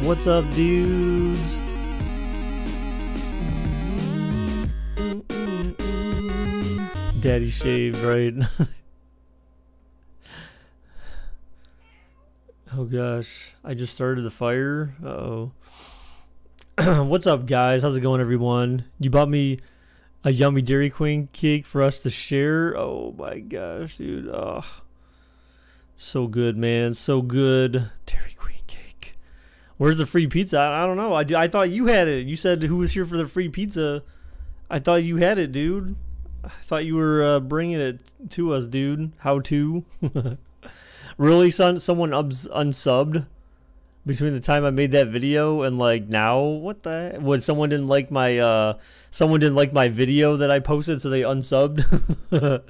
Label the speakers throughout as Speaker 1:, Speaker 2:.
Speaker 1: What's up, dudes? Daddy shaved, right? Oh gosh, I just started the fire. Uh-oh. What's up, guys? How's it going, everyone? You bought me a yummy Dairy Queen cake for us to share. Oh my gosh, dude. Oh, so good, man. So good. Dairy Queen cake. Where's the free pizza? I don't know. I thought you had it. You said who was here for the free pizza. I thought you had it, dude. I thought you were bringing it to us, dude. How to? Really, son? Someone unsubbed between the time I made that video and like now? What the heck? What, someone didn't like my video that I posted, so they unsubbed?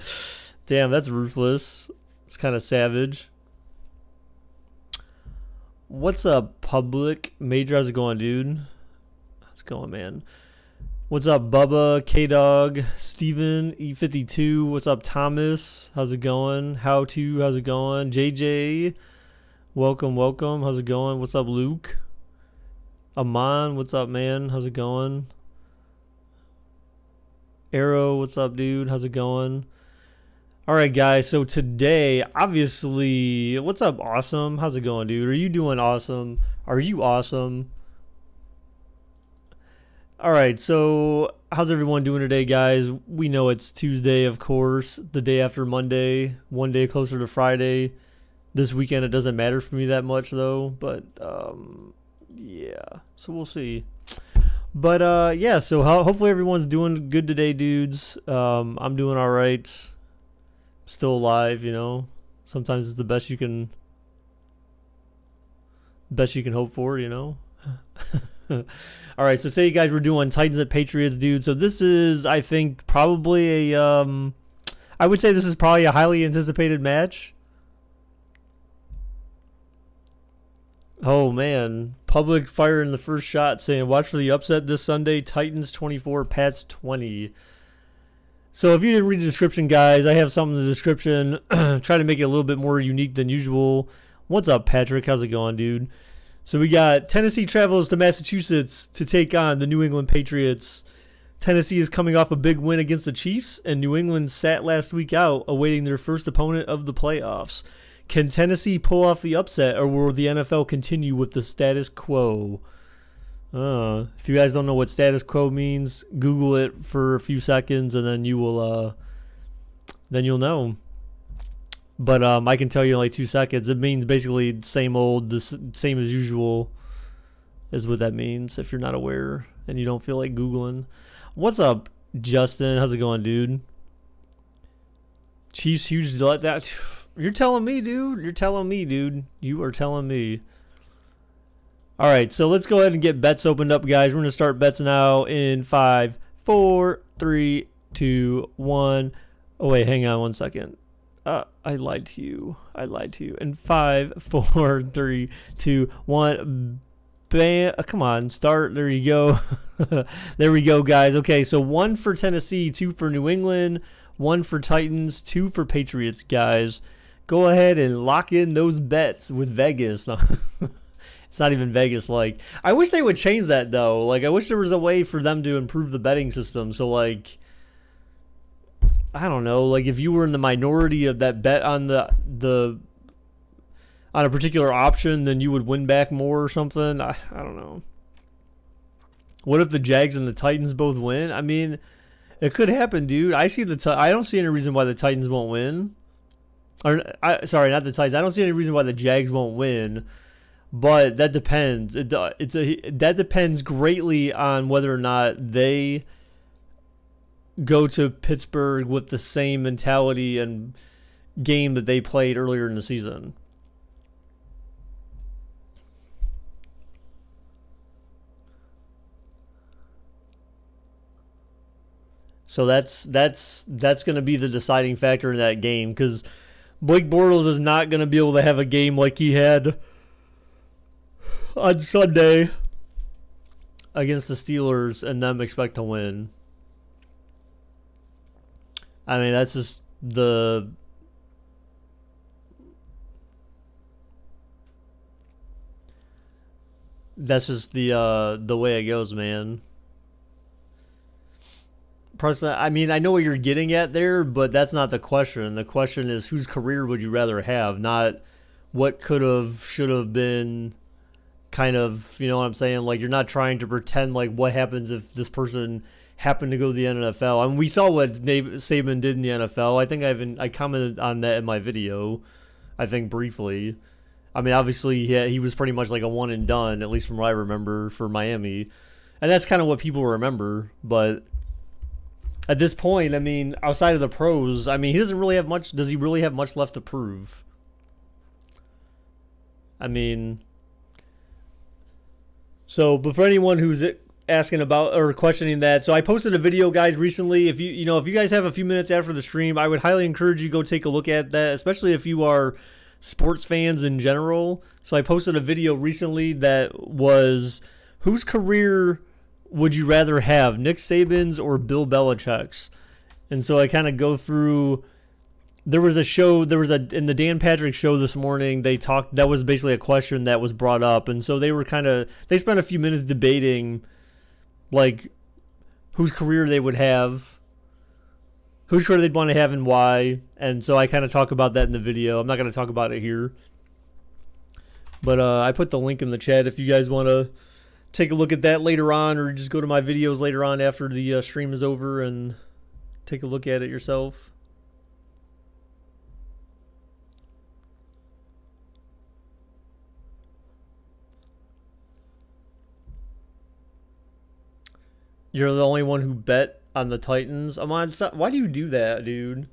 Speaker 1: Damn, that's ruthless. It's kind of savage. What's up, public? Major, how's it going, dude? How's it going, man? What's up, Bubba, K-Dog, Steven, E52, what's up, Thomas, how's it going? How's it going? JJ, welcome, how's it going? What's up, Luke? Aman, what's up, man? How's it going? Arrow, what's up, dude? How's it going? Alright, guys, so today, obviously, what's up, Awesome? How's it going, dude? Are you doing awesome? Are you awesome? Alright, so how's everyone doing today, guys? We know it's Tuesday, of course, the day after Monday, one day closer to Friday. This weekend, it doesn't matter for me that much, though, but, yeah, so we'll see. But, yeah, so hopefully everyone's doing good today, dudes. I'm doing alright. Still alive, you know. Sometimes it's the best you can hope for, you know. All right, so say you guys were doing Titans at Patriots, dude. So this is, I think, probably a I would say this is probably a highly anticipated match. Oh man, public fire in the first shot saying watch for the upset this Sunday, Titans 24, Pats 20. So if you didn't read the description, guys, I have something in the description. Try to make it a little bit more unique than usual. What's up, Patrick? How's it going, dude? So we got Tennessee travels to Massachusetts to take on the New England Patriots. Tennessee is coming off a big win against the Chiefs, and New England sat last week out, awaiting their first opponent of the playoffs. Can Tennessee pull off the upset, or will the NFL continue with the status quo? If you guys don't know what status quo means, Google it for a few seconds, and then you'll know. But I can tell you in like 2 seconds. It means basically same old, the same as usual is what that means if you're not aware and you don't feel like Googling. What's up, Justin? How's it going, dude? Chiefs huge letdown. You're telling me, dude. You're telling me, dude. You are telling me. All right, so let's go ahead and get bets opened up, guys. We're going to start bets now in 5, 4, 3, 2, 1. Oh, wait, hang on 1 second. I lied to you. In 5, 4, 3, 2, 1. Bam. Come on, start. There you go. There we go, guys. Okay, so 1 for Tennessee, 2 for New England, 1 for Titans, 2 for Patriots, guys. Go ahead and lock in those bets with Vegas. It's not even Vegas-like. I wish they would change that, though. Like, I wish there was a way for them to improve the betting system. So, like, I don't know, like if you were in the minority of that bet on on a particular option, then you would win back more or something. I don't know. What if the Jags and the Titans both win? I mean, it could happen, dude. I don't see any reason why the Titans won't win. Sorry, not the Titans. I don't see any reason why the Jags won't win. But that depends. That depends greatly on whether or not they go to Pittsburgh with the same mentality and game that they played earlier in the season. So that's going to be the deciding factor in that game, because Blake Bortles is not going to be able to have a game like he had on Sunday against the Steelers and them expect to win. I mean, that's just the That's just the way it goes, man. Personally, I mean, I know what you're getting at there, but that's not the question. The question is, whose career would you rather have, not what could have, should have been, kind of, you know what I'm saying? Like, you're not trying to pretend like what happens if this person happened to go to the NFL. I mean, we saw what Saban did in the NFL. I think I commented on that in my video, I think briefly. I mean, obviously, he was pretty much like a one and done, at least from what I remember, for Miami. And that's kind of what people remember, but at this point, I mean, outside of the pros, I mean, he doesn't really have much. Does he really have much left to prove? I mean, so, but for anyone who's asking about or questioning that, so I posted a video, guys, recently. If you know, if you guys have a few minutes after the stream, I would highly encourage you to go take a look at that, especially if you are sports fans in general. So I posted a video recently that was, whose career would you rather have, Nick Saban's or Bill Belichick's? And so I kind of go through. There was in the Dan Patrick show this morning, they talked, that was basically a question that was brought up, and so they spent a few minutes debating like whose career they would have, whose career they'd want to have and why. And so I kind of talk about that in the video. I'm not going to talk about it here, but I put the link in the chat if you guys want to take a look at that later on, or just go to my videos later on after the stream is over and take a look at it yourself. You're the only one who bet on the Titans. I'm on. Stop. Why do you do that, dude?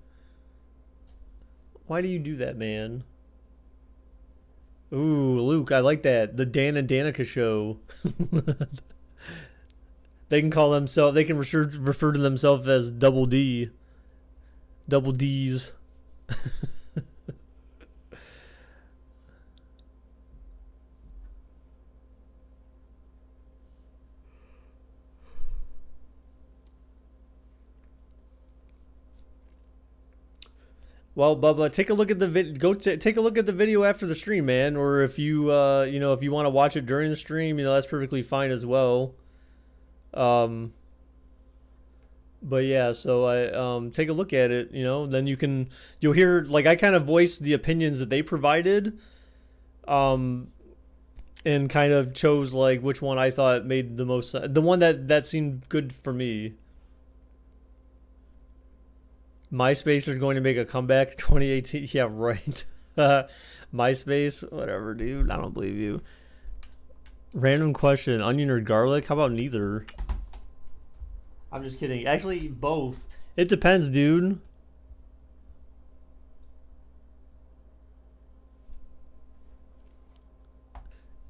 Speaker 1: Why do you do that, man? Ooh, Luke, I like that. The Dan and Danica show. They can call themselves. They can refer to themselves as Double D. Double D's. Well, Bubba, take a look at the take a look at the video after the stream, man. Or if you you know, if you want to watch it during the stream, you know, that's perfectly fine as well. But yeah, so I take a look at it, you know, then you'll hear, like, I kind of voiced the opinions that they provided, and kind of chose like which one I thought made the most sense, the one that seemed good for me. MySpace is going to make a comeback 2018. Yeah, right. MySpace, whatever, dude. I don't believe you. Random question: onion or garlic? How about neither? I'm just kidding. Actually, both. It depends, dude.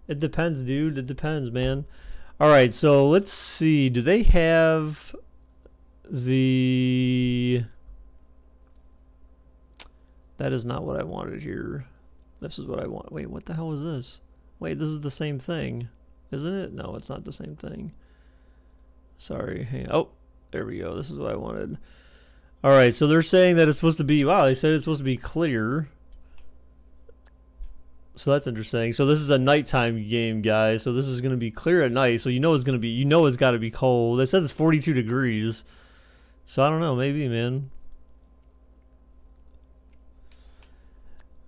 Speaker 1: It depends, dude. It depends, man. All right, so let's see. Do they have the... That is not what I wanted here. This is what I want. Wait, what the hell is this? Wait, this is the same thing, isn't it? No, it's not the same thing. Sorry. Oh, there we go. This is what I wanted. All right, so they're saying that it's supposed to be, wow, they said it's supposed to be clear. So that's interesting. So this is a nighttime game, guys. So this is going to be clear at night. So you know it's going to be, you know it's got to be cold. It says it's 42 degrees. So I don't know, maybe, man.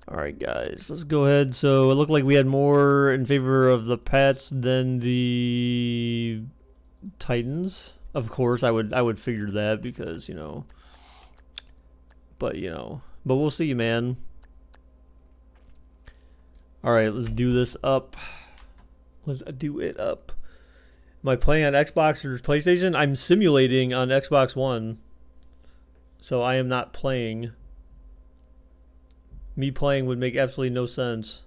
Speaker 1: All right, guys, let's go ahead. So it looked like we had more in favor of the Pats than the Titans. Of course, I would figure that because, you know, but we'll see, man. All right, let's do this up. Let's do it up. Am I playing on Xbox or PlayStation? I'm simulating on Xbox One. So I am not playing. Me playing would make absolutely no sense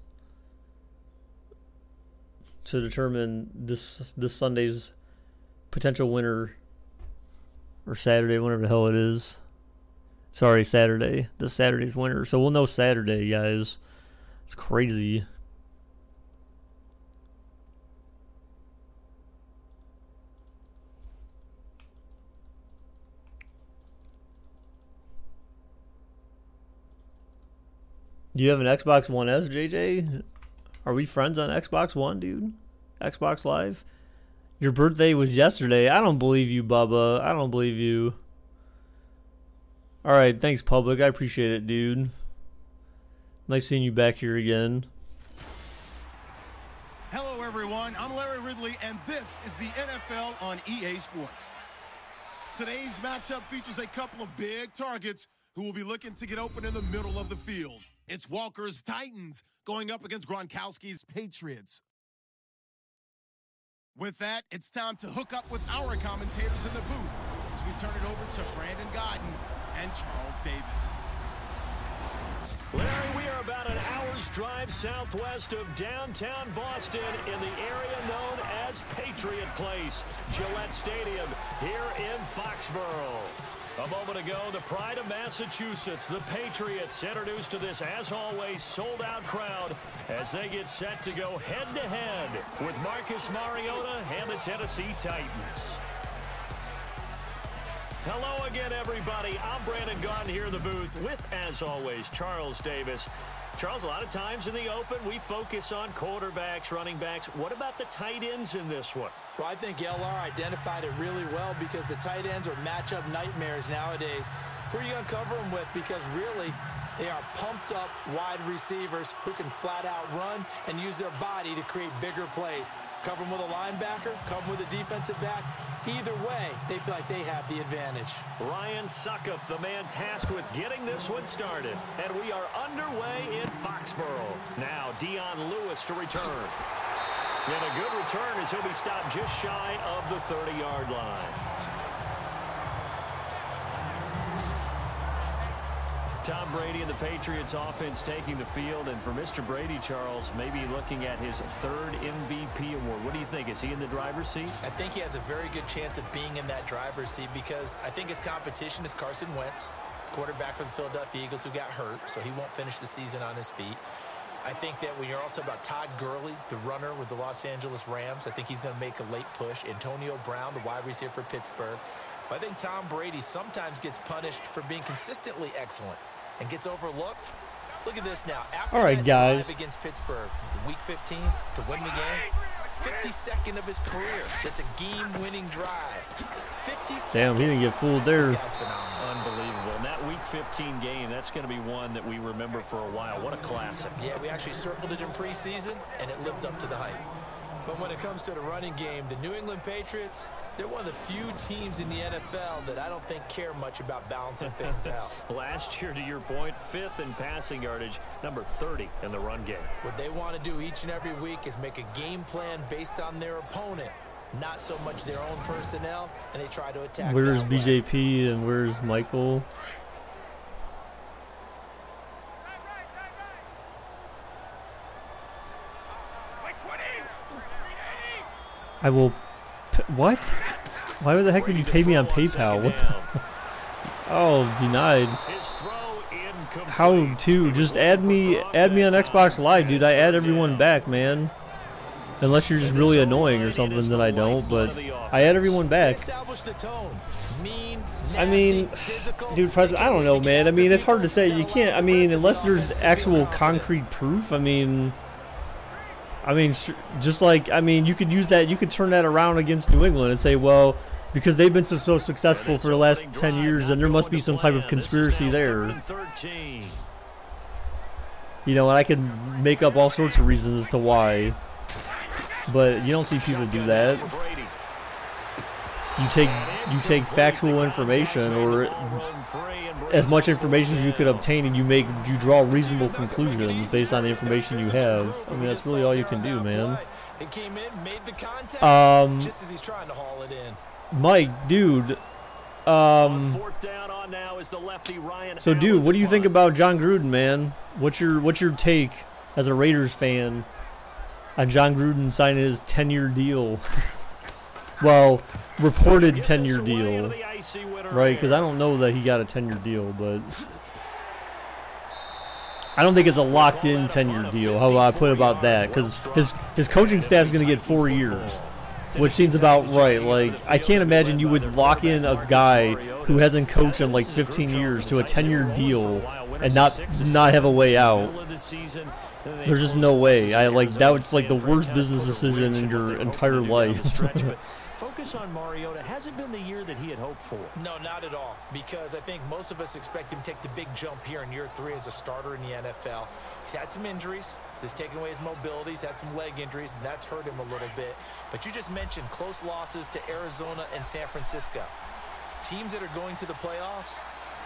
Speaker 1: to determine this Sunday's potential winner, or Saturday, whatever the hell it is. Sorry, Saturday. This Saturday's winner. So we'll know Saturday, guys. It's crazy. Do you have an Xbox One S, JJ? Are we friends on Xbox One, dude? Xbox Live? Your birthday was yesterday. I don't believe you, Bubba. I don't believe you. All right, thanks, Public. I appreciate it, dude. Nice seeing you back here again.
Speaker 2: Hello, everyone. I'm Larry Ridley, and this is the NFL on EA Sports. Today's matchup features a couple of big targets who will be looking to get open in the middle of the field. It's Walker's Titans going up against Gronkowski's Patriots. With that, it's time to hook up with our commentators in the booth as we turn it over to Brandon Godden and Charles Davis.
Speaker 3: Larry, we are about an hour's drive southwest of downtown Boston in the area known as Patriot Place, Gillette Stadium, here in Foxborough. A moment ago, the pride of Massachusetts, the Patriots, introduced to this, as always, sold-out crowd as they get set to go head-to-head with Marcus Mariota and the Tennessee Titans. Hello again, everybody. I'm Brandon Gaudin here in the booth with, as always, Charles Davis. Charles, a lot of times in the open, we focus on quarterbacks, running backs. What about the tight ends in this one?
Speaker 4: Well, I think LR identified it really well because the tight ends are matchup nightmares nowadays. Who are you going to cover them with? Because really, they are pumped up wide receivers who can flat out run and use their body to create bigger plays. Cover them with a linebacker, cover them with a defensive back. Either way, they feel like they have the advantage.
Speaker 3: Ryan Suckup, the man tasked with getting this one started. And we are underway in Foxborough. Now, Dion Lewis to return. And a good return as he'll be stopped just shy of the 30-yard line. Tom Brady and the Patriots offense taking the field, and for Mr. Brady, Charles, maybe looking at his third MVP award. What do you think? Is he in the driver's seat?
Speaker 4: I think he has a very good chance of being in that driver's seat because I think his competition is Carson Wentz, quarterback for the Philadelphia Eagles, who got hurt, so he won't finish the season on his feet. I think that when you're also about Todd Gurley, the runner with the Los Angeles Rams, I think he's going to make a late push. Antonio Brown, the wide receiver for Pittsburgh. But I think Tom Brady sometimes gets punished for being consistently excellent and gets overlooked. Look at this now. After
Speaker 1: all right,
Speaker 4: that
Speaker 1: guys.
Speaker 4: drive against Pittsburgh, week 15, to win the game, 52nd of his career. That's a game-winning drive. 52nd.
Speaker 1: Damn, he didn't get fooled there.
Speaker 4: This guy's phenomenal.
Speaker 3: Unbelievable. And that week 15 game, that's going to be one that we remember for a while. What a classic.
Speaker 4: Yeah, we actually circled it in preseason, and it lived up to the hype. But when it comes to the running game, the New England Patriots, they're one of the few teams in the NFL that I don't think care much about balancing things out.
Speaker 3: Last year, to your point, 5th in passing yardage, number 30 in the run game.
Speaker 4: What they want to do each and every week is make a game plan based on their opponent, not so much their own personnel, and they try to attack.
Speaker 1: Where's BJP and where's Michael? I will. What? Why the heck would you pay me on PayPal? What the? Oh, denied. How to? Just add me on Xbox Live, dude. I add everyone back, man. Unless you're just really annoying or something that I don't, but I add everyone back. I mean, dude, President, I don't know, man. I mean, it's hard to say. You can't. I mean, unless there's actual concrete proof. I mean, just like, you could use that, you could turn that around against New England and say, well, because they've been so successful for the last 10 years, and there must be some type of conspiracy there. You know, and I could make up all sorts of reasons as to why. But you don't see people do that. You take factual information, or as much information as you could obtain, and you draw reasonable conclusions based on the information you have. I mean, that's really all you can do, man.
Speaker 4: Just as he's trying to haul it in.
Speaker 1: Mike, dude. So, dude, what do you think about John Gruden, man? What's your take as a Raiders fan on John Gruden signing his 10-year deal? Well, reported 10-year deal, right? Because I don't know that he got a 10-year deal, but I don't think it's a locked-in 10-year deal. How about I put about that? Because his coaching staff is going to get 4 years, which seems about right. Like, I can't imagine you would lock in a guy who hasn't coached in like 15 years to a 10-year deal and not have a way out. There's just no way. That was like the worst business decision in your entire life.
Speaker 3: Focus on Mariota. Hasn't been the year that he had hoped for.
Speaker 4: No, not at all. Because I think most of us expect him to take the big jump here in year 3 as a starter in the NFL. He's had some injuries. That's taken away his mobility. He's had some leg injuries, and that's hurt him a little bit. But you just mentioned close losses to Arizona and San Francisco. Teams that are going to the playoffs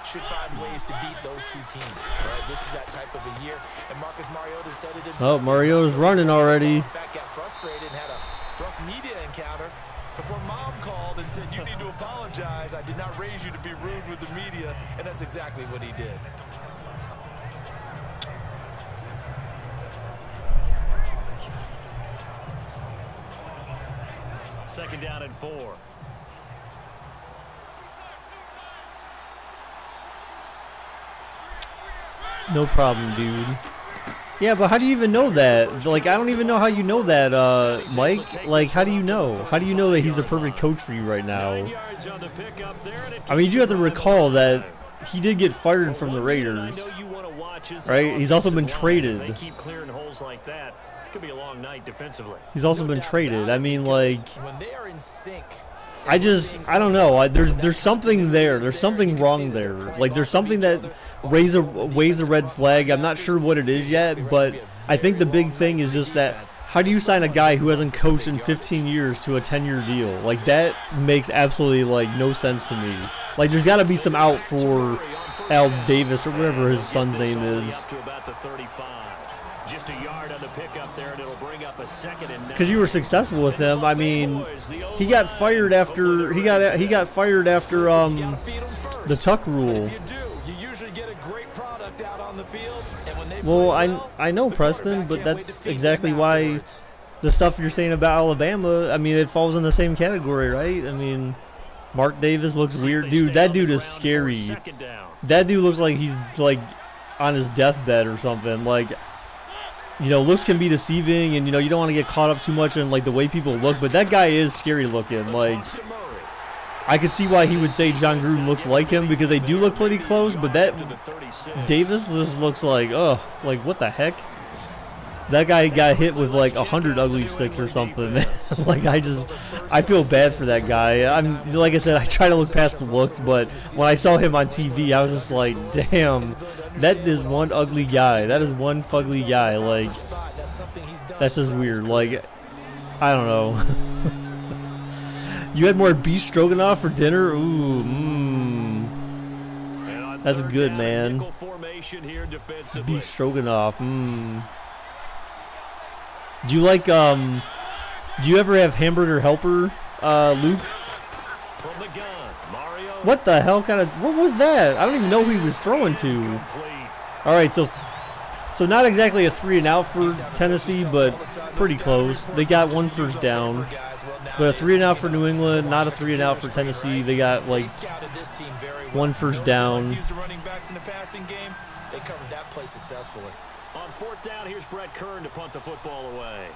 Speaker 4: should find ways to beat those two teams. Right? This is that type of a year. And Marcus Mariota said it himself.
Speaker 1: Oh, Mariota's running already.
Speaker 4: In fact, got frustrated and had a rough media encounter before Mom called and said, you need to apologize. I did not raise you to be rude with the media. And that's exactly what he did.
Speaker 3: Second down and 4.
Speaker 1: No problem, dude. Yeah, but how do you even know that? Like, I don't even know how you know that, Mike. Like, how do you know? How do you know that he's the perfect coach for you right now? I mean, you do have to recall that he did get fired from the Raiders, right? He's also been traded.
Speaker 3: They keep clearing holes like that. Could be a long night defensively.
Speaker 1: He's also been traded. I mean, like,
Speaker 4: when they are in sync,
Speaker 1: I don't know. There's something there. There's something wrong there. Like, there's something that waves a red flag. I'm not sure what it is yet, but I think the big thing is just that how do you sign a guy who hasn't coached in 15 years to a 10-year deal? Like, that makes absolutely, like, no sense to me. Like, there's got to be some out for Al Davis or whatever his son's name is.
Speaker 3: Just a yard on the pickup there, and it'll bring up a second and 9.
Speaker 1: Because you were successful with him. I mean, he got fired after the tuck rule. Well, I know, Preston, but that's exactly why the stuff you're saying about Alabama, I mean, it falls in the same category, right? I mean, Mark Davis looks weird. Dude, that dude is scary. That dude looks like he's, like, on his deathbed or something. Like, you know, looks can be deceiving, and, you know, you don't want to get caught up too much in, like, the way people look, but that guy is scary looking. Like, I could see why he would say John Gruden looks like him, because they do look pretty close, but that Davis just looks like, ugh, like, what the heck? That guy got hit with, like, 100 ugly sticks or something, man. Like, I feel bad for that guy. Like I said, I try to look past the looks, but when I saw him on TV, I was just like, damn, that is one ugly guy. That is one fugly guy. Like, that's just weird. Like, I don't know. You had more beef stroganoff for dinner? Ooh, that's good, man. Beef stroganoff, Do you like, do you ever have hamburger helper, Luke? What the hell kind of, what was that? I don't even know who he was throwing to. All right, so not exactly a 3-and-out for Tennessee, but pretty close. They got one first down, but a 3-and-out for New England, not a 3-and-out for Tennessee. They got, like, one first down.
Speaker 4: They covered that play successfully.
Speaker 3: On fourth down, here's Brett Kern to punt the football away.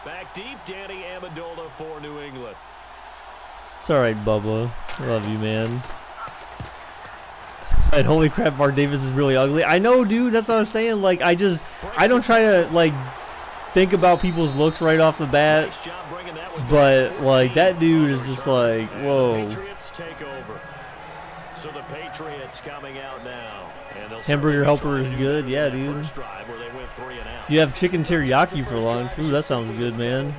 Speaker 3: Back deep, Danny Amendola for New England.
Speaker 1: It's all right, Bubba. I love you, man. And holy crap, Mark Davis is really ugly. I know, dude. That's what I was saying. Like, I don't try to, like, think about people's looks right off the bat. But, like, that dude is just like, whoa.
Speaker 3: So the Patriots coming out now.
Speaker 1: Hamburger helper is good. Yeah, dude. You have chicken teriyaki for lunch. Ooh, that sounds good, man.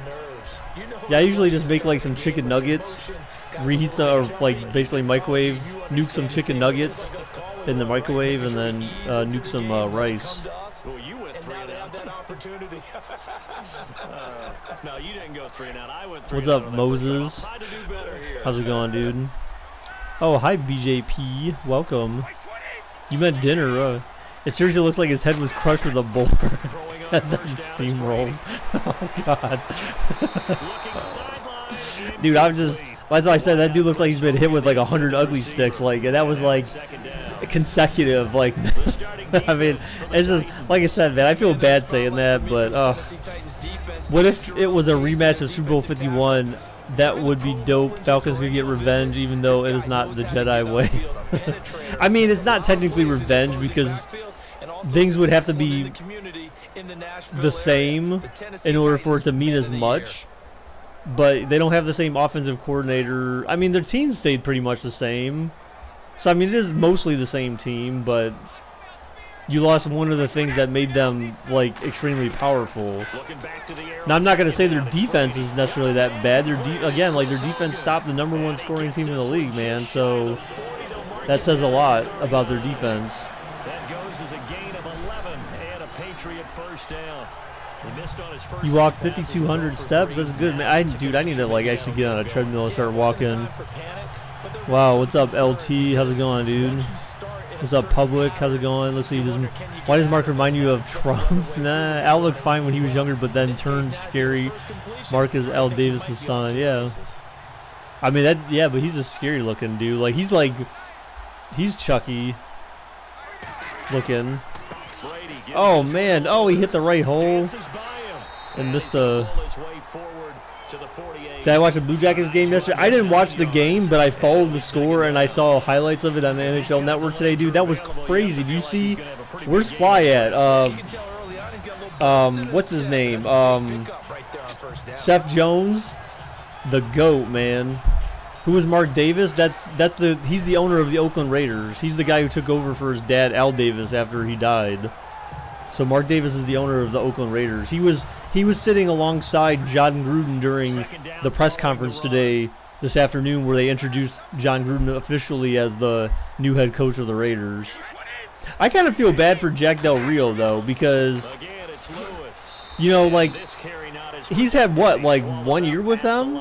Speaker 1: Yeah, I usually just make, like, some chicken nuggets, reheat some, or, like, basically microwave, nuke some chicken nuggets in the microwave, and then nuke some rice.
Speaker 3: No, you didn't go 3-and-out. I went 3-and-out.
Speaker 1: What's up, Moses? How's it going, dude? Oh, hi, BJP. Welcome. You meant dinner. It seriously looks like his head was crushed with a boulder. That steamrolled. Oh, God. Dude, that's why I said that dude looks like he's been hit with, like, 100 ugly sticks. Like, and that was, like, consecutive. Like, I mean, it's just, like I said, man, I feel bad saying that, but, what if it was a rematch of Super Bowl 51? That would be dope. Falcons could get revenge, even though it is not the Jedi way. I mean, it's not technically revenge because things would have to be the same in order for it to mean as much. But they don't have the same offensive coordinator. I mean, their team stayed pretty much the same. So, I mean, it is mostly the same team, but you lost one of the things that made them, like, extremely powerful. Now, I'm not going to say their defense is necessarily that bad. Again, like, their defense stopped the #1 scoring team in the league, man. So, that says a lot about their defense.
Speaker 3: That goes as a gain of 11 and a Patriot first down. He missed on his first.
Speaker 1: You walked 5,200 steps. That's good, man. Dude, I need to, like, actually get on a treadmill and start walking. Wow, what's up, LT? How's it going, dude? What's up, Public? How's it going? Let's see. Why does Mark remind you of Trump? Nah, Al looked fine when he was younger, but then turned scary. Mark is Al Davis' son. Yeah. I mean, that. Yeah, but he's a scary looking dude. Like, he's Chucky looking. Oh, man. Oh, he hit the right hole and missed the. Did I watch the Blue Jackets game yesterday? I didn't watch the game, but I followed the score and I saw highlights of it on the NHL Network today, dude. That was crazy. Do you see? Where's Fly at? What's his name? Seth Jones, the GOAT, man. Who was Mark Davis? He's the owner of the Oakland Raiders. He's the guy who took over for his dad, Al Davis, after he died. So Mark Davis is the owner of the Oakland Raiders. He was sitting alongside John Gruden during the press conference this afternoon, where they introduced John Gruden officially as the new head coach of the Raiders. I kind of feel bad for Jack Del Rio, though, because, you know, like, he's had, what, like 1 year with them?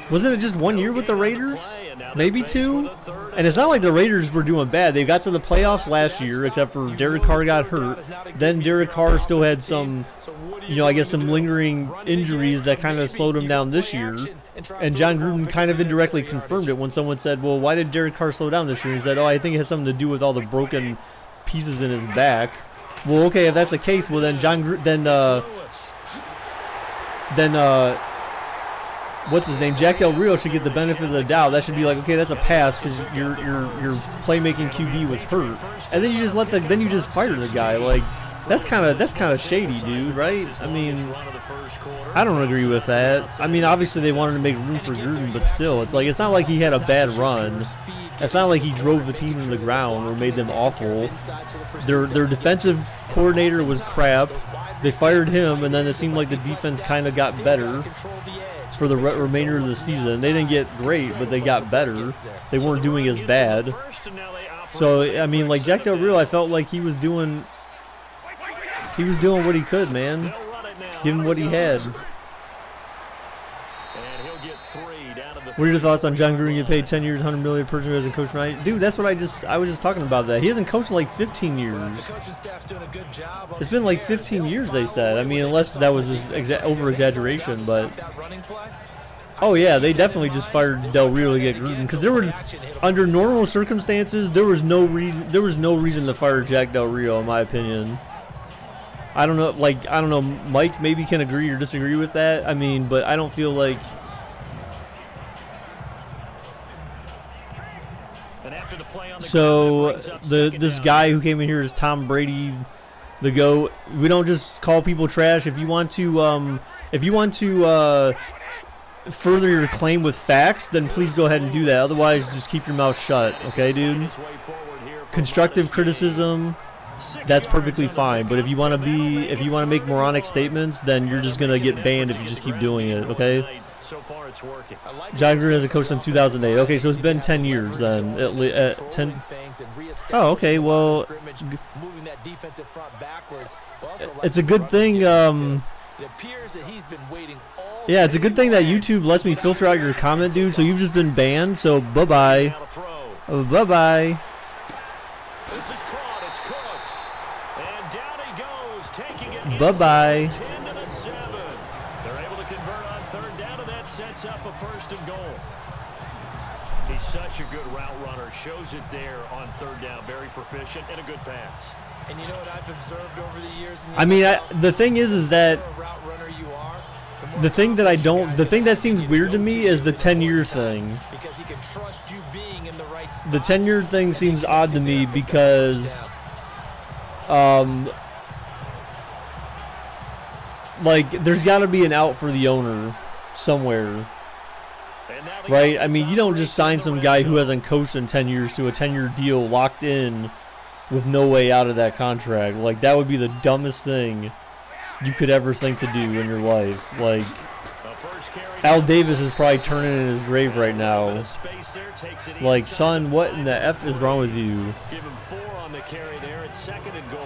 Speaker 1: Wasn't it just 1 year with the Raiders? Maybe 2? And it's not like the Raiders were doing bad. They got to the playoffs last year, except for Derek Carr got hurt. Then Derek Carr still had some, you know, I guess some lingering injuries that kind of slowed him down this year. And John Gruden kind of indirectly confirmed it when someone said, well, why did Derek Carr slow down this year? He said, oh, I think it has something to do with all the broken pieces in his back. Well, okay, if that's the case, well, then what's his name? Jack Del Rio should get the benefit of the doubt. That should be like, okay, that's a pass because your playmaking QB was hurt, and then you just fire the guy. Like, that's kind of shady, dude, right? I mean, I don't agree with that. I mean, obviously they wanted to make room for Gruden, but still, it's not like he had a bad run. It's not like he drove the team to the ground or made them awful. Their defensive coordinator was crap. They fired him, and then it seemed like the defense kind of got better for the remainder of the season. They didn't get great, but they got better. They weren't doing as bad. So, I mean, like, Jack Del Rio, I felt like he was doing what he could, man. Given what he had. What are your thoughts on John Gruden getting paid 10 years, $100 million per person who hasn't coached right? Dude, that's what I was just talking about that. He hasn't coached in like 15 years. It's been like 15 years, they said. I mean, unless that was just over-exaggeration, but... Oh, yeah, they definitely just fired Del Rio to get Gruden. Because under normal circumstances, there was no reason to fire Jack Del Rio, in my opinion. I don't know, Mike maybe can agree or disagree with that. I mean, but I don't feel like... So this guy who came in here is Tom Brady, the GOAT. We don't just call people trash. If you want to further your claim with facts, then please go ahead and do that. Otherwise, just keep your mouth shut, okay, dude? Constructive criticism, that's perfectly fine. But if you want to make moronic statements, then you're just gonna get banned if you just keep doing it, okay? So far it's working. John Gruden has a coach in 2008. Okay, so it's been 10 years then. 10. Oh, okay. Well, it's a good thing. Yeah, it's a good thing that YouTube lets me filter out your comment, dude. So you've just been banned. So bye-bye. Bye-bye.
Speaker 3: This is caught. It's Cooks. And down he goes, taking it.
Speaker 1: Bye-bye.
Speaker 3: Sets up a first and goal. He's such a good route runner. Shows it there on third down. Very proficient and a good pass.
Speaker 4: And you know what I've observed over the years?
Speaker 1: I mean, the thing is that the thing that seems weird to me is the 10-year thing.
Speaker 4: Because he can trust you being in the right spot.
Speaker 1: The 10-year thing seems odd to me because like, there's got to be an out for the owner somewhere, right? I mean, you don't just sign some guy who hasn't coached in 10 years to a 10-year deal locked in with no way out of that contract. Like, that would be the dumbest thing you could ever think to do in your life. Like, Al Davis is probably turning in his grave right now. Like, son, what in the F is wrong with you?
Speaker 3: Give him 4 on the carry there. It's 2nd and goal.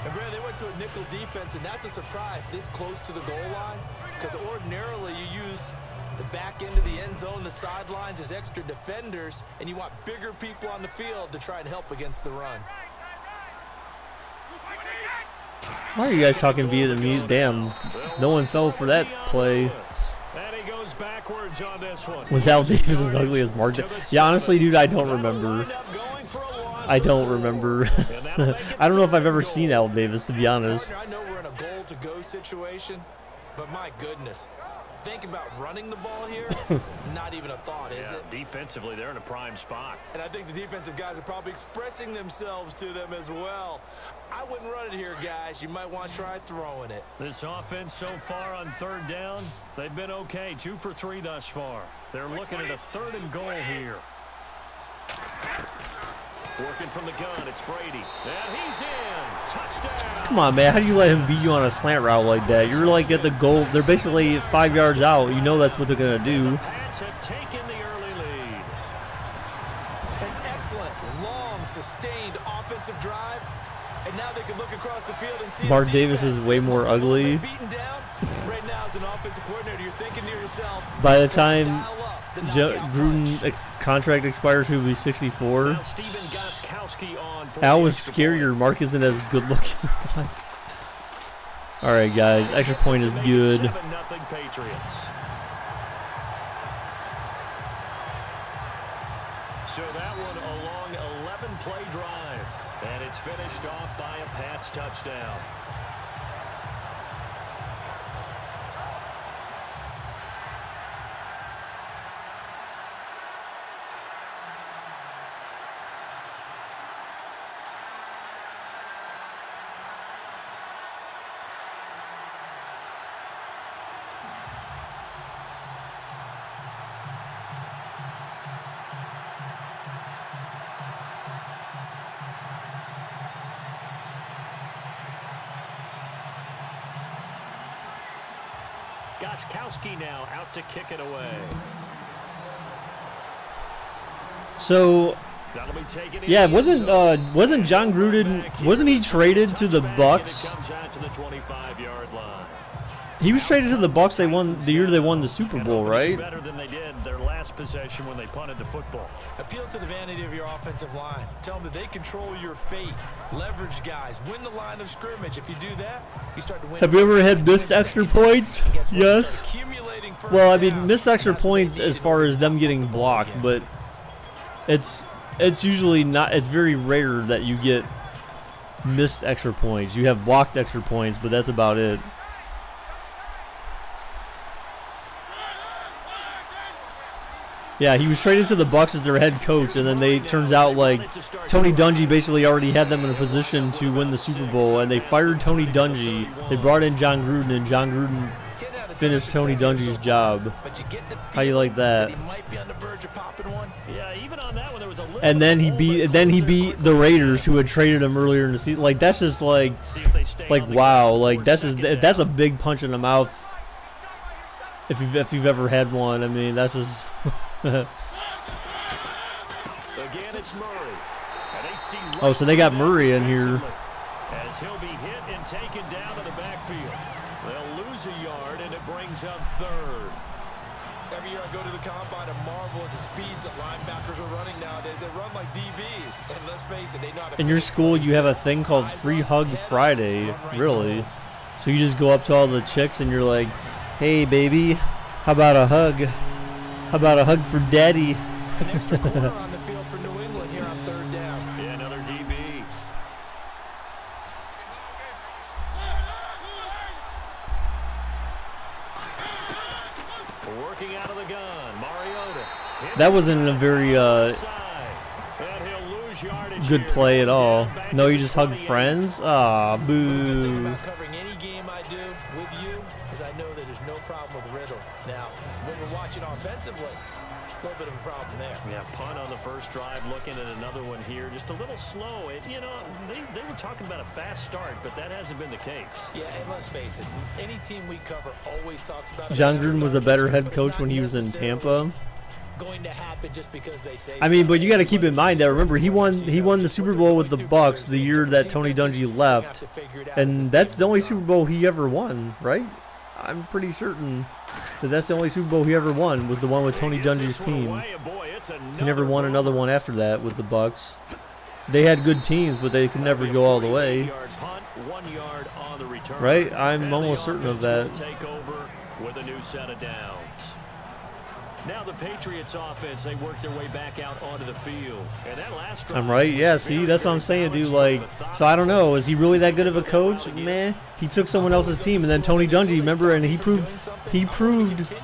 Speaker 4: And Brad, they went to a nickel defense, and that's a surprise this close to the goal line, because ordinarily you use the back end of the end zone, the sidelines as extra defenders, and you want bigger people on the field to try and help against the run.
Speaker 1: Why are you guys talking Vietnamese? Damn, no one fell for that play.
Speaker 3: And he goes backwards on this one.
Speaker 1: Was Al Davis as ugly as Mark? Yeah, honestly, dude, I don't remember. I don't remember. I don't know if I've ever seen Al Davis, to be honest.
Speaker 4: I know we're in a goal-to-go situation, but my goodness. Think about running the ball here. Not even a thought, is it?
Speaker 3: Defensively, they're in a prime spot.
Speaker 4: And I think the defensive guys are probably expressing themselves to them as well. I wouldn't run it here, guys. You might want to try throwing it.
Speaker 3: This offense so far on 3rd down, they've been okay. 2 for 3 thus far. They're looking at a 3rd and goal here. Working from the gun, it's Brady. And he's in. Touchdown.
Speaker 1: Come on, man. How do you let him beat you on a slant route like that? You're like at the goal. They're basically 5 yards out. You know that's what they're going to do.
Speaker 3: The Pats have taken the early lead.
Speaker 4: An excellent, long, sustained offensive drive. And now they can look across the field and see
Speaker 1: Mark Davis is way more ugly.
Speaker 4: Right now, as an offensive coordinator, you're thinking to yourself,
Speaker 1: by the time Gruden's contract expires, he will be 64. Al was scarier. Mark isn't as good looking. All right, guys. Extra point is good.
Speaker 3: So that one a long 11-play drive, and it's finished off by a Pats touchdown. Goskowski now out to kick it away.
Speaker 1: So, yeah, wasn't John Gruden, wasn't he traded to the Bucks? He was traded to the Bucks. They won the year they won the Super Bowl, right?
Speaker 3: Better than they did their last possession when they punted the football.
Speaker 4: Appeal to the vanity of your offensive line. Tell them that they control your fate. Leverage guys. Win the line of scrimmage. If you do that, you start to win.
Speaker 1: Have you ever had missed extra points? Yes. Well, I mean, missed extra points as far as them getting blocked, but it's usually not. It's very rare that you get missed extra points. You have blocked extra points, but that's about it. Yeah, he was traded to the Bucks as their head coach, and then turns out like Tony Dungy basically already had them in a position to win the Super Bowl, and they fired Tony Dungy. They brought in John Gruden, and John Gruden finished Tony Dungy's job. How you like that? And then he beat the Raiders, who had traded him earlier in the season. Like, that's just like wow, like that's a big punch in the mouth. If you've ever had one, I mean, that's just.
Speaker 3: Again, it's Murray.
Speaker 1: Oh, so they got Murray in here.
Speaker 3: As he'll be hit and taken down to the backfield. They'll lose a yard, and it brings up 3rd.
Speaker 4: Every year I go to the combine and marvel at the speeds that linebackers are running nowadays. They run like DBs, and let's face it, they know how to.
Speaker 1: In your school, you have a thing called Free Hug Friday, really? So you just go up to all the chicks and you're like, "Hey, baby, how about a hug? How about a hug for daddy?"
Speaker 4: An extra corner on the field for New England here on 3rd down.
Speaker 3: Yeah, another DB. Working out of the gun, Mariota.
Speaker 1: That wasn't a very good play at all. No, you just hug friends? Ah, boo.
Speaker 4: Covering any game I do, that there's no problem with Riddle. Now, when we're watching offensively, a little bit of a problem there.
Speaker 3: Yeah, punt on the first drive, looking at another one here. Just a little slow. They were talking about a fast start, but that hasn't been the case.
Speaker 4: Yeah, and let's face it, any team we cover always talks about
Speaker 1: John Gruden was a better head coach when he was in Tampa.
Speaker 4: Going to happen just because they say
Speaker 1: I mean, but you got to keep in mind that, remember, he won the Super Bowl with the Bucs the year that Tony Dungy left, and that's the only Super Bowl he ever won, right? I'm pretty certain that that's the only Super Bowl he ever won, was the one with Tony Dungy's team. He never won another one after that with the Bucs. They had good teams, but they could never go all the way. Right? I'm almost certain of that.
Speaker 3: Take over with a new set of downs. Now the Patriots offense, they work their way back out onto the field. And that last drive,
Speaker 1: I'm right. Yeah, see, that's what I'm saying, dude. Like, so I don't know. Is he really that good of a coach? Man, he took someone else's team, and then Tony Dungy, remember, and he proved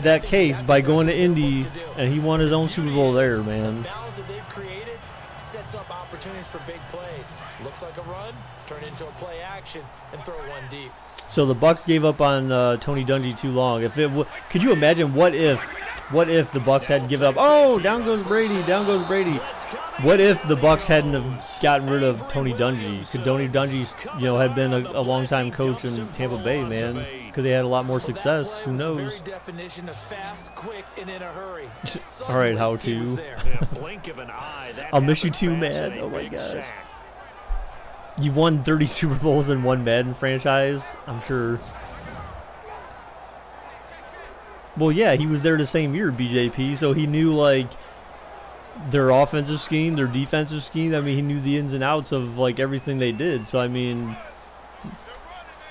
Speaker 1: that case by going to Indy, and he won his own Super Bowl there, man.
Speaker 4: The balance that they've created sets up opportunities for big plays. Looks like a run, turn into a play action, and throw one deep.
Speaker 1: So the Bucs gave up on Tony Dungy too long. Could you imagine what if the Bucs had given up? Oh, down goes Brady, down goes Brady. What if the Bucs hadn't have gotten rid of Tony Dungy? Could Tony Dungy, had been a long-time coach in Tampa Bay, man? Could they had a lot more success? Who knows?
Speaker 4: Definition of fast, quick, and in a hurry.
Speaker 1: All right, how to? I'll miss you too, man. Oh my gosh. You've won 30 Super Bowls in one Madden franchise, I'm sure. Well, yeah, he was there the same year, BJP, so he knew, like, their offensive scheme, their defensive scheme. I mean, he knew the ins and outs of, like, everything they did. So, I mean,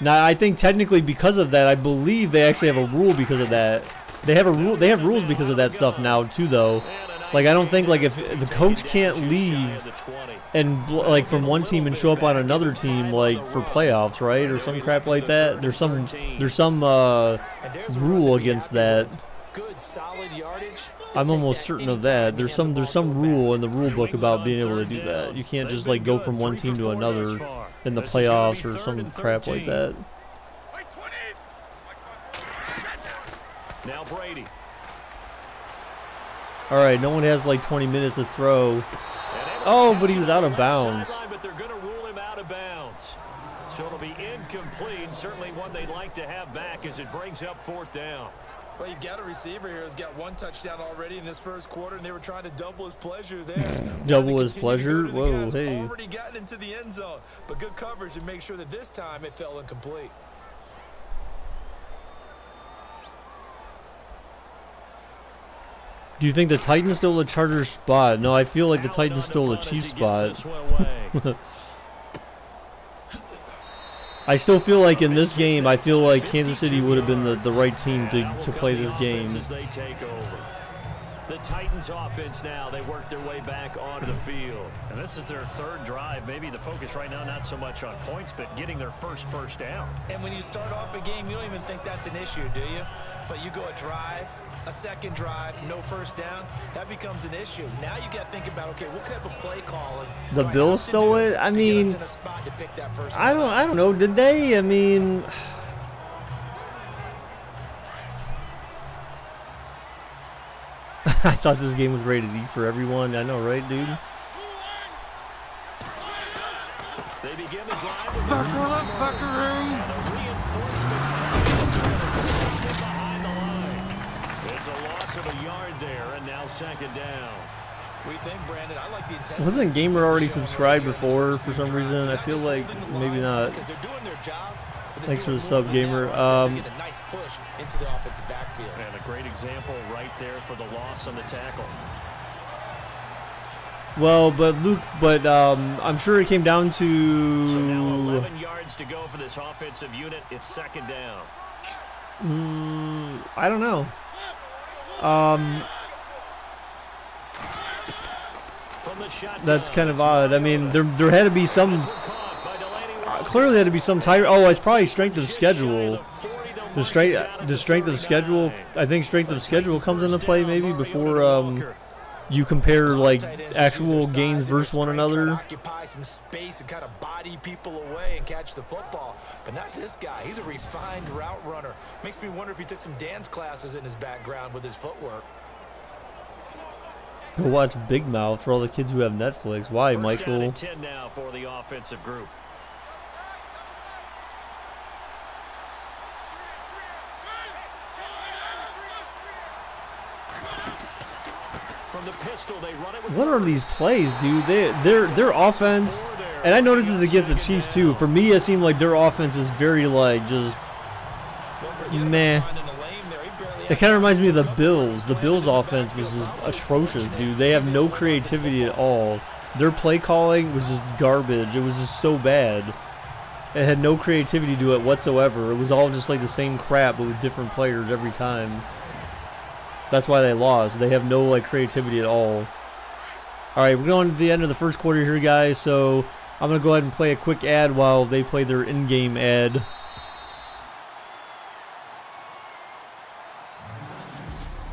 Speaker 1: now I think technically because of that, I believe they actually have a rule because of that. They have a rule. They have rules because of that stuff now, too, though. Like, I don't think, like, if the coach can't leave and, like, from one team and show up on another team, like, for playoffs, right, or some crap like that. There's some rule against that. I'm almost certain of that. There's some rule in the rule book about being able to do that. You can't just, like, go from one team to another in the playoffs or some crap like that.
Speaker 3: Now Brady.
Speaker 1: All right, no one has like 20 minutes to throw. Oh, but he was out of bounds.
Speaker 3: But they're going to rule him out of bounds. So it'll be incomplete. Certainly one they'd like to have back as it brings up 4th down.
Speaker 4: Well, you've got a receiver here who's got 1 touchdown already in this first quarter, and they were trying to double his pleasure there.
Speaker 1: Double his pleasure? Whoa, hey.
Speaker 4: Already gotten into the end zone, but good coverage to make sure that this time it fell incomplete.
Speaker 1: Do you think the Titans stole the Chargers spot? No, I feel like the Titans stole the Chiefs spot. I still feel like in this game, I feel like Kansas City would have been the right team to play this game.
Speaker 3: The Titans offense now, they work their way back onto the field. And this is their 3rd drive. Maybe the focus right now, not so much on points, but getting their first down. And when you start off a game, you don't even think that's an issue, do you? But you go a drive, a second drive, no first down, that becomes an issue. Now you got to think about, okay, what type of play calling?
Speaker 1: The Bills stole it? I mean, I don't know. Did they? I mean, I thought this game was rated E for everyone. I know, right, dude?
Speaker 3: They begin the drive. Buckle up, buckaroo. The reinforcements coming. Behind the line. It's a loss of a yard there, and now 2nd down. We think, Brandon, I like the intensity.
Speaker 1: Wasn't Gamer already subscribed before for some reason? I feel like maybe not. Thanks for the sub, Gamer.
Speaker 4: Nice push into the offensive backfield.
Speaker 3: And a great example right there for the loss on the tackle.
Speaker 1: Well, but Luke, I'm sure it came down to.
Speaker 3: So now 11 yards to go for this offensive unit. It's 2nd down.
Speaker 1: I don't know. That's kind of odd. I mean, there had to be some. Clearly, had to be some type. Oh, it's probably strength of schedule. The strength of schedule. I think strength of schedule comes into play maybe before you compare like actual games versus one another.
Speaker 4: Occupy some space and kind of body people away and catch the football. But not this guy. He's a refined route runner. Makes me wonder if he took some dance classes in his background with his footwork.
Speaker 1: Go watch Big Mouth for all the kids who have Netflix. Why,
Speaker 3: First
Speaker 1: Michael?
Speaker 3: down and 10 now for the offensive group. From the pistol, they run it with
Speaker 1: What are these plays, dude? Their offense, and I noticed this against the Chiefs too. For me, it seemed like their offense is very like just meh. It kind of reminds me of the Bills. The Bills' offense was just atrocious, dude. They have no creativity at all. Their play calling was just garbage. It was just so bad. It had no creativity to it whatsoever. It was all just like the same crap, but with different players every time. That's why they lost. They have no like creativity at all. All right, we're going to the end of the first quarter here, guys. So I'm gonna go ahead and play a quick ad while they play their in-game ad.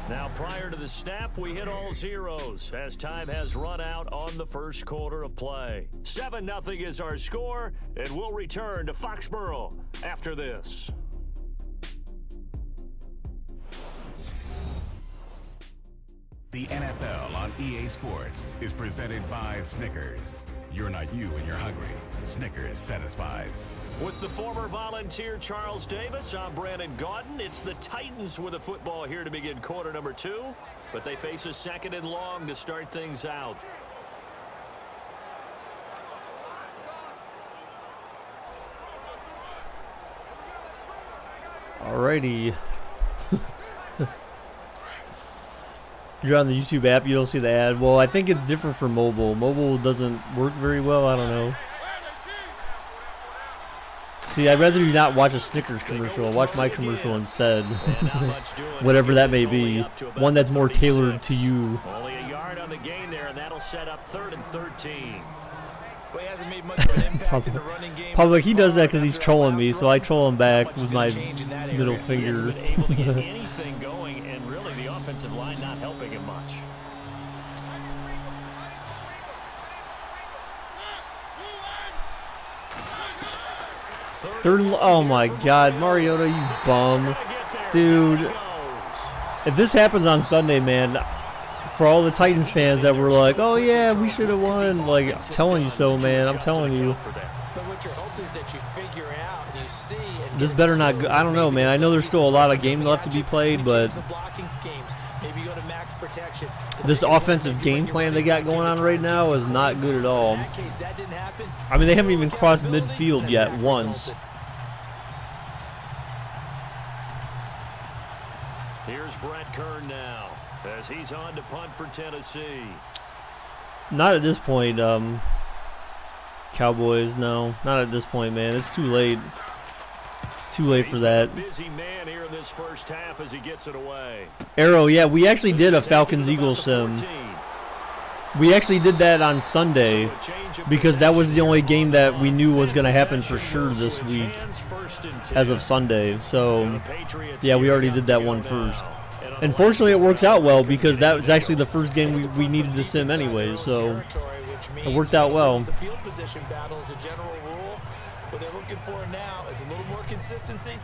Speaker 3: Now, prior to the snap, we hit all zeros as time has run out on the first quarter of play. 7-0 is our score, and we'll return to Foxborough after this.
Speaker 5: The NFL on EA Sports is presented by Snickers. You're not you when you're hungry. Snickers satisfies.
Speaker 3: With the former Volunteer Charles Davis, I'm Brandon Gaudin. It's the Titans with the football here to begin quarter number 2, but they face a 2nd and long to start things out.
Speaker 1: Alrighty. You're on the YouTube app, you don't see the ad. Well, I think it's different for mobile. Mobile doesn't work very well, I don't know. See, I'd rather you not watch a Snickers commercial. Watch my commercial instead. Whatever that may be. One that's more tailored to you.
Speaker 3: Only a yard on the gain there, and that'll set up 3rd and 13.
Speaker 4: Well, he hasn't made much of an impact in the running game.
Speaker 1: Public, he does that because he's trolling me, so I troll him back with my middle
Speaker 3: He
Speaker 1: finger.
Speaker 3: hasn't been able to get anything going, and really the offensive line not helping him much.
Speaker 1: Third, oh my God, Mariota, you bum. Dude, if this happens on Sunday, man, for all the Titans fans that were like, oh yeah, we should have won, like, I'm telling you so, man, I'm telling you.
Speaker 4: But what you're hoping is that you figure out and you see. And
Speaker 1: This better not go, I don't know, man. I know there's still a lot of games left to be played, but
Speaker 4: maybe go to max protection.
Speaker 1: this offensive game plan they got going on right now is not good at all.
Speaker 4: In that case, that didn't happen.
Speaker 1: I mean, they haven't even crossed midfield yet once.
Speaker 3: Here's Brett Kern now as he's on to punt for Tennessee.
Speaker 1: Not at this point, Cowboys, no. Not at this point, man. It's too late. It's too late for that.
Speaker 3: Busy man here in this first half as he gets it away.
Speaker 1: Arrow, yeah, we actually did a Falcons-Eagles sim. We actually did that on Sunday because that was the only game that we knew was going to happen for sure this week as of Sunday. So, yeah, we already did that one first. Unfortunately, it works out well because that was actually the first game we needed to sim anyway, so it worked out well.
Speaker 4: The field position battle is a general rule. What they're looking for now is a little more consistency.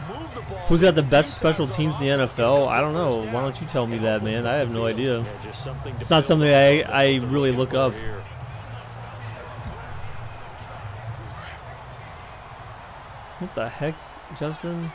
Speaker 4: Move the ball.
Speaker 1: Who's got the best special teams in the NFL? I don't know. Why don't you tell me that, man? I have no idea. It's not something I really look up. What the heck, Justin?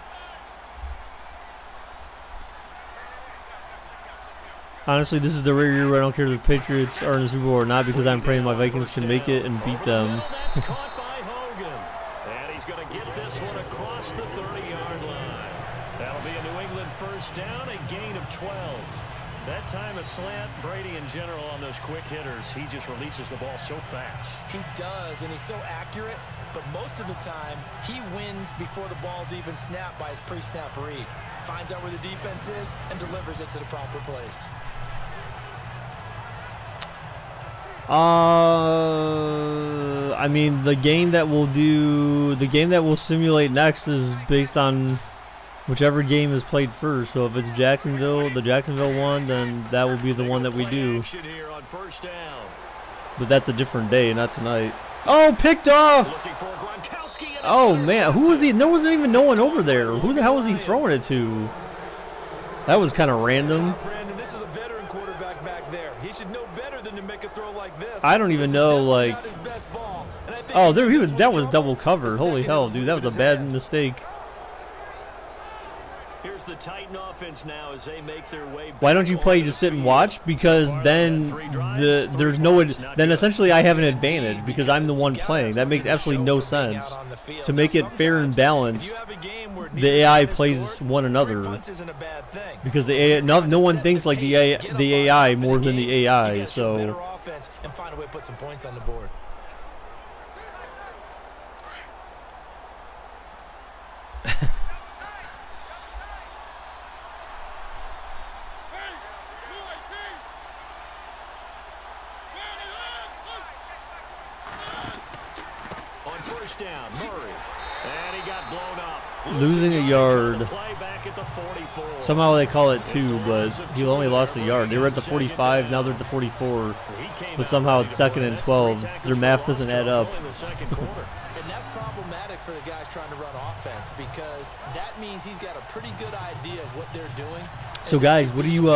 Speaker 1: Honestly, this is the rare year where I don't care if the Patriots are in the Super Bowl or not because I'm praying my Vikings can make it and beat them.
Speaker 3: That's caught by Hogan. And he's going to get this one across the 30-yard line. That'll be a New England first down, a gain of 12. That time a slant. Brady in general on those quick hitters, he just releases the ball so fast.
Speaker 4: He does, and he's so accurate, but most of the time he wins before the ball's even snapped by his pre-snap read. Finds out where the defense is and delivers it to the proper place.
Speaker 1: I mean, the game that we'll simulate next is based on Whichever game is played first. So if it's Jacksonville, the Jacksonville one, then that will be the one that we do. But that's a different day, not tonight. Oh, picked off! Oh, man. Who was he? There wasn't even no one over there. Who the hell was he throwing it to? That was kind of random.
Speaker 4: This is a veteran quarterback back there. He should know better than to make a throw like this.
Speaker 1: I don't even know, like... Oh, there he was. That was double covered. Holy hell, dude. That was a bad mistake.
Speaker 3: Here's the Titan offense now as they make their way.
Speaker 1: Why don't you play just sit and watch? Because then there's no then essentially I have an advantage because I'm the one playing. That makes absolutely no sense. To make it fair and balanced, the AI plays one another because the AI, no one thinks like the AI more than the AI. So.
Speaker 4: And find a way to put some points on the board.
Speaker 3: Down, Murray, and he got blown up.
Speaker 1: Losing a yard. Somehow they call it 2, but he only lost a yard. They were at the 45, now they're at the 44. But somehow it's 2nd and 12. Their math doesn't add up.
Speaker 4: And that's problematic for the guys trying to run offense because that means he's got a pretty good idea of what they're doing.
Speaker 1: So guys, what do you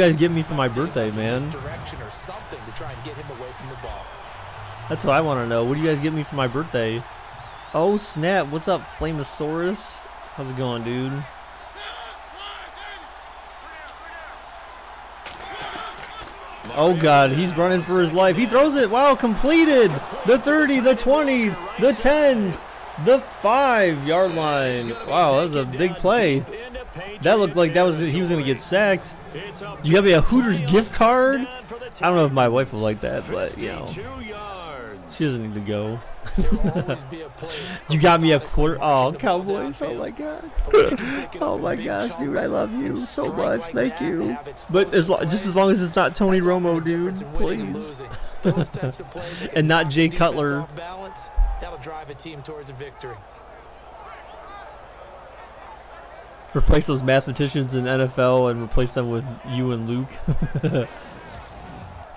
Speaker 1: guys give me for my birthday, man? That's what I want to know. What do you guys get me for my birthday? Oh, snap. What's up, Flamosaurus? How's it going, dude? Oh, God. He's running for his life. He throws it. Wow, completed. The 30, the 20, the 10, the 5-yard line. Wow, that was a big play. That looked like he was going to get sacked. You got me a Hooters gift card? I don't know if my wife will like that, but, you know. She doesn't need to go. You got me a quarter. Oh, Cowboys. Oh, my God. Oh, my gosh, dude. I love you so much. Thank you. But just as long as it's not Tony Romo, dude. Please. And not Jay Cutler.
Speaker 4: That'll drive a team towards a victory.
Speaker 1: Replace those mathematicians in NFL and replace them with you and Luke.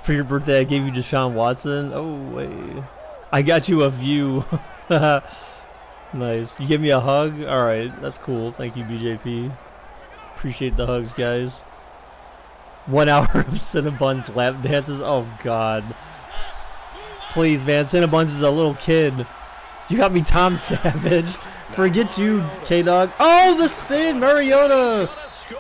Speaker 1: For your birthday, I gave you Deshaun Watson. Oh, wait. I got you a view. Nice. You give me a hug? All right. That's cool. Thank you, BJP. Appreciate the hugs, guys. 1 hour of Cinnabon's lap dances. Oh, God. Please, man. Cinnabons is a little kid. You got me Tom Savage. Forget you, K-Dog. Oh, the spin. Mariota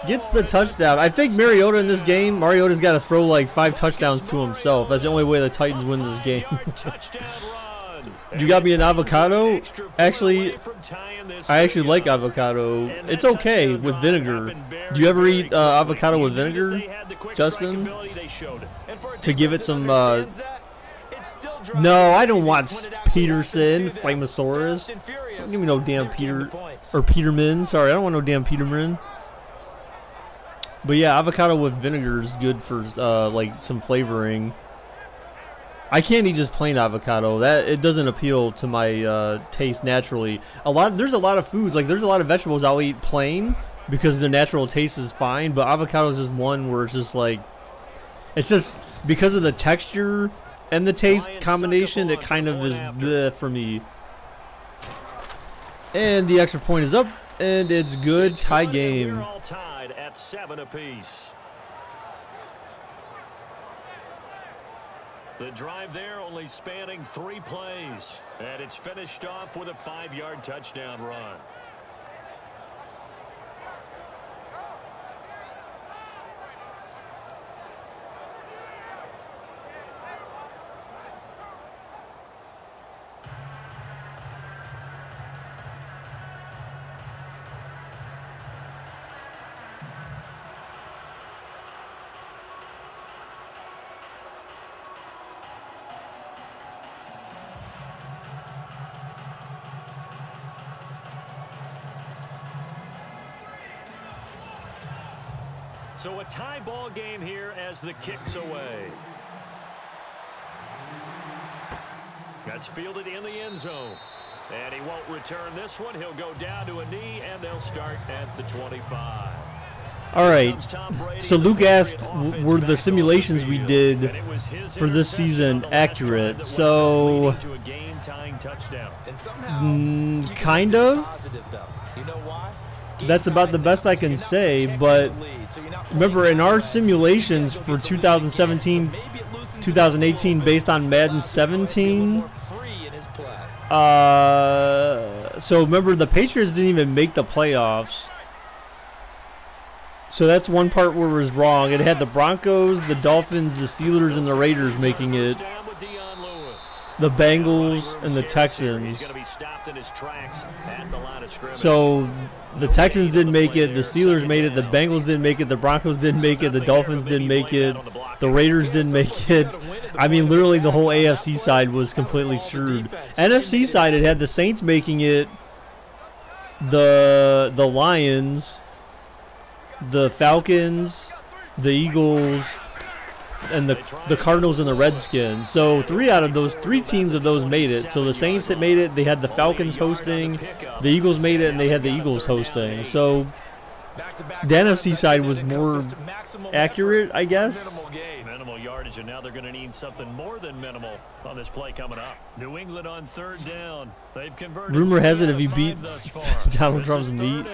Speaker 1: gets the touchdown. I think Mariota's in this game, Mariota's got to throw like 5 touchdowns to himself. That's the only way the Titans win this game. You got me an avocado? Actually, I actually like avocado. It's okay with vinegar. Do you ever eat avocado with vinegar, Justin? To give it some... No, I don't want Peterson, Flamosaurus. Don't give me no damn Peterman. Sorry, I don't want no damn Peterman. But yeah, avocado with vinegar is good for like some flavoring. I can't eat just plain avocado. It doesn't appeal to my taste naturally. There's a lot of foods, like there's a lot of vegetables I'll eat plain because the natural taste is fine. But avocado is just one where it's just like, it's just because of the texture and the taste combination, it kind of is bleh for me. And the extra point is up, and it's good. Tie game.
Speaker 3: At 7 apiece. The drive there only spanning 3 plays, and it's finished off with a 5-yard touchdown run. So a tie ball game here as the kick's away. That's fielded in the end zone. And he won't return this one. He'll go down to a knee, and they'll start at the 25.
Speaker 1: All right. So Luke asked, were the simulations we did for this season accurate? So, kind of. That's about the best I can say. But remember, in our simulations for 2017, 2018, based on Madden 17. So remember, the Patriots didn't even make the playoffs. So that's one part where it was wrong. It had the Broncos, the Dolphins, the Steelers, and the Raiders making it. The Bengals and the Texans. So the Texans didn't make it, the Steelers made it, the Bengals didn't make it, the Broncos didn't make it, the Dolphins didn't make it, the Raiders didn't make it. I mean, literally the whole AFC side was completely screwed. NFC side, it had the Saints making it, the Lions, the Falcons, the Eagles, and the Cardinals and the Redskins. So three teams of those made it. So the Saints that made it, they had the Falcons hosting, the Eagles made it, and they had the Eagles hosting. So the NFC side was more accurate, I guess.
Speaker 3: Minimal yardage, and now they're going to need something more than minimal on this play coming up. New England on 3rd down. They've converted.
Speaker 1: Rumor has it, if you beat Donald Trump's meat,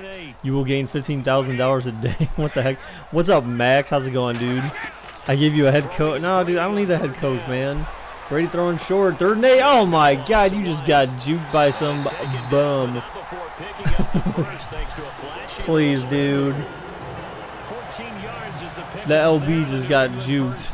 Speaker 1: you will gain $15,000 a day. What the heck? What's up, Max? How's it going, dude? I gave you a head coach. No, dude, I don't need the head coach, man. Brady throwing short. 3rd and 8. Oh, my God. You just got juked by some bum. Please, dude. The LB just got juked.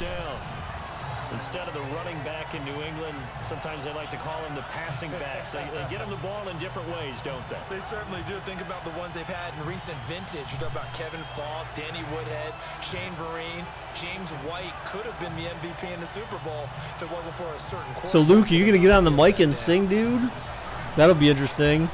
Speaker 3: Instead of the running back in New England, sometimes they like to call them the passing backs. They get them the ball in different ways, don't they?
Speaker 4: They certainly do. Think about the ones they've had in recent vintage. You talk about Kevin Falk, Danny Woodhead, Shane Vereen, James White could have been the MVP in the Super Bowl if it wasn't for a certain quarterback.
Speaker 1: So, Luke, are you going to get on the mic and sing, dude? That'll be interesting.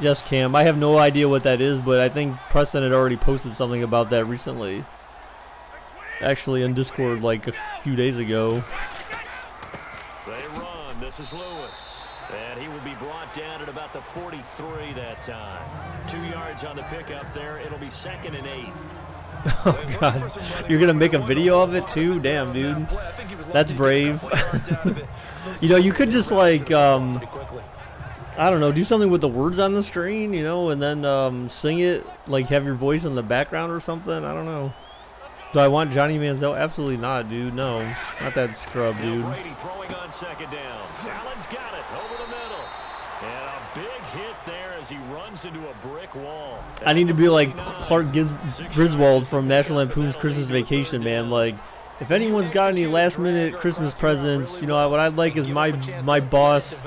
Speaker 1: Yes, Cam. I have no idea what that is, but I think Preston had already posted something about that recently. Actually, in Discord like a few days ago.
Speaker 3: They run. This is Lewis. And he will be brought down at about the 43 that time. 2 yards on the pickup there. It'll be 2nd and 8.
Speaker 1: Oh, God. You're going to make a video of it, too? Damn, dude. That's brave. You know, you could just, like, I don't know, do something with the words on the screen, you know, and then sing it, like have your voice in the background or something. I don't know. Do I want Johnny Manziel? Absolutely not, dude. No, not that scrub, dude.
Speaker 3: Brady throwing on 2nd down. Allen's got it over the middle. And a big hit there as he runs into a brick wall.
Speaker 1: I need to be like Clark Griswold from National Lampoon's Christmas Vacation, man. Like, if anyone's got any last-minute Christmas presents, you know, what I'd like is my boss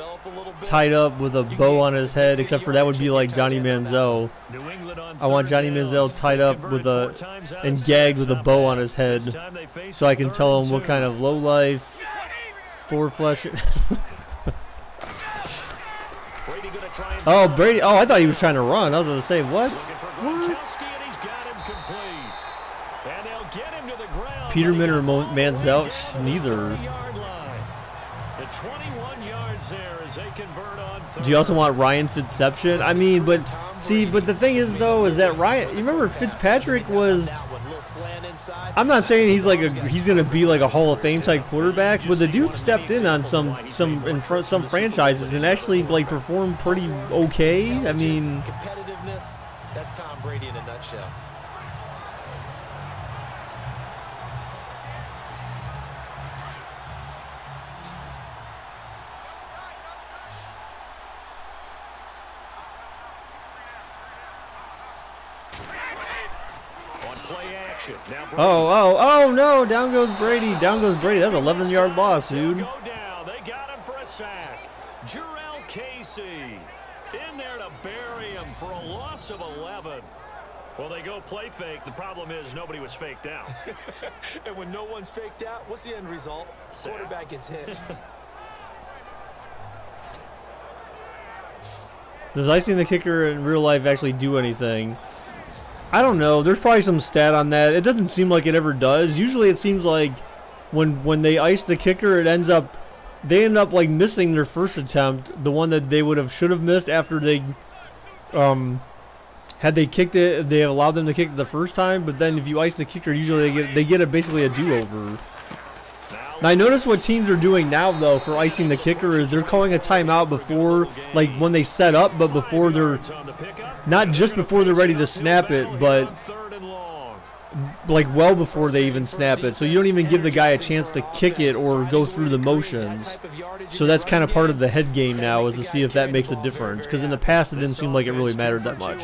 Speaker 1: tied up with a bow on his head, except for that would be like Johnny Manziel. I want Johnny Manziel tied up with and gagged with a bow on his head, so I can tell him what kind of low-life, four-flesh. Oh, Brady! Oh, I thought he was trying to run. I was going to say, what? Peterman or Manziel? Neither. Do you also want Ryan Fitzception? I mean, but the thing is, though, is that Ryan. You remember Fitzpatrick was. I'm not saying he's gonna be like a Hall of Fame type quarterback, but the dude stepped in on some franchises and actually like performed pretty okay. I mean,
Speaker 4: competitiveness. That's Tom Brady in a nutshell.
Speaker 1: Oh no, down goes Brady. Down goes Brady. That's an 11-yard loss, dude.
Speaker 3: They got him for a sack. Jarrell Casey in there to bury him for a loss of 11. Well, they go play fake. The problem is nobody was faked out.
Speaker 4: And when no one's faked out, what's the end result? Quarterback gets hit.
Speaker 1: Does icing the kicker in real life actually do anything? I don't know. There's probably some stat on that. It doesn't seem like it ever does. Usually it seems like when they ice the kicker, they end up like missing their first attempt, the one that they should have missed after they had they kicked it, they allowed them to kick it the first time. But then if you ice the kicker, usually they get basically a do-over. Now I notice what teams are doing now though for icing the kicker is they're calling a timeout before, like when they set up, but before they're not just before they're ready to snap it, but like well before they even snap it. So you don't even give the guy a chance to kick it or go through the motions. So that's kind of part of the head game now, is to see if that makes a difference. Because in the past it didn't seem like it really mattered that much.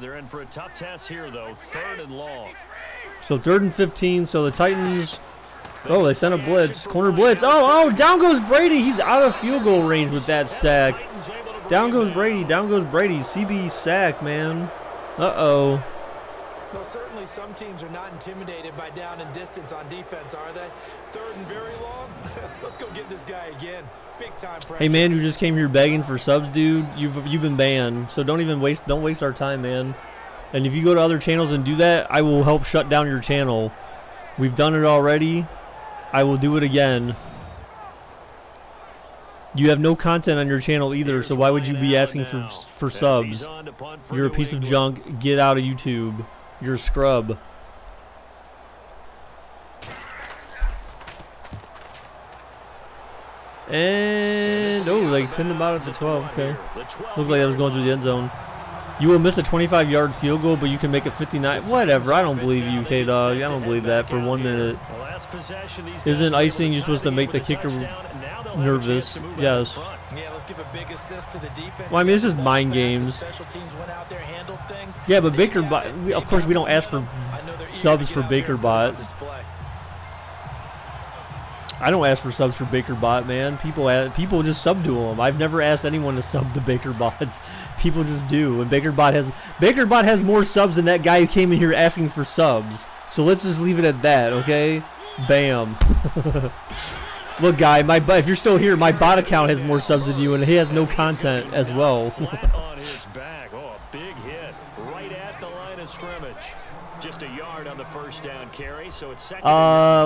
Speaker 3: They're in for a tough test here though. 3rd and long.
Speaker 1: So 3rd and 15. So the Titans. Oh, they sent a blitz. Corner blitz. Oh, down goes Brady. He's out of field goal range with that sack. Down goes Brady. Down goes Brady. CB sack, man. Uh-oh.
Speaker 4: Well, certainly some teams are not intimidated by down and distance on defense, are they? 3rd and very long? Let's go get this guy again. Big time pressure.
Speaker 1: Hey, man, you just came here begging for subs, dude. You've been banned. So don't waste our time, man. And if you go to other channels and do that, I will help shut down your channel. We've done it already. I will do it again. You have no content on your channel either, so why would you be asking for subs? You're a piece of junk. Get out of YouTube. You're a scrub. And oh, they pinned him out at the 12. Okay. Looked like that was going through the end zone. You will miss a 25-yard field goal, but you can make it 59. Whatever. I don't believe you, K-Dog. I don't believe that for 1 minute. Isn't icing you're supposed to make the kicker nervous? Yes. Well, I mean, it's just mind games. Yeah, but BakerBot, of course, we don't ask for subs for BakerBot. I don't ask for subs for BakerBot, man. People just sub to them. I've never asked anyone to sub to BakerBots. People just do. And BakerBot has more subs than that guy who came in here asking for subs. So let's just leave it at that, okay? Bam. Look, guy, if you're still here, my bot account has more subs than you, and he has no content as well.
Speaker 3: On his back. Oh, a big hit right at the line of scrimmage. Just a yard on the first down carry, so it's second.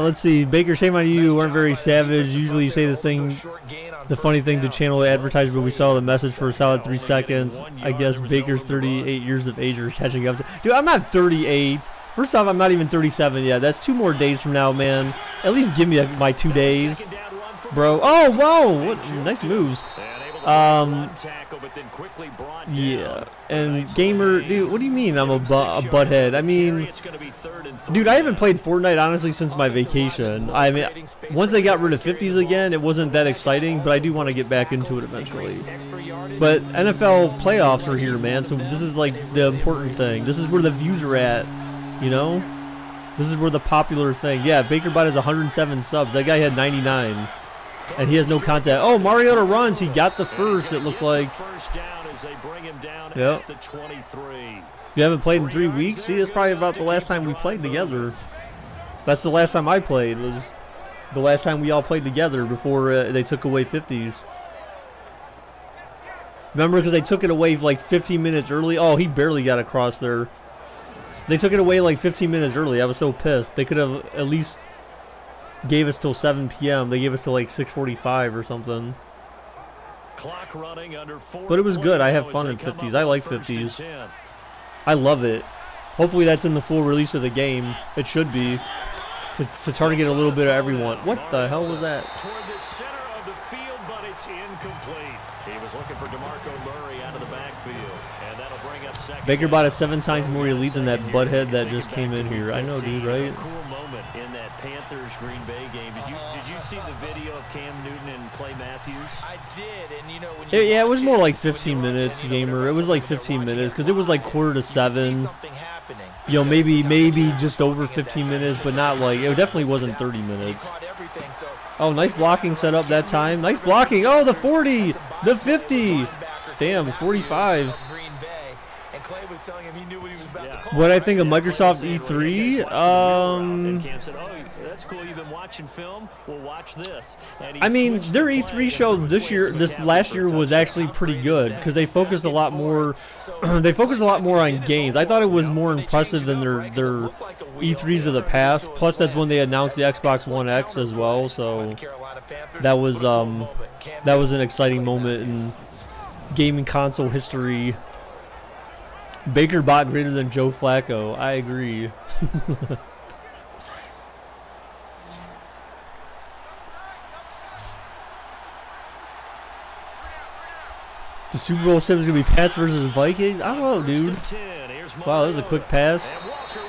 Speaker 1: Let's see. Baker, shame on you. Weren't very savage. Usually you say the funny thing to channel advertisement, but we saw the message for a solid 3 seconds. I guess Baker's 38 years of age are catching up to. Dude, I'm not 38. First off, I'm not even 37 yet. That's 2 more days from now, man. At least give me my 2 days, bro. Oh, whoa! What nice moves. Yeah, and gamer, dude, what do you mean I'm a butthead? I mean, dude, I haven't played Fortnite honestly since my vacation. I mean, once they got rid of 50s again, it wasn't that exciting, but I do want to get back into it eventually. But NFL playoffs are here, man, so this is like the important thing. This is where the views are at, you know? This is where the popular thing. Yeah, BakerBot has 107 subs. That guy had 99. And he has no contact. Oh, Mariota runs. He got the first, it looked like. Yep. You haven't played in 3 weeks? See, that's probably about the last time we played together. That's the last time I played. It was the last time we all played together before they took away 50s. Remember, because they took it away like 15 minutes early. Oh, he barely got across there. They took it away like 15 minutes early. I was so pissed. They could have at least gave us till 7 p.m. They gave us till like 6:45 or something.
Speaker 3: Clock running under 4.
Speaker 1: But it was good. I have fun in 50s. I like 50s. I love it. Hopefully that's in the full release of the game. It should be. To target a little bit of everyone. What the hell was that?
Speaker 3: Toward the center of the field, but it's incomplete. He was looking for DeMarco Murray out of the backfield, and that'll bring up second.
Speaker 1: BakerBot is 7 times more elite than that butthead that just came in here. I know, dude, right?
Speaker 3: Cool moment in that Panthers Green Bay game. Did you see the video of Cam Newton and Clay Matthews?
Speaker 4: I did, and you know when
Speaker 1: yeah, it was more like 15 minutes, gamer. It was like 15 minutes because it was like 6:45. You know, maybe just over 15 minutes, but not like, it definitely wasn't 30 minutes. Oh, nice blocking set up that time. Nice blocking. Oh, the 40, the 50. Damn, 45.
Speaker 4: And Clay was telling him he knew what he was about to call.
Speaker 1: What I think of Microsoft E3,
Speaker 3: said, "Oh, that's cool. You've been watching film. Well, watch this."
Speaker 1: I mean, their E3 show this last year was actually pretty good because they focused a lot more. They focused a lot more on games. I thought it was more impressive than their E3s of the past. Plus, that's when they announced the Xbox One X as well. So that was an exciting moment in gaming console history. Baker bot greater than Joe Flacco. I agree. The Super Bowl 7 is going to be Pats versus Vikings? I don't know, dude. Wow, that was a quick pass.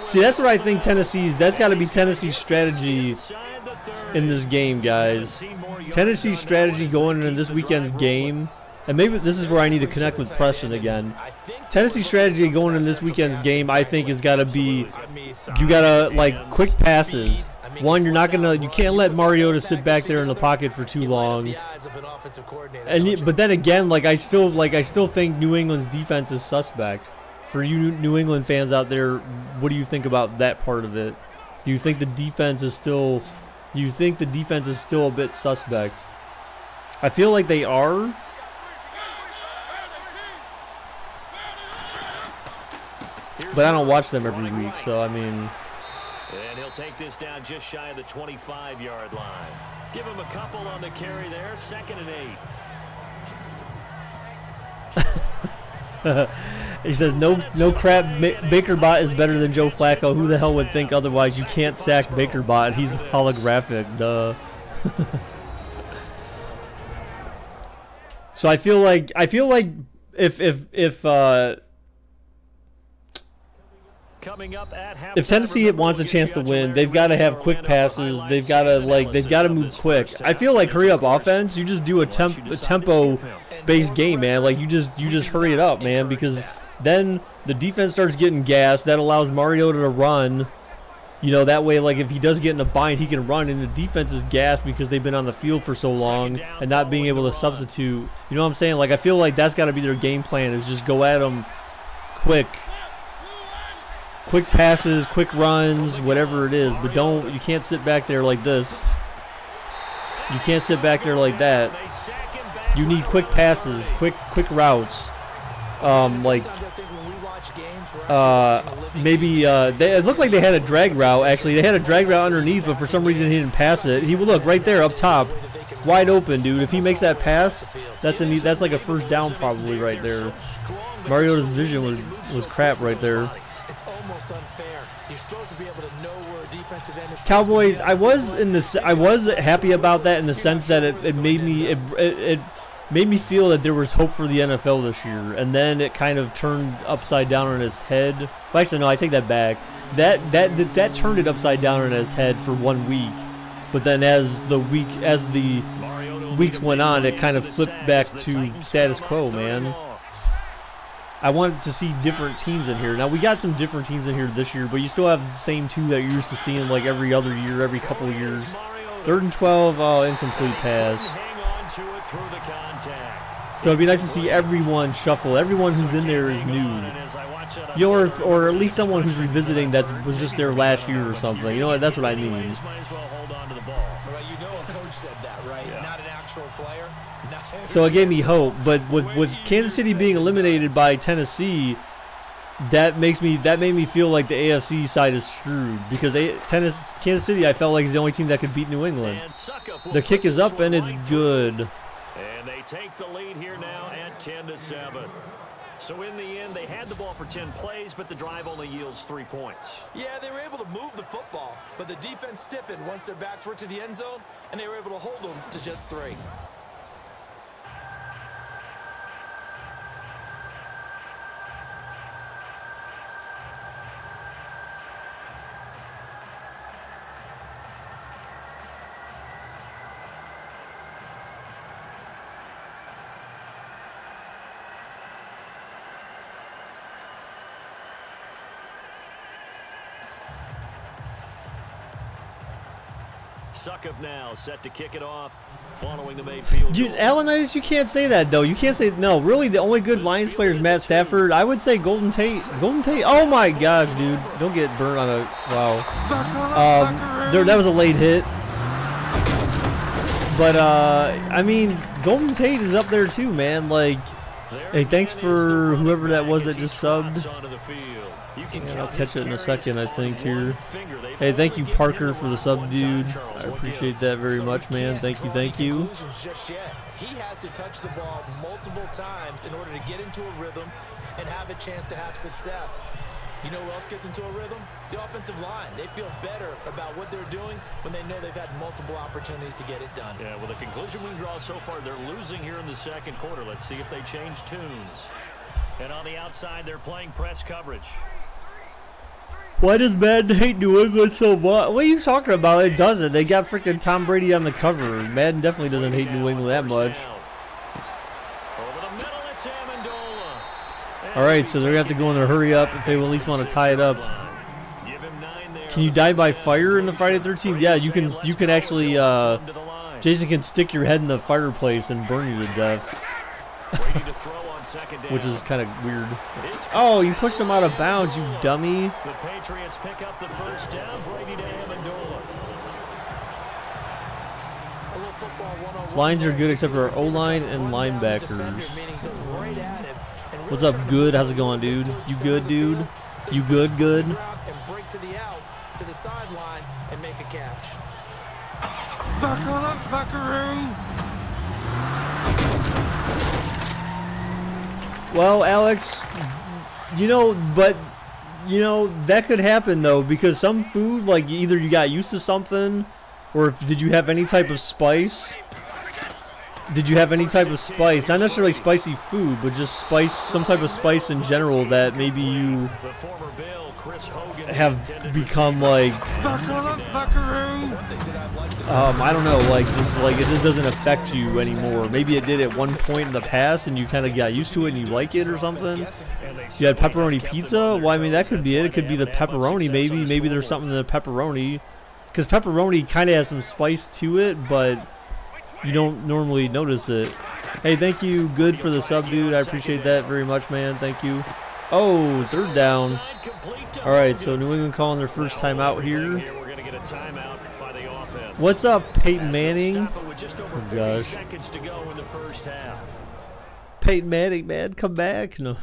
Speaker 1: See, that's what I think that's got to be Tennessee's strategy in this game, guys. Tennessee's strategy going into this weekend's game, and maybe this is where I need to connect with Preston again. Tennessee's strategy going into this weekend's game, I think, has got to be, you got to, like, quick passes. One, you can't let Mariota sit back there in the pocket for too long. But then again, I still think New England's defense is suspect. For you New England fans out there, what do you think about that part of it? Do you think the defense is still a bit suspect? I feel like they are. But I don't watch them every week, so I mean.
Speaker 3: And he'll take this down just shy of the 25-yard line. Give him a couple on the carry there. 2nd and 8.
Speaker 1: He says, no crap, Baker Bot is better than Joe Flacco. Who the hell would think otherwise? You can't sack Baker Bot. He's holographic. Duh. So I feel like if Tennessee wants a chance to win, they've got to have quick passes. They've got to move quick. I feel like hurry up offense. You just do a tempo-based game, man. Like you just hurry it up, man, because then the defense starts getting gassed. That allows Mariota to run. You know, that way, like if he does get in a bind, he can run, and the defense is gassed because they've been on the field for so long and not being able to substitute. You know what I'm saying? Like I feel like that's got to be their game plan, is just go at them quick. Quick passes, quick runs, whatever it is, but you can't sit back there like this. You can't sit back there like that. You need quick passes, quick routes. It looked like they had a drag route, actually. They had a drag route underneath, but for some reason he didn't pass it. He would look right there up top, wide open, dude. If he makes that pass, that's like a first down probably right there. Mariota's vision was crap right there.
Speaker 4: It's almost unfair. You're supposed to be able to know where a defensive end is.
Speaker 1: Cowboys, I was happy about that in the sense that it made me feel that there was hope for the NFL this year, and then it kind of turned upside down on its head. Well, actually, no, I take that back. That turned it upside down on its head for 1 week, but then as the weeks went on, it kind of flipped back to status quo, man. I wanted to see different teams in here. Now, we got some different teams in here this year, but you still have the same two that you're used to seeing like every other year, every couple of years. 3rd and 12, incomplete pass. So it'd be nice to see everyone shuffle. Everyone who's in there is new. You know, or at least someone who's revisiting that was just there last year or something. You know what? That's what I mean.
Speaker 4: You know a coach said that, right? Not an actual player.
Speaker 1: So it gave me hope, but with Kansas City being eliminated by Tennessee, that made me feel like the AFC side is screwed, because Kansas City, I felt like, is the only team that could beat New England. The kick is up and it's good.
Speaker 3: And they take the lead here now at 10-7. So in the end, they had the ball for 10 plays, but the drive only yields 3 points.
Speaker 4: Yeah, they were able to move the football, but the defense stiffened once their backs were to the end zone, and they were able to hold them to just 3.
Speaker 3: Suckup now, set to kick it off. following the made field
Speaker 1: Dude,
Speaker 3: goal.
Speaker 1: Alanitis, you can't say that, though. You can't say, no, really, the only good Lions player is Matt Stafford. I would say Golden Tate. Golden Tate, oh my gosh, dude. Don't get burned on a, wow. That was a late hit. But, I mean, Golden Tate is up there too, man. Like, hey, thanks for whoever that was that just subbed. Yeah, I'll catch it in a second, I think, here. Hey, thank you, Parker, for the sub, dude. I appreciate that very much, man. Thank you, thank you.
Speaker 4: He has to touch the ball multiple times in order to get into a rhythm and have a chance to have success. You know who else gets into a rhythm? The offensive line. They feel better about what they're doing when they know they've had multiple opportunities to get it done.
Speaker 3: Yeah, well, the conclusion we can draw so far, they're losing here in the second quarter. Let's see if they change tunes. And on the outside, they're playing press coverage.
Speaker 1: Why does Madden hate New England so much? What are you talking about? It doesn't. They got freaking Tom Brady on the cover. Madden definitely doesn't hate New England that much. All right, so they're going to have to go in a hurry up if they at least want to tie it up. Can you die by fire in the Friday the 13th? Yeah, you can. You can actually. Jason can stick your head in the fireplace and burn you to death, which is kind of weird. Oh, you pushed him out of bounds, you dummy.
Speaker 3: The Patriots pick up the first down. Brady to Amendola.
Speaker 1: Lines are good except for our O-line and linebackers. What's up, good? How's it going, dude? You good, dude? You good, good?
Speaker 4: And break to the out, to the sideline, and make a catch.
Speaker 6: Buckle up, buckaroo!
Speaker 1: Well, Alex, you know, but, you know, that could happen, though, because some food, like, either you got used to something, or did you have any type of spice? Did you have any type of spice? Not necessarily spicy food, but just spice, some type of spice in general that maybe you have become like, I don't know, like it just doesn't affect you anymore. Maybe it did at one point in the past and you kind of got used to it and you like it or something. You had pepperoni pizza? Well, I mean, that could be it. It could be the pepperoni maybe. Maybe there's something in the pepperoni. Because pepperoni kind of has some spice to it, but you don't normally notice it. Hey, thank you, good, for the sub, dude. I appreciate that very much, man. Thank you. Oh, third down. All right, so New England calling their first timeout here. What's up, Peyton Manning? Oh, gosh. Peyton Manning, man, come back. No.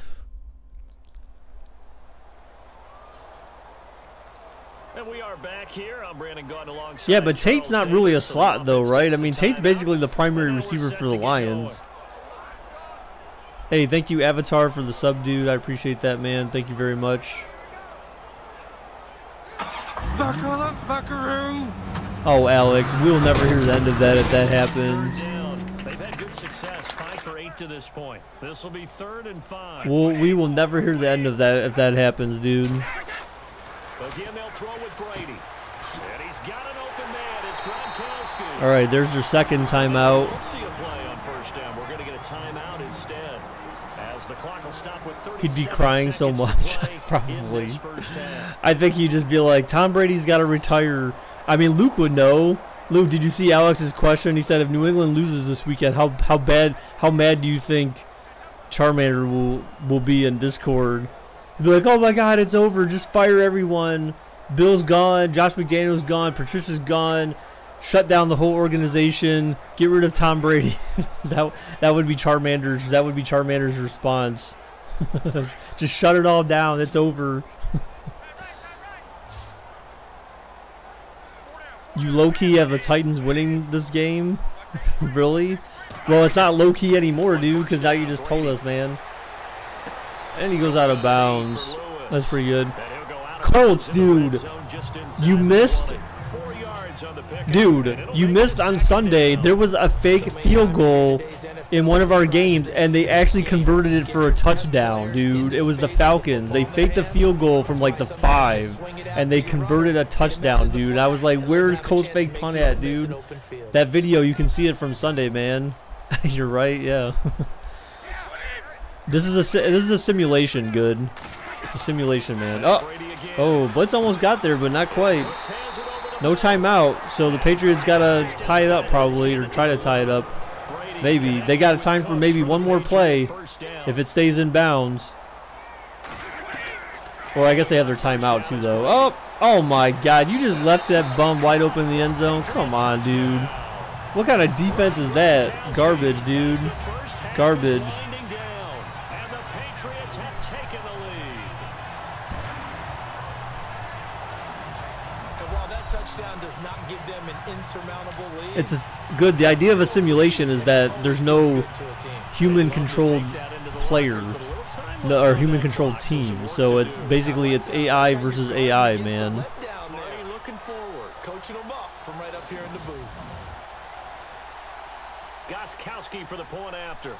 Speaker 3: And we are back here. I'm Brandon Gaunt alongside.
Speaker 1: Yeah, but Tate's not really a slot, though, right? I mean, Tate's basically the primary receiver for the Lions. Hey, thank you, Avatar, for the sub, dude. I appreciate that, man. Thank you very much.
Speaker 6: Buckle up, buckaroo!
Speaker 1: Oh, Alex, we'll never hear the end of that if that happens.
Speaker 3: They've had good success, 5 for 8 to this point. This will be 3rd and 5.
Speaker 1: Well, we will never hear the end of that if that happens, dude.
Speaker 3: Again, they'll throw with Brady. And he's got an open man. It's Gronkowski.
Speaker 1: All right, there's their second timeout.
Speaker 3: Let's see a play on first down. We're going to get a timeout instead. As the clock will stop with 30
Speaker 1: He'd be crying so much, probably. I think he'd just be like, Tom Brady's got to retire. I mean, Luke would know. Luke, did you see Alex's question? He said, if New England loses this weekend, how mad do you think Charmander will be in Discord? He'd be like, oh my God, it's over. Just fire everyone. Bill's gone. Josh McDaniels gone. Patricia's gone. Shut down the whole organization. Get rid of Tom Brady. that would be Charmander's. That would be Charmander's response. Just shut it all down. It's over. You low-key have the Titans winning this game? Really? Well, it's not low-key anymore, dude, because now you just told us, man. And he goes out of bounds. That's pretty good. Colts, dude. You missed. Dude, you missed on Sunday. There was a fake field goal in one of our games, and they actually converted it for a touchdown, dude. It was the Falcons. They faked the field goal from like the 5, and they converted a touchdown, dude. I was like, where's Colts fake punt at, dude? That video, you can see it from Sunday, man. You're right, yeah. This is a simulation, good. It's a simulation, man. Oh, Blitz almost got there, but not quite. No timeout, so the Patriots got to tie it up probably, or try to tie it up. Maybe. They got a time for maybe one more play if it stays in bounds. Or I guess they have their timeout too, though. Oh my God. You just left that bum wide open in the end zone. Come on, dude. What kind of defense is that? Garbage, dude. Garbage. It's just good. The idea of a simulation is that there's no human-controlled player or human-controlled team. So it's basically it's AI versus AI, man.
Speaker 4: Looking forward, coaching them up from right up here in the booth.
Speaker 3: Gostkowski for the point after.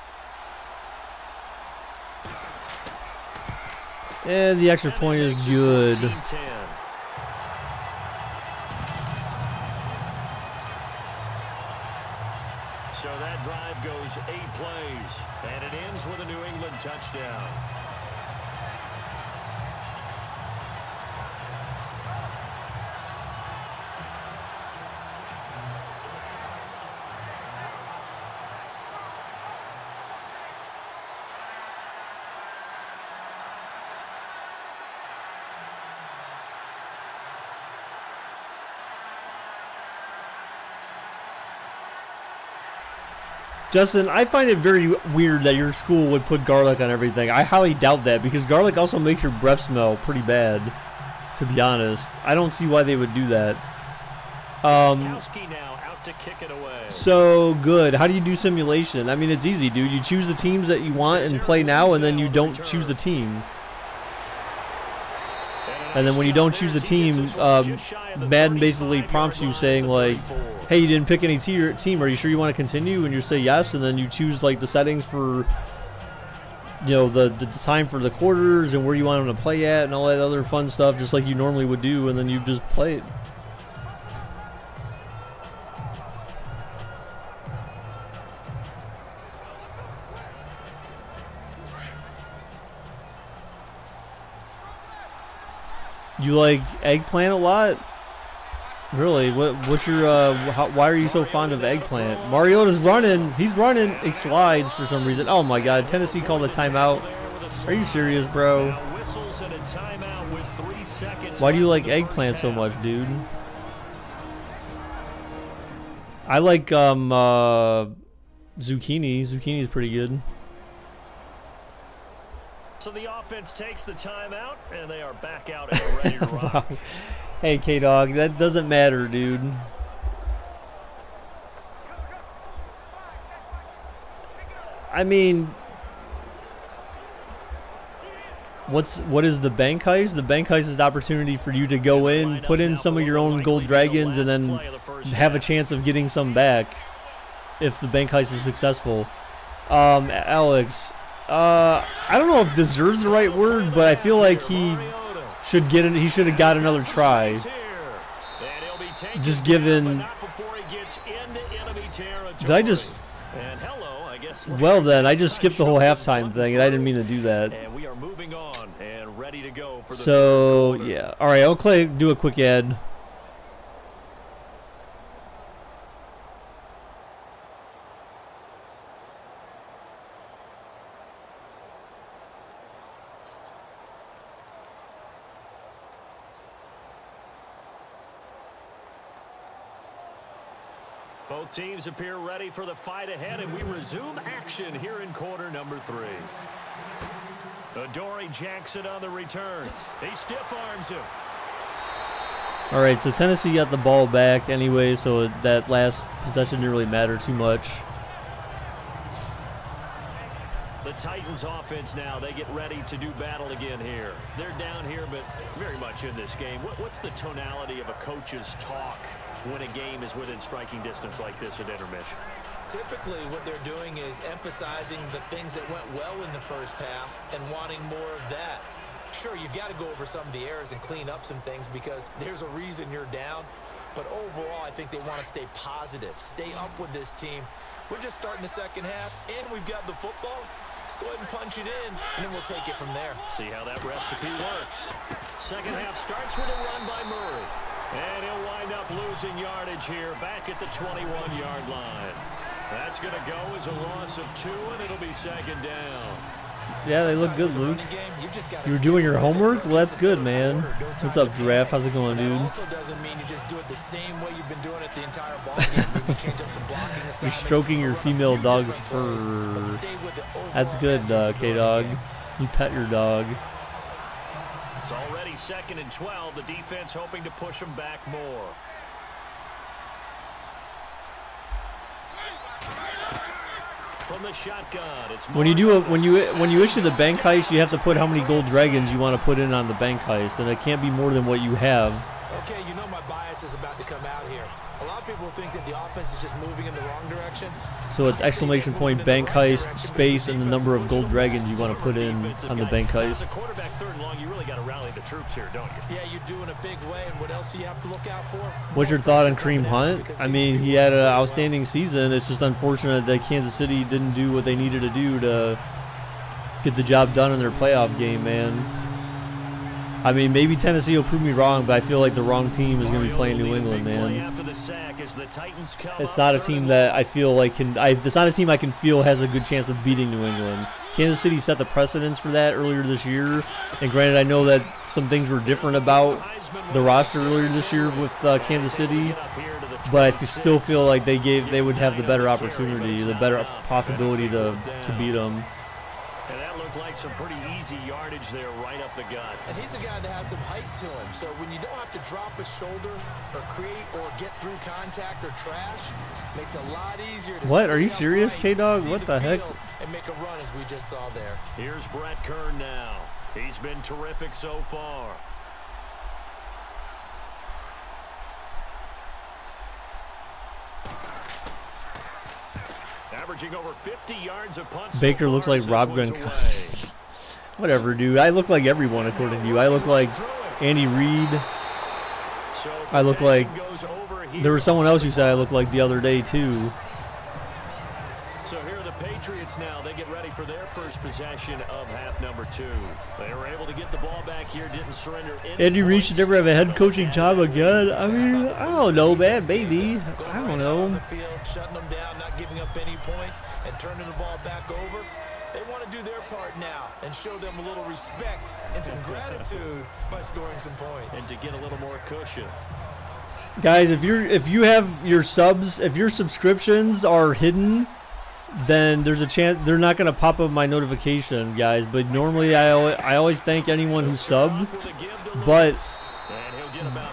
Speaker 1: And the extra point is good.
Speaker 3: So that drive goes 8 plays, and it ends with a New England touchdown.
Speaker 1: Justin, I find it very weird that your school would put garlic on everything. I highly doubt that because garlic also makes your breath smell pretty bad, to be honest. I don't see why they would do that.
Speaker 3: Now out to kick it away.
Speaker 1: So good. How do you do simulation? I mean, it's easy, dude. You choose the teams that you want and play now, and then you don't choose the team. And then when you don't choose the team, Madden basically prompts you saying, like, hey, you didn't pick any team. Are you sure you want to continue? And you say yes, and then you choose, like, the settings for, you know, the time for the quarters and where you want them to play at and all that other fun stuff, just like you normally would do, and then you just play it. You like eggplant a lot? Really? What's your why are you so fond of eggplant? Mariota's running. He's running. He slides for some reason. Oh my God! Tennessee called a timeout. Are you serious, bro? Why do you like eggplant so much, dude? I like zucchini. Zucchini's pretty good.
Speaker 3: So the offense takes the timeout, and they are back out and ready to rock.
Speaker 1: Wow. Hey, K-Dog, that doesn't matter, dude. I mean, what is the bank heist? The bank heist is the opportunity for you to go in, put in some of your own gold dragons, and then have a chance of getting some back if the bank heist is successful. Alex, I don't know if deserves the right word, but I feel like he should have got another try. Just given. Did I just? Well then, I just skipped the whole halftime thing, and I didn't mean to do that. So yeah, all right, I'll do a quick ad.
Speaker 3: Both teams appear ready for the fight ahead, and we resume action here in quarter number 3. Adoree Jackson on the return. He stiff arms him.
Speaker 1: All right, so Tennessee got the ball back anyway, so that last possession didn't really matter too much.
Speaker 3: The Titans offense now, they get ready to do battle again here. They're down here, but very much in this game. What's the tonality of a coach's talk when a game is within striking distance like this at intermission?
Speaker 4: Typically, what they're doing is emphasizing the things that went well in the first half and wanting more of that. Sure, you've got to go over some of the errors and clean up some things because there's a reason you're down. But overall, I think they want to stay positive, stay up with this team. We're just starting the second half, and we've got the football. Let's go ahead and punch it in, and then we'll take it from there.
Speaker 3: See how that recipe works. Second half starts with a run by Murray. And he'll wind up losing yardage here back at the 21-yard line. That's going to go as a loss of 2, and it'll be second down.
Speaker 1: Yeah, they look good, Luke. You were doing your homework? Well, that's good, man. What's up, Giraffe? How's it going, dude?
Speaker 4: Also doesn't mean you just do it the same way you've been doing it the entire ball game. Maybe change up some blocking assignments.
Speaker 1: You're stroking your female dog's fur. That's good, K-Dog. You pet your dog.
Speaker 3: It's already 2nd and 12. The defense hoping to push them back more. From the shotgun, it's
Speaker 1: when you issue the bank heist, you have to put how many gold dragons you want to put in on the bank heist, and it can't be more than what you have.
Speaker 4: Okay, you know my bias is about to come out here. A lot of people think that the offense is just moving in the wrong direction.
Speaker 1: So it's exclamation point bank heist space and the number of gold dragons you want to put in on the bank heist.
Speaker 3: As a quarterback 3rd and long, you really got to rally the troops here, don't you?
Speaker 4: Yeah, you do in a big way. And what else do you have to look out for?
Speaker 1: What's your thought on Kareem Hunt? I mean, he had an outstanding season. It's just unfortunate that Kansas City didn't do what they needed to do to get the job done in their playoff game, man. I mean, maybe Tennessee will prove me wrong, but I feel like the wrong team is going to be playing New England, man. It's not a team that I feel like it's not a team I can feel has a good chance of beating New England. Kansas City set the precedence for that earlier this year, and granted, I know that some things were different about the roster earlier this year with Kansas City, but I still feel like they would have the better opportunity, the better possibility to beat them.
Speaker 3: Like some pretty easy yardage there right up the gut.
Speaker 4: And he's a guy that has some height to him, so when you don't have to drop a shoulder or create or get through contact or trash, makes it a lot easier to
Speaker 1: what? Are you serious, K-Dog? What the heck?
Speaker 4: And make a run as we just saw there.
Speaker 3: Here's Brett Kern now. He's been terrific so far. Averaging over 50 yards of punts.
Speaker 1: Baker looks like Rob Gronkowski. Whatever, dude. I look like everyone according to you. I look like Andy Reid. I look like there was someone else you said I looked like the other day too.
Speaker 3: So here are the Patriots now. They get ready for their first possession of half number 2. They were able to get the ball back here, didn't surrender.
Speaker 1: Andy Reid should never have a head coaching job again. I mean, I don't know, man. Maybe. I don't know.
Speaker 4: Shutting them down, not giving up any points, and turning the ball back over. They want to do their part now and show them a little respect and some gratitude by scoring some points.
Speaker 3: And to get a little more cushion.
Speaker 1: Guys, if you have your subs, if your subscriptions are hidden, then there's a chance they're not going to pop up my notification, guys. But normally I always thank anyone who subbed, but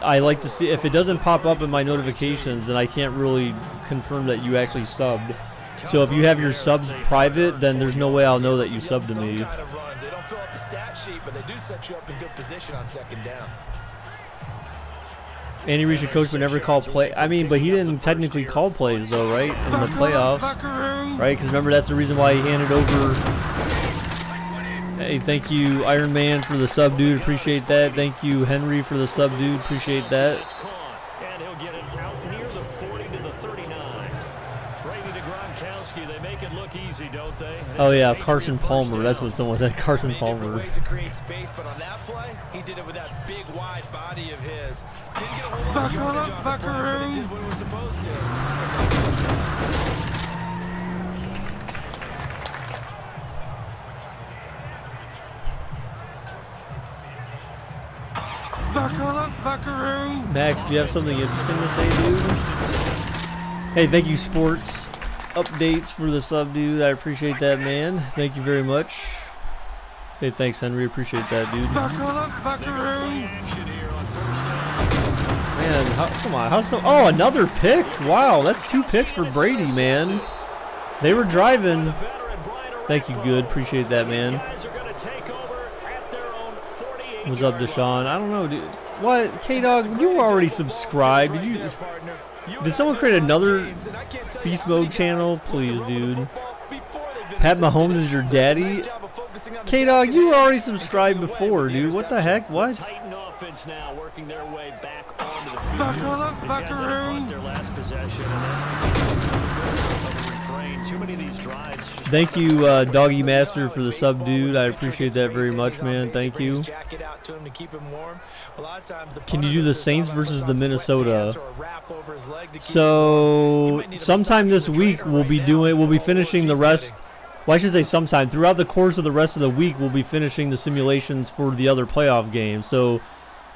Speaker 1: I like to see if it doesn't pop up in my notifications, then I can't really confirm that you actually subbed. So if you have your subs private, then there's no way I'll know that you subbed to me.
Speaker 4: They don't fill up the stat sheet, but they do set you up in good position on 2nd down.
Speaker 1: Andy Reid should coach but never call play. I mean, but he didn't technically call plays though, right? In the playoffs, right? Because remember, that's the reason why he handed over. Hey, thank you, Iron Man, for the sub, dude. Appreciate that. Thank you, Henry, for the sub, dude. Appreciate that.
Speaker 3: And he'll get it out near the 40 to the 39. Brady to Gronkowski. They make it look easy, don't they?
Speaker 1: Oh yeah, Carson Palmer. That's what someone said. Carson Palmer.
Speaker 4: Ways to create space, but on that play, he did it with that big wide body of his. Didn't get a whole lot of yardage on the play, but it did what it was supposed to.
Speaker 1: Max, do you have something interesting to say, dude? Hey, thank you, Sports Updates, for the sub, dude. I appreciate that, man. Thank you very much. Hey, thanks, Henry. Appreciate that, dude. Man, come on. Oh, another pick. Wow, that's 2 picks for Brady, man. They were driving. Thank you, good. Appreciate that, man. What's up, Deshaun? I don't know, dude. What? K-Dog, you were already subscribed. Did someone create another Beast Mode channel? Please, dude. Pat Mahomes is your daddy? K-Dog, you were already subscribed before, dude. What the heck? What?
Speaker 3: Titan offense now working their way back onto the field. These guys had to punt their last possession, and that's become a refrain too many of these drives.
Speaker 1: Thank you, Doggy Master, for the sub, dude. I appreciate that very much, man. Thank you. Can you do the Saints versus the Minnesota? So sometime this week we'll be finishing the rest. Well, I should say sometime throughout the course of the rest of the week we'll be finishing the simulations for the other playoff games. So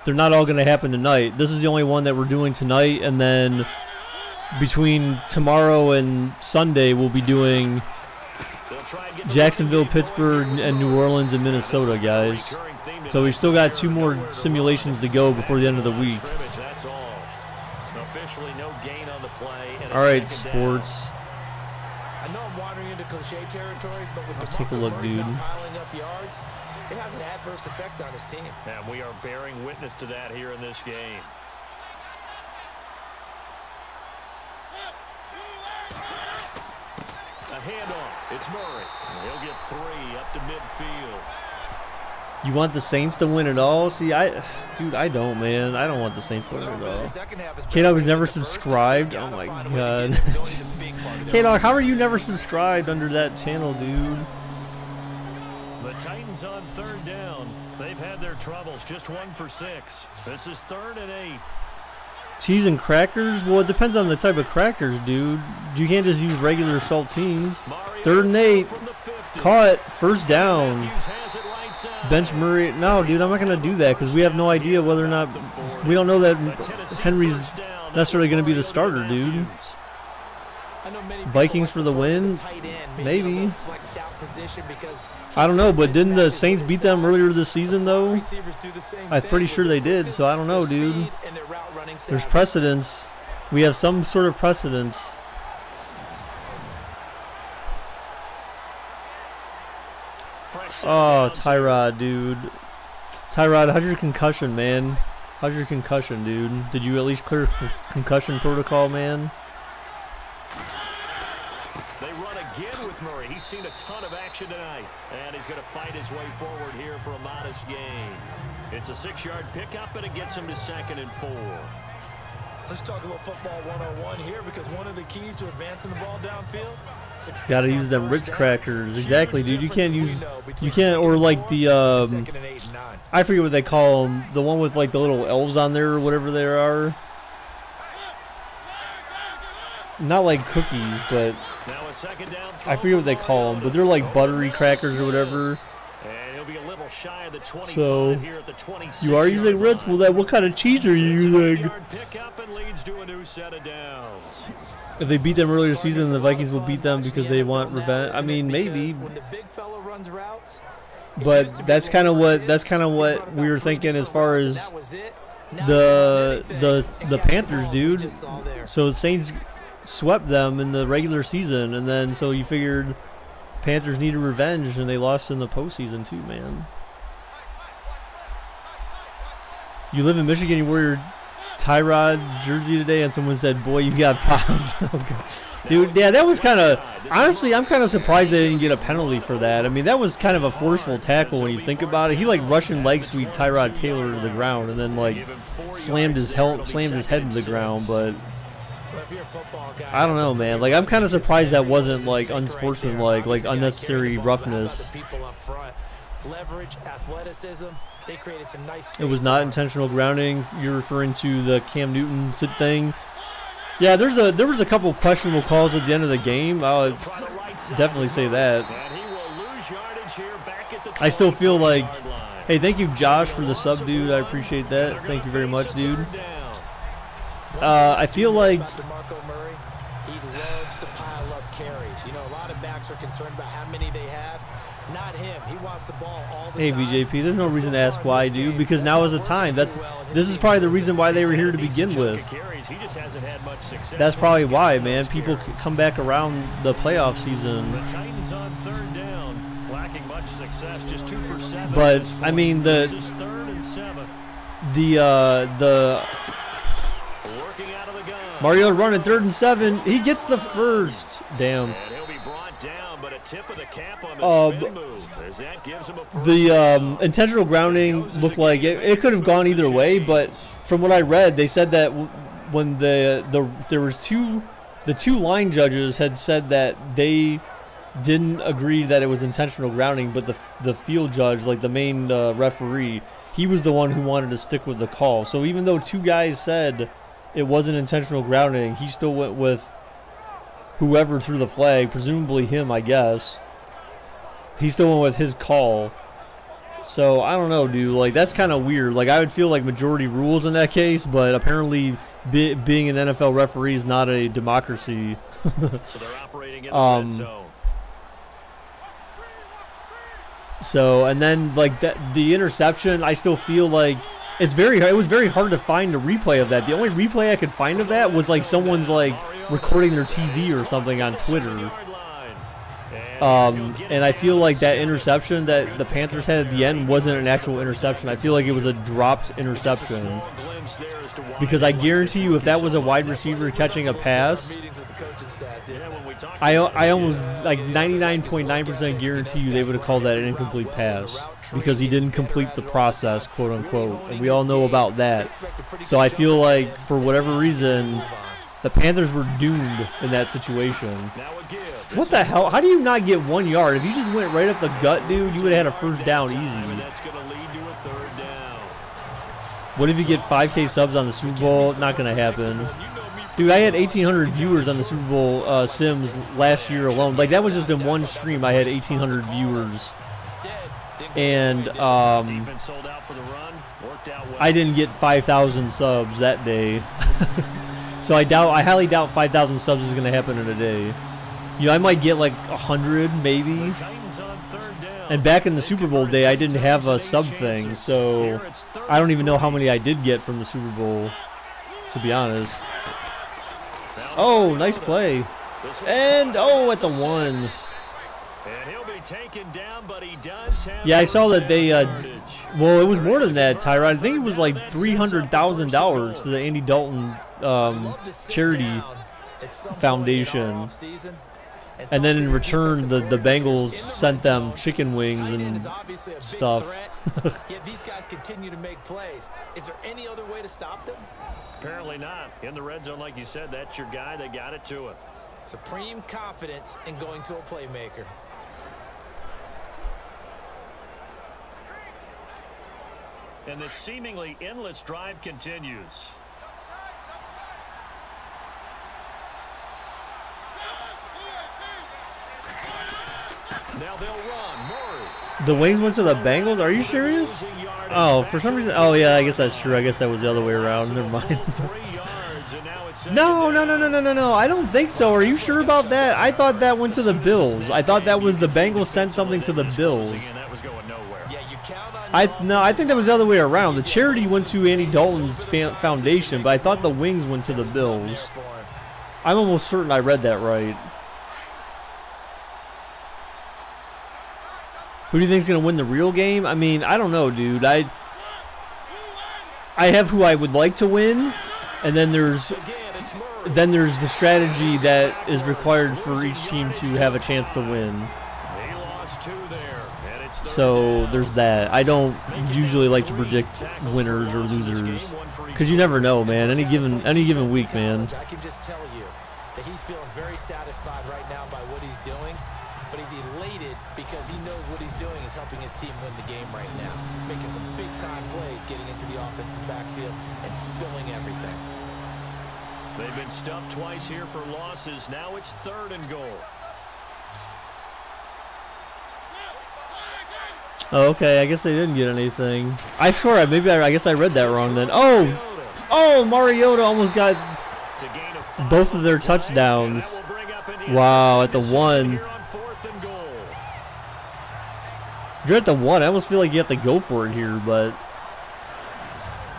Speaker 1: they're not all going to happen tonight. This is the only one that we're doing tonight, and then between tomorrow and Sunday we'll be doing Jacksonville, Pittsburgh, and New Orleans and Minnesota, guys. So we've still got 2 more simulations to go before the end of the week. All right, sports.
Speaker 4: I know I'm wandering into cliche territory, but with
Speaker 1: take a look, dude.
Speaker 4: piling up yards, it has an adverse effect on his team.
Speaker 3: And we are bearing witness to that here in this game. A handoff. It's Murray. He'll get 3 up to midfield.
Speaker 1: You want the Saints to win it all? See, dude, I don't, man. I don't want the Saints to win it all. K-Dog was never subscribed. Oh my god. K-Dog, how are you never subscribed under that channel, dude?
Speaker 3: The Titans on 3rd down. They've had their troubles. Just 1 for 6. This is 3rd and 8.
Speaker 1: Cheese and crackers? Well, it depends on the type of crackers, dude. You can't just use regular saltines. 3rd and 8. Caught. 1st down. Bench Murray. No, dude, I'm not going to do that because we have no idea whether or not. We don't know that Henry's necessarily going to be the starter, dude. Vikings for the win? Maybe. I don't know, but didn't the Saints beat them earlier this season, though? I'm pretty sure they did, so I don't know, dude. There's precedence. We have some sort of precedence. Oh, Tyrod, dude. Tyrod, how's your concussion, man? How's your concussion, dude? Did you at least clear concussion protocol, man?
Speaker 3: They run again with Murray. He's seen a ton of action tonight, and he's going to fight his way forward here for a modest gain. It's a 6-yard pickup, and it gets him to 2nd and 4.
Speaker 4: Let's talk a little football 101 here, because one of the keys to advancing the ball downfield,
Speaker 1: gotta use them Ritz crackers. Exactly, dude. You can't use, or like the, I forget what they call them, the one with like the little elves on there or whatever they are. Not like cookies, but I forget what they call them, but they're like buttery crackers or whatever. So, you are using Ritz? Well, then what kind of cheese are you using? If they beat them earlier season, the Vikings will beat them because they want revenge. I mean, maybe. But that's kind of what we were thinking as far as the Panthers, dude. So the Saints swept them in the regular season, and then so you figured Panthers needed revenge, and they lost in the postseason too, man. You live in Michigan, you wear your Tyrod jersey today, and someone said, boy, you got pounds. Okay. Dude, yeah, that was kind of, honestly, I'm kind of surprised they didn't get a penalty for that. I mean, that was kind of a forceful tackle when you think about it. He, like, Russian leg sweep Tyrod Taylor to the ground and then, like, slammed his head into the ground, but I don't know, man. Like, I'm kind of surprised that wasn't, like, unsportsmanlike, like, unnecessary roughness.
Speaker 4: Leverage, athleticism. They created some nice.
Speaker 1: It was not intentional grounding. You're referring to the Cam Newton sit thing. Yeah, there was a couple questionable calls at the end of the game. I'll definitely say that. I still feel like, hey, thank you, Josh, for the sub, dude. I appreciate that. Thank you very much, dude. I feel like
Speaker 4: he loves to pile up carries. You know, a lot of backs are concerned about how many they have. Not him. He wants the ball all the time.
Speaker 1: Hey, BJP, there's no reason to ask why, dude, because now is the time. This is probably the reason why they were here to begin with. That's probably why, man. People come back around the playoff season.
Speaker 3: The Titans on 3rd down, lacking much success, just 2 for 7.
Speaker 1: But I mean the Mario running 3rd and 7. He gets the first. Damn.
Speaker 3: Tip of the cap on the spin move, as that gives him a
Speaker 1: the intentional grounding looked like it could have gone either way, but from what I read, they said that when there was 2 the two line judges had said that they didn't agree that it was intentional grounding, but the field judge, like the main referee, he was the one who wanted to stick with the call. So even though two guys said it wasn't intentional grounding, he still went with whoever threw the flag, presumably him, I guess. He still went with his call. So I don't know, dude. Like, that's kind of weird. Like, I would feel like majority rules in that case, but apparently being an NFL referee is not a democracy.
Speaker 3: So they're operating in the red zone.
Speaker 1: So, and then like the interception, I still feel like it was very hard to find a replay of that. The only replay I could find of that was like someone's like recording their TV or something on Twitter. And I feel like that interception that the Panthers had at the end wasn't an actual interception. I feel like it was a dropped interception. Because I guarantee you, if that was a wide receiver catching a pass, I almost like 99.9% guarantee you they would have called that an incomplete pass because he didn't complete the process, quote unquote. And we all know about that. So I feel like for whatever reason, the Panthers were doomed in that situation. What the hell? How do you not get 1 yard? If you just went right up the gut, dude, you would have had a first down easy. What if you get 5K subs on the Super Bowl? Not going to happen. Dude, I had 1,800 viewers on the Super Bowl Sims last year alone. Like, that was just in one stream. I had 1,800 viewers. And I didn't get 5,000 subs that day. So I highly doubt 5,000 subs is going to happen in a day. You know, I might get like 100 maybe. And back in the Super Bowl day, I didn't have a sub thing, so I don't even know how many I did get from the Super Bowl, to be honest. Oh, nice play. And, oh, at the 1. Yeah, I saw that they, well, it was more than that, Tyrod. I think it was like $300,000 to the Andy Dalton charity foundation. And then in return, the Bengals sent them chicken wings and stuff.
Speaker 4: Yet these guys continue to make plays. Is there any other way to stop them?
Speaker 3: Apparently not. In the red zone, like you said, that's your guy. They got it to him.
Speaker 4: Supreme confidence in going to a playmaker.
Speaker 3: And this seemingly endless drive continues. Now they'll run. Murray.
Speaker 1: The wings went to the Bengals? Are you serious? Oh, for some reason. Oh, yeah, I guess that's true. I guess that was the other way around. Never mind. No. I don't think so. Are you sure about that? I thought that went to the Bills. I thought that was the Bengals sent something to the Bills. I think that was the other way around. The charity went to Andy Dalton's foundation, but I thought the wings went to the Bills. I'm almost certain I read that right. Who do you think is going to win the real game? I mean, I don't know, dude. I have who I would like to win, and then there's the strategy that is required for each team to have a chance to win. So there's that. I don't usually like to predict winners or losers because you never know, man. Any given week, man.
Speaker 4: I can just tell you that he's feeling very satisfied right now by what he's doing. But he's elated because he knows what he's doing is helping his team win the game right now. Making some big-time plays, getting into the offense's backfield, and spilling everything.
Speaker 3: They've been stuffed twice here for losses. Now it's 3rd and goal.
Speaker 1: Oh, okay, I guess they didn't get anything. I swear, I guess I read that wrong then. Oh, Mariota almost got both of their touchdowns. Wow, at the 1. You're at the 1. I almost feel like you have to go for it here, but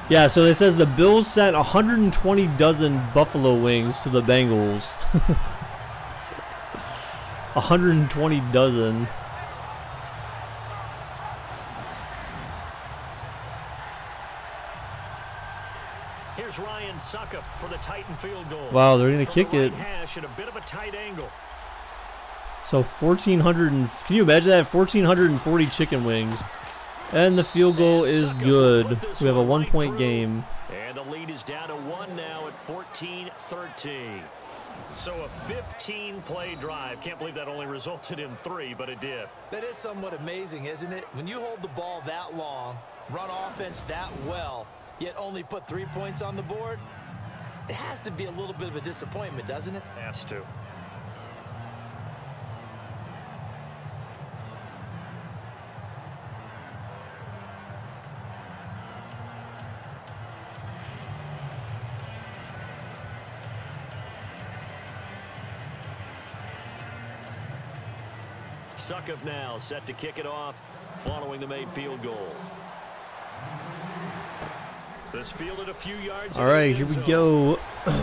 Speaker 1: yeah. So it says the Bills sent 120 dozen buffalo wings to the Bengals. 120 dozen.
Speaker 3: Here's Ryan Suckup for the Titan field goal.
Speaker 1: Wow, they're gonna kick it.
Speaker 3: Hash at a bit of a tight angle.
Speaker 1: So 1,400, can you imagine that? 1,440 chicken wings. And the field goal is good. We have a 1-point game.
Speaker 3: And the lead is down to 1 now at 14-13. So a 15-play drive. Can't believe that only resulted in 3, but it did.
Speaker 4: That is somewhat amazing, isn't it? When you hold the ball that long, run offense that well, yet only put 3 points on the board, it has to be a little bit of a disappointment, doesn't it?
Speaker 3: Has to. Suckup now set to kick it off following the made field goal. This fielded a few yards.
Speaker 1: All right, here we go.
Speaker 3: And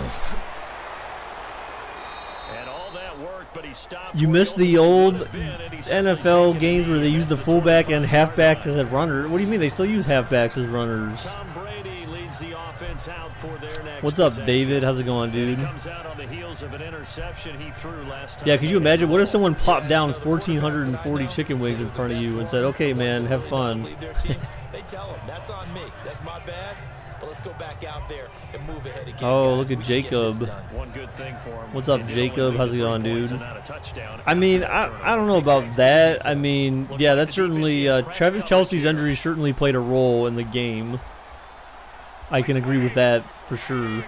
Speaker 3: all that work, but he stopped.
Speaker 1: You missed the old NFL games where they used the fullback and halfback as a runner. What do you mean they still use halfbacks as runners?
Speaker 3: Tom Brady leads the offense out for their next
Speaker 1: What's up,
Speaker 3: possession.
Speaker 1: David? How's it going, dude?
Speaker 3: Comes out on the heels of an interception he threw last time.
Speaker 1: Yeah, could you imagine? What if someone plopped down 1,440 chicken wings in front of you and said, "Okay, man, have fun."
Speaker 4: They tell him, that's on me. That's my bad. But let's go back out there and move ahead again.
Speaker 1: Oh,
Speaker 4: guys.
Speaker 1: look at Jacob.
Speaker 3: One good thing for him.
Speaker 1: What's up,
Speaker 3: They did
Speaker 1: Jacob?
Speaker 3: only
Speaker 1: How's it
Speaker 3: lose
Speaker 1: going,
Speaker 3: 3 points
Speaker 1: dude?
Speaker 3: and not a touchdown.
Speaker 1: I mean, I don't know about that. I mean, yeah, that's certainly Travis Kelce's injury certainly played a role in the game. I can agree with that for sure.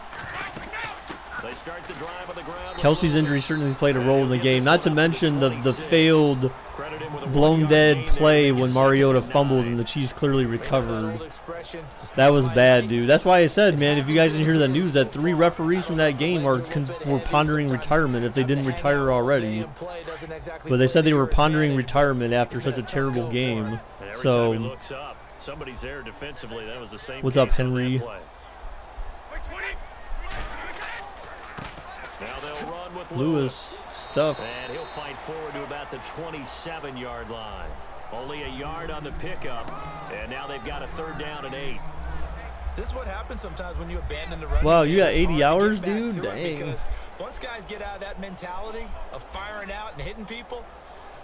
Speaker 3: They start the drive on the ground.
Speaker 1: Kelce's injury certainly played a role in the game. Not to mention the failed blown dead play when Mariota fumbled and the Chiefs clearly recovered. That was bad, dude. That's why I said, man, if you guys didn't hear the news, that 3 referees from that game were pondering retirement if they didn't retire already. But they said they were pondering retirement after such a terrible game. So,
Speaker 3: somebody's there defensively. That was the same.
Speaker 1: What's up, Henry?
Speaker 3: Now they'll run with
Speaker 1: Lewis stuffed.
Speaker 3: And he'll fight forward to about the 27-yard line. Only a yard on the pickup, and now they've got a 3rd down and 8.
Speaker 4: This is what happens sometimes when you abandon the run.
Speaker 1: Wow, you got
Speaker 4: It's hard
Speaker 1: 80
Speaker 4: to
Speaker 1: hours,
Speaker 4: get back
Speaker 1: dude?
Speaker 4: to it
Speaker 1: Dang.
Speaker 4: Because once guys get out of that mentality of firing out and hitting people,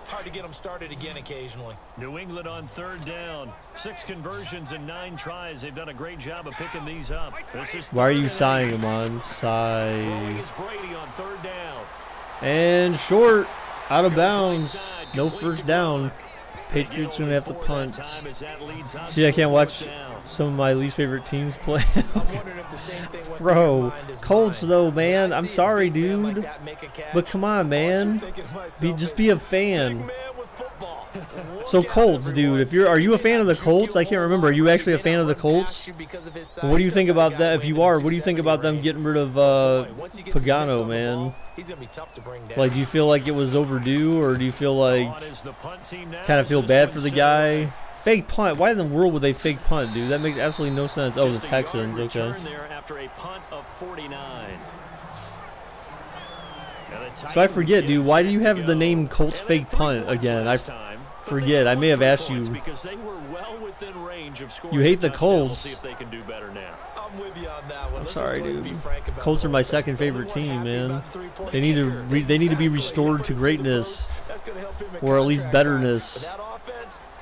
Speaker 4: hard to get them started again occasionally.
Speaker 3: New England on 3rd down. 6 conversions and 9 tries. They've done a great job of picking these up. This is
Speaker 1: Why are you
Speaker 3: 3rd and
Speaker 1: sighing
Speaker 3: 8.
Speaker 1: him on? Sigh.
Speaker 3: Throwing is Brady on 3rd down.
Speaker 1: And short. Out of bounds. No first down. Patriots going to have to punt. See, I can't watch some of my least favorite teams play. Bro, Colts though, man. I'm sorry, dude. But come on, man. Just be a fan. So Colts, dude. Are you a fan of the Colts? I can't remember. Are you actually a fan of the Colts? What do you think about that? If you are, what do you think about them getting rid of Pagano, man? Like, do you feel like it was overdue, or do you feel like kind of feel bad for the guy? Fake punt. Why in the world would they fake punt, dude? That makes absolutely no sense. Oh, the Texans. Okay. So I forget, dude. Why do you have the name Colts fake punt again? I forget. I may have asked you. You hate the Colts. I'm sorry, dude. Colts are my 2nd favorite team, man. They need to be restored to greatness, or at least betterness.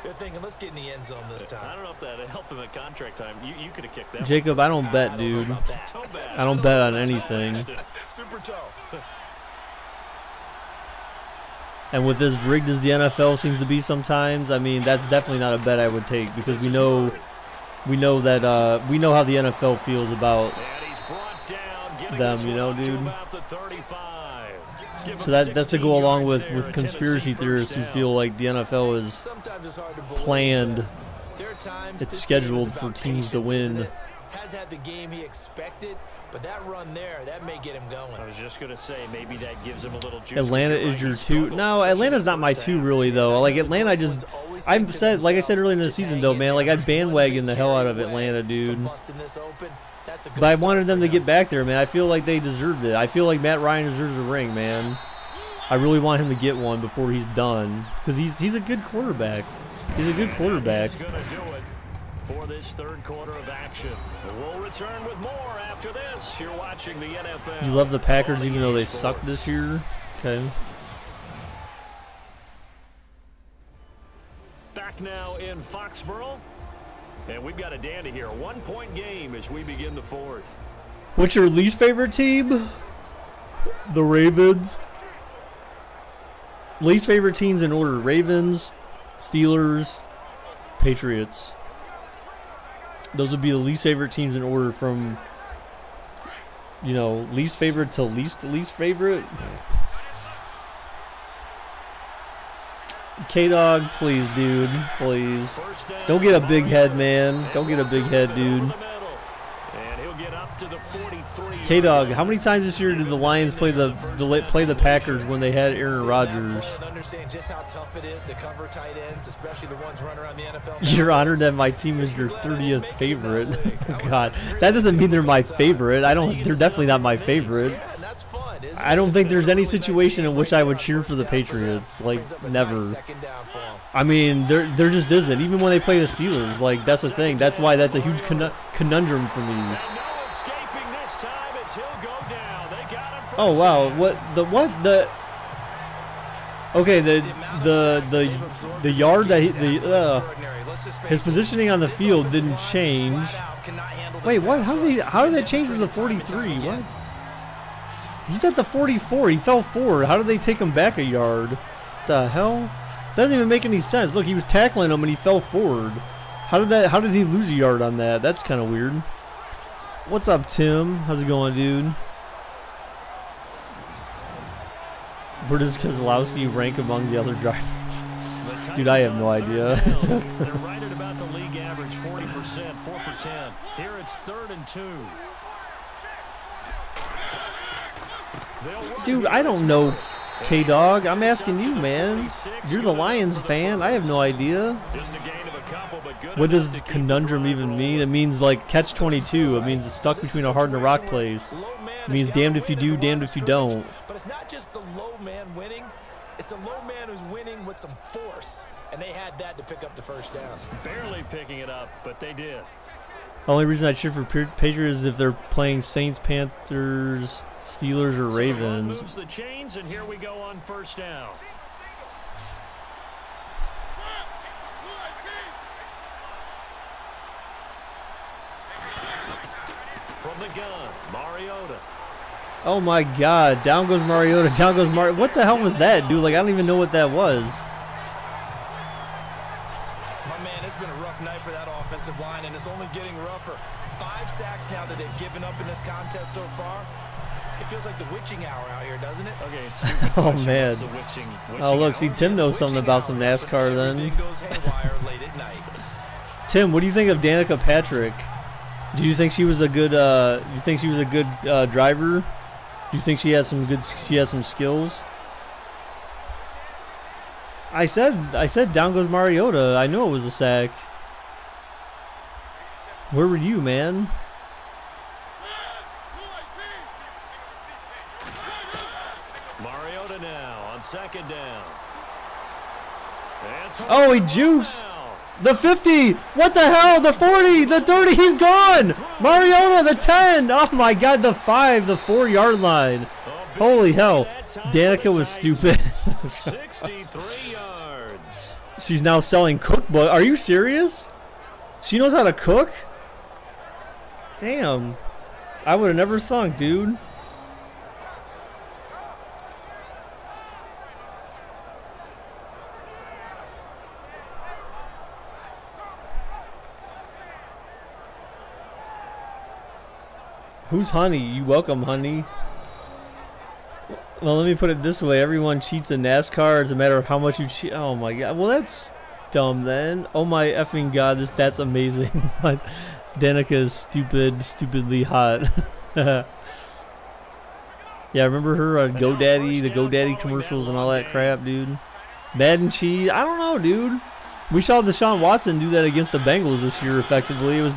Speaker 4: They're thinking, let's get in the end zone this time.
Speaker 3: I don't know if that helped him at contract time. You could have kicked that.
Speaker 1: Jacob, I don't bet, dude. I don't bet on anything.
Speaker 4: Super toe.
Speaker 1: And with as rigged as the NFL seems to be sometimes, I mean, that's definitely not a bet I would take, because we know that we know how the NFL feels about them, you know, dude. So that's to go along with conspiracy theorists who feel like the NFL is planned. It's scheduled for teams to win.
Speaker 4: Has had the game he expected, but that run there, that may get him going.
Speaker 3: I was just going to say, maybe that gives him a little juice.
Speaker 1: Atlanta is your 2. No, Atlanta's not my 2 really though. Like Atlanta, like I said earlier in the season though, man, like I bandwagon the hell out of Atlanta, dude. But I wanted them to get back there, man. I feel like they deserved it. I feel like Matt Ryan deserves a ring, man. I really want him to get one before he's done, because he's a good quarterback. He's a good quarterback.
Speaker 3: For this 3rd quarter of action. We'll return with more after this. You're watching the NFL.
Speaker 1: You love the Packers even though they suck this year? Okay.
Speaker 3: Back now in Foxborough. And we've got a dandy here. A 1-point game as we begin the 4th.
Speaker 1: What's your least favorite team? The Ravens. Least favorite teams in order: Ravens, Steelers, Patriots. Those would be the least favorite teams in order from, you know, least favorite to least favorite. K-Dog, please, dude. Please. Don't get a big head, man. Don't get a big head, dude. K-Dog, how many times this year did the Lions play the Packers when they had Aaron Rodgers? You're honored that my team is your 30th favorite. God, that doesn't mean they're my favorite. They're definitely not my favorite. I don't think there's any situation in which I would cheer for the Patriots. Like, never. I mean, there just isn't. Even when they play the Steelers, like, that's the thing. That's why that's a huge conundrum for me. Oh wow! Okay, the yard that his positioning on the field didn't change. Wait, what? How did that change to the 43? What? He's at the 44. He fell forward. How did they take him back a yard? What the hell? Doesn't even make any sense. Look, he was tackling him and he fell forward. How did he lose a yard on that? That's kind of weird. What's up, Tim? How's it going, dude? Where does Keselowski rank among the other drivers? Dude, I have no idea.
Speaker 3: They're right at about the league average, 40%, 4 for 10. Here it's 3rd and 2.
Speaker 1: Dude, I don't know, K-Dog. I'm asking you, man. You're the Lions fan. I have no idea. What does conundrum even mean? It means like catch-22. It means it's stuck between a hard and a rock place. It means damned if you do, damned if you don't.
Speaker 4: But it's not just the low man winning. It's the low man who's winning with some force. And they had that to pick up the first down.
Speaker 3: Barely picking it up, but they did.
Speaker 1: The only reason I cheer for Patriots is if they're playing Saints, Panthers, Steelers, or Ravens.
Speaker 3: Moves the chains, and here we go on first down. From the gun, Mariota.
Speaker 1: Oh my God! Down goes Mariota. Down goes Mariota. What the hell was that, dude? Like, I don't even know what that was.
Speaker 4: My man, it's been a rough night for that offensive line, and it's only getting rougher. 5 sacks now that they've given up in this contest so far. It feels like the witching hour out here, doesn't it?
Speaker 3: Okay, it's
Speaker 1: oh man.
Speaker 3: Witching
Speaker 1: Oh look, see, Tim knows something about some NASCAR then. Tim, what do you think of Danica Patrick? Do you think she was a good? You think she was a good driver? Do you think she has some good? She has some skills. I said down goes Mariota. I know it was a sack. Where were you, man?
Speaker 3: Mariota now on 2nd down.
Speaker 1: Oh, he jukes. The 50. What the hell? The 40. The 30. He's gone. Mariota, the 10. Oh my God, the 5. The 4-yard line. Holy hell. Danica was stupid.
Speaker 3: 63 yards.
Speaker 1: She's now selling cookbook. Are you serious? She knows how to cook? Damn. I would have never thunk, dude. Who's Honey? You welcome, Honey. Well, let me put it this way. Everyone cheats in NASCAR. It's a matter of how much you cheat. Oh, my God. Well, that's dumb, then. Oh, my effing God. That's amazing. But Danica is stupidly hot. Yeah, remember her on GoDaddy, the GoDaddy commercials and all that crap, dude? Madden cheese? I don't know, dude. We saw Deshaun Watson do that against the Bengals this year effectively. It was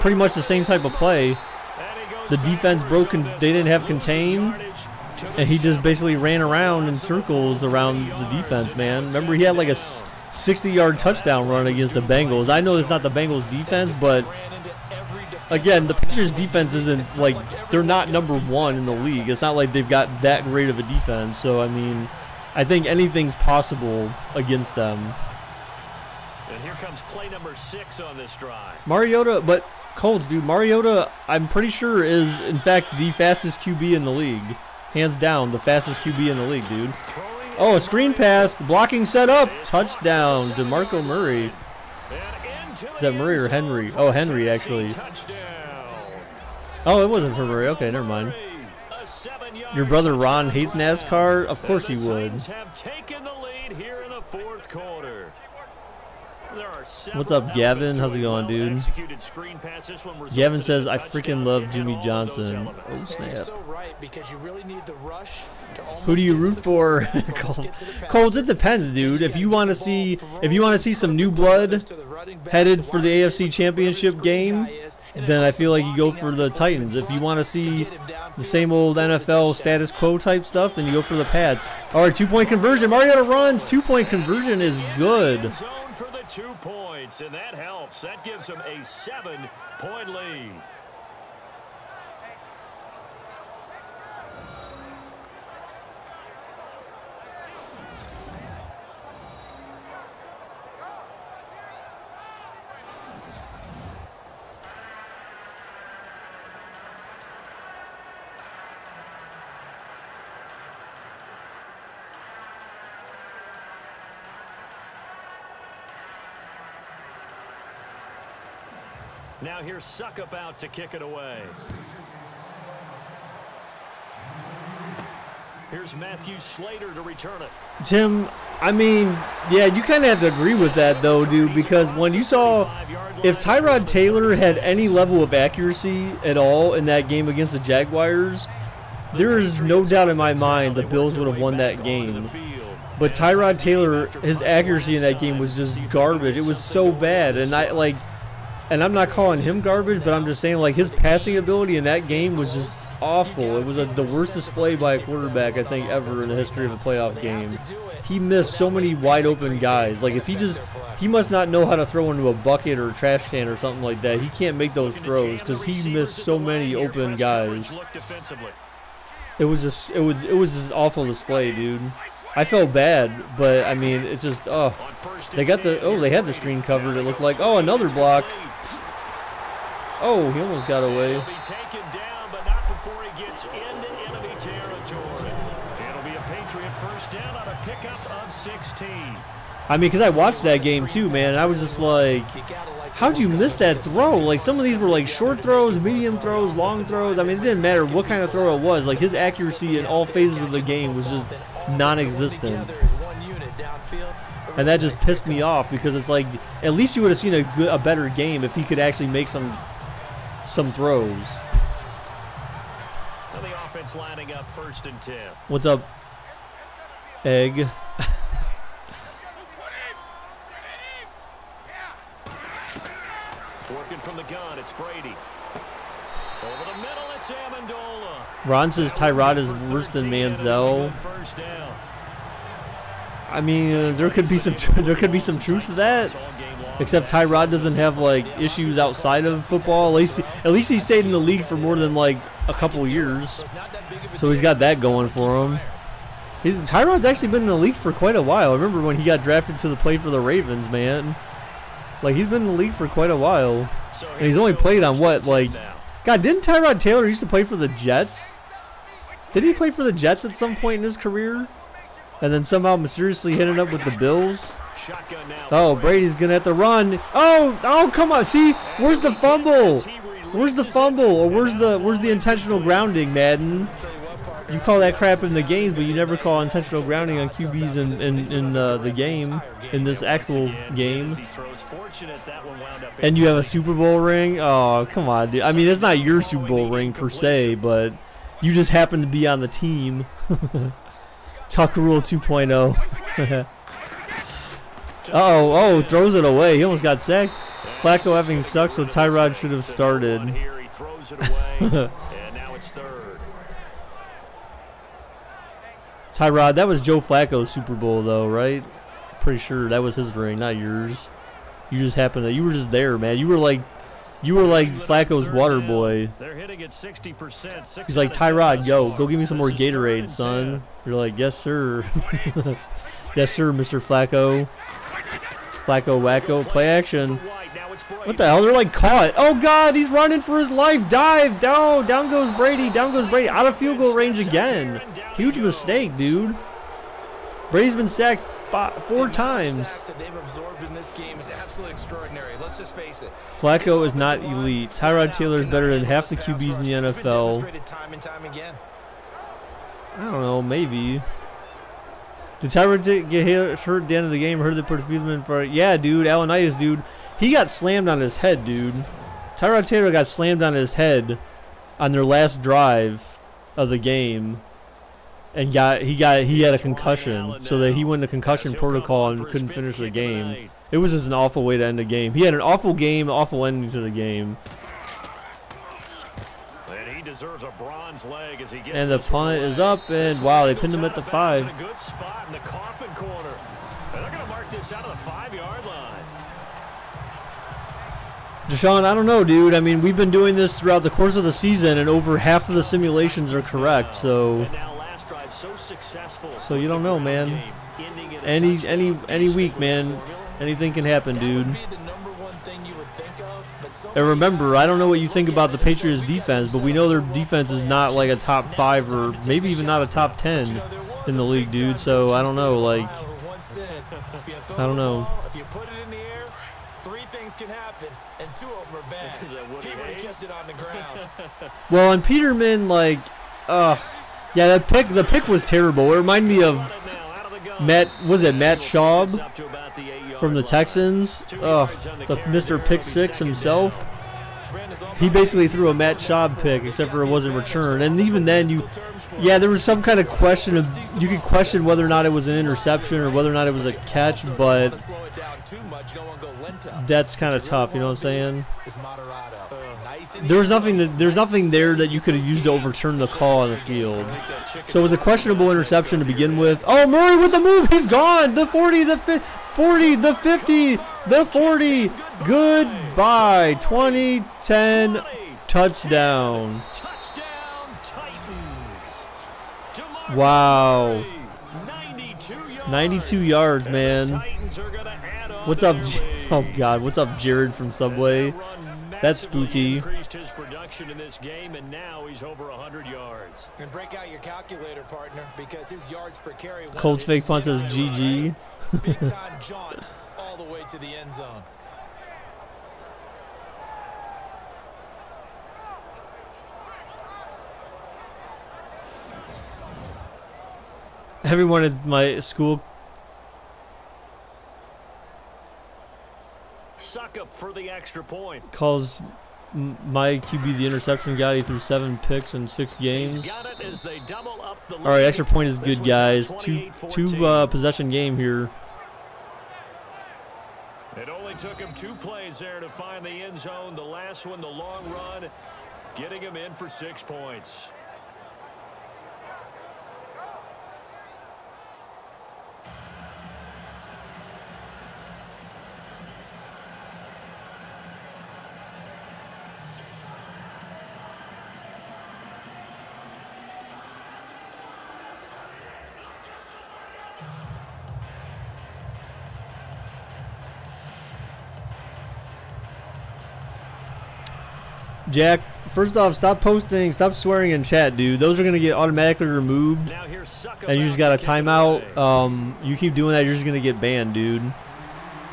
Speaker 1: pretty much the same type of play. The defense broke and they didn't have contain, and he just basically ran around in circles around the defense, man. Remember, he had like a 60-yard touchdown run against the Bengals. I know it's not the Bengals defense, but again, the Patriots defense isn't like, they're not #1 in the league. It's not like they've got that great of a defense. So, I mean, I think anything's possible against them.
Speaker 3: And here comes play number 6 on this drive.
Speaker 1: Mariota, but Colts, dude, Mariota, I'm pretty sure is, in fact, the fastest QB in the league. Hands down, the fastest QB in the league, dude. Oh, a screen pass. Blocking set up. Touchdown. DeMarco Murray. Is that Murray or Henry? Oh, Henry, actually. Oh, it wasn't for Murray. Okay, never mind. Your brother Ron hates NASCAR? Of course he would. What's up, Gavin? How's it going, dude? Gavin says, I freaking love Jimmy Johnson. Oh, snap. Who do you root for? Coles, it depends, dude. If you want to see some new blood headed for the AFC Championship game, then I feel like you go for the Titans. If you want to see the same old NFL status quo type stuff, then you go for the Pats. All right, 2-point conversion. Mariota runs. 2-point conversion is good.
Speaker 3: For the 2 points, and that helps. That gives them a 7-point lead. Now here's Suck about to kick it away. Here's Matthew Slater to return it.
Speaker 1: Tim, I mean, yeah, you kind of have to agree with that, though, dude, because when you saw if Tyrod Taylor had any level of accuracy at all in that game against the Jaguars, there is no doubt in my mind the Bills would have won that game. But Tyrod Taylor, his accuracy in that game was just garbage. It was so bad, and I'm not calling him garbage, but I'm just saying, like, his passing ability in that game was just awful. It was the worst display by a quarterback, I think, ever in the history of a playoff game. He missed so many wide open guys. Like, if he must not know how to throw into a bucket or a trash can or something like that. He can't make those throws because he missed so many open guys. It was just an awful display, dude. I felt bad, but I mean, it's just they had the screen covered. It looked like another block. Oh, he almost got away.
Speaker 3: He'll be taken down, but not before he gets into enemy territory. It'll be a Patriot first down on a pickup of 16.
Speaker 1: I mean, because I watched that game too, man. And I was just like, how'd you miss that throw? Like, some of these were like short throws, medium throws, long throws. I mean, it didn't matter what kind of throw it was. Like, his accuracy in all phases of the game was just non-existent. And that just pissed me off because it's like, at least you would have seen a better game if he could actually make some throws.
Speaker 3: Well, the offense lining up 1st and 10.
Speaker 1: What's up, Egg?
Speaker 3: Working from the gun, it's Brady. Over the middle, it's Amendola.
Speaker 1: Ron says Tyrod is worse than Manziel.
Speaker 3: First down.
Speaker 1: I mean, there could be some truth to that. Except Tyrod doesn't have like issues outside of football. At least he stayed in the league for more than like a couple years, so he's got that going for him. Tyrod's actually been in the league for quite a while. I remember when he got drafted to play for the Ravens, man. Like, he's been in the league for quite a while, and he's only played on what, like, God, didn't Tyrod Taylor used to play for the Jets? Did he play for the Jets at some point in his career? And then somehow mysteriously hit it up with the Bills? Oh, Brady's going to have to run. Oh, come on. See, where's the fumble? Where's the fumble? Or where's the intentional grounding, Madden? You call that crap in the games, but you never call intentional grounding on QBs in the game, in this actual game. And you have a Super Bowl ring? Oh, come on, dude. I mean, it's not your Super Bowl ring per se, but you just happen to be on the team. Tuck Rule 2.0. Uh-oh, throws it away. He almost got sacked. Flacco having sucked, so Tyrod should have started. Tyrod, that was Joe Flacco's Super Bowl, though, right? Pretty sure that was his ring, not yours. You just happened to. You were just there, man. You were like Flacco's water boy.
Speaker 3: They're hitting at 60%.
Speaker 1: He's like, Tyrod, go give me some more Gatorade, son. You're like, yes, sir. Yes, sir, Mr. Flacco. Flacco wacko, play action. What the hell? They're like caught. Oh God, he's running for his life. Dive down. Down goes Brady. Down goes Brady. Out of field goal range again. Huge mistake, dude. Brady's been sacked 4 times.
Speaker 4: They've absorbed in this game is absolutely extraordinary. Let's just face it.
Speaker 1: Flacco is not elite. Tyrod Taylor is better than half the QBs in the NFL.
Speaker 4: Time and time again.
Speaker 1: I don't know, maybe. Did Tyrod get hurt at the end of the game? Heard the participant for yeah, dude. Alanitis, dude. He got slammed on his head, dude. Tyrod Taylor got slammed on his head on their last drive of the game, and he had a concussion, so that he went into concussion protocol and couldn't finish the game. It was just an awful way to end the game. He had an awful game, awful ending to the game. And the punt is up, and wow, they pinned him at the 5. Deshaun, I don't know, dude. I mean, we've been doing this throughout the course of the season, and over half of the simulations are correct. So you don't know, man. Any week, man, anything can happen, dude. And remember, I don't know what you think about the Patriots defense, but we know their defense is not like a top 5 or maybe even not a top 10 in the league, dude. So I don't know, like, I don't know.
Speaker 4: If you put it in the air, 3 things can happen, and 2 of them are bad. He would have kept it on the ground.
Speaker 1: Well, and Peterman, like, yeah, the pick was terrible. It reminded me of Matt Schaub from the Texans, Mr. Pick Six himself. He basically threw a Matt Schaub pick, except for it wasn't returned. And even then, there was some kind of question of, you could question whether or not it was an interception or whether or not it was a catch, but that's kind of tough, you know what I'm saying? There's nothing there that you could have used to overturn the call on the field. So it was a questionable interception to begin with. Oh, Murray with the move. He's gone. The 40, the 40, the 50, the 40. Goodbye. 2010 touchdown. Wow. 92 yards, man. What's up? Oh, God. What's up, Jared from Subway? That's spooky.
Speaker 3: Increased his production in this game, and now he's over 100 yards.
Speaker 4: And break out your calculator, partner, because his yards per carry.
Speaker 1: Colts fake punt says GG.
Speaker 4: Big time jaunt all the way to the end zone.
Speaker 1: Everyone at my school
Speaker 3: Suck up for the extra point.
Speaker 1: calls my QB the interception guy. He threw 7 picks in 6 games. All right, extra point is good, guys. Two possession game here.
Speaker 3: It only took him 2 plays there to find the end zone. The last one, the long run, getting him in for 6 points.
Speaker 1: Jack, first off, stop swearing in chat, dude. Those are going to get automatically removed, and you just got a timeout. You keep doing that, you're just going to get banned, dude.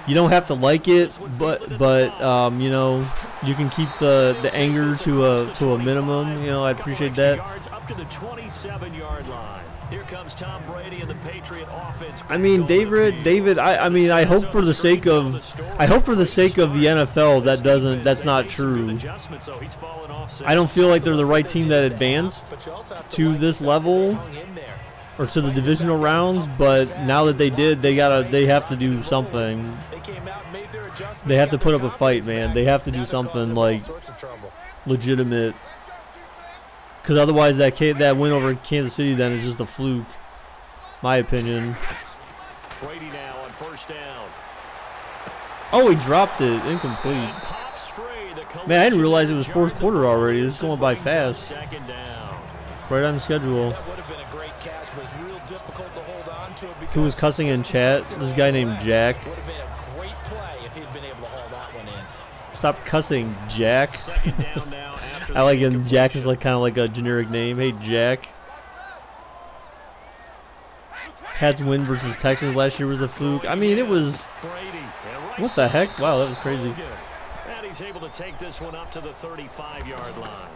Speaker 1: You don't have to like it, but you know, you can keep the anger to a minimum. You know, I'd appreciate that.
Speaker 3: Up to the 27-yard line. Here comes Tom Brady and the Patriot offense.
Speaker 1: I mean, David. I mean, I hope for the sake of the NFL that's not true. I don't feel like they're the right team that advanced to this level or to the divisional rounds, but now that they did, they have to do something. They have to put up a fight, man. They have to do something like legitimate. Because otherwise, that win over Kansas City then is just a fluke, my opinion.
Speaker 3: Brady now on first down.
Speaker 1: Oh, he dropped it, incomplete. Man, I didn't realize it was fourth quarter already. This is going by fast. Right on schedule. Who was cussing in chat? This guy named Jack.
Speaker 4: Would have been a great play if he'd been able to haul that one in.
Speaker 1: Stop cussing, Jack.
Speaker 3: Second down now after
Speaker 1: I like
Speaker 3: the
Speaker 1: him. Jack is
Speaker 3: incompletion.
Speaker 1: like kind of like a generic name. Hey, Jack. Pats win versus Texans last year was a fluke. I mean, it was.
Speaker 3: Brady, and right
Speaker 1: What the heck? Wow, that was crazy.
Speaker 3: Logan. And he's able to take this one up to the 35-yard line.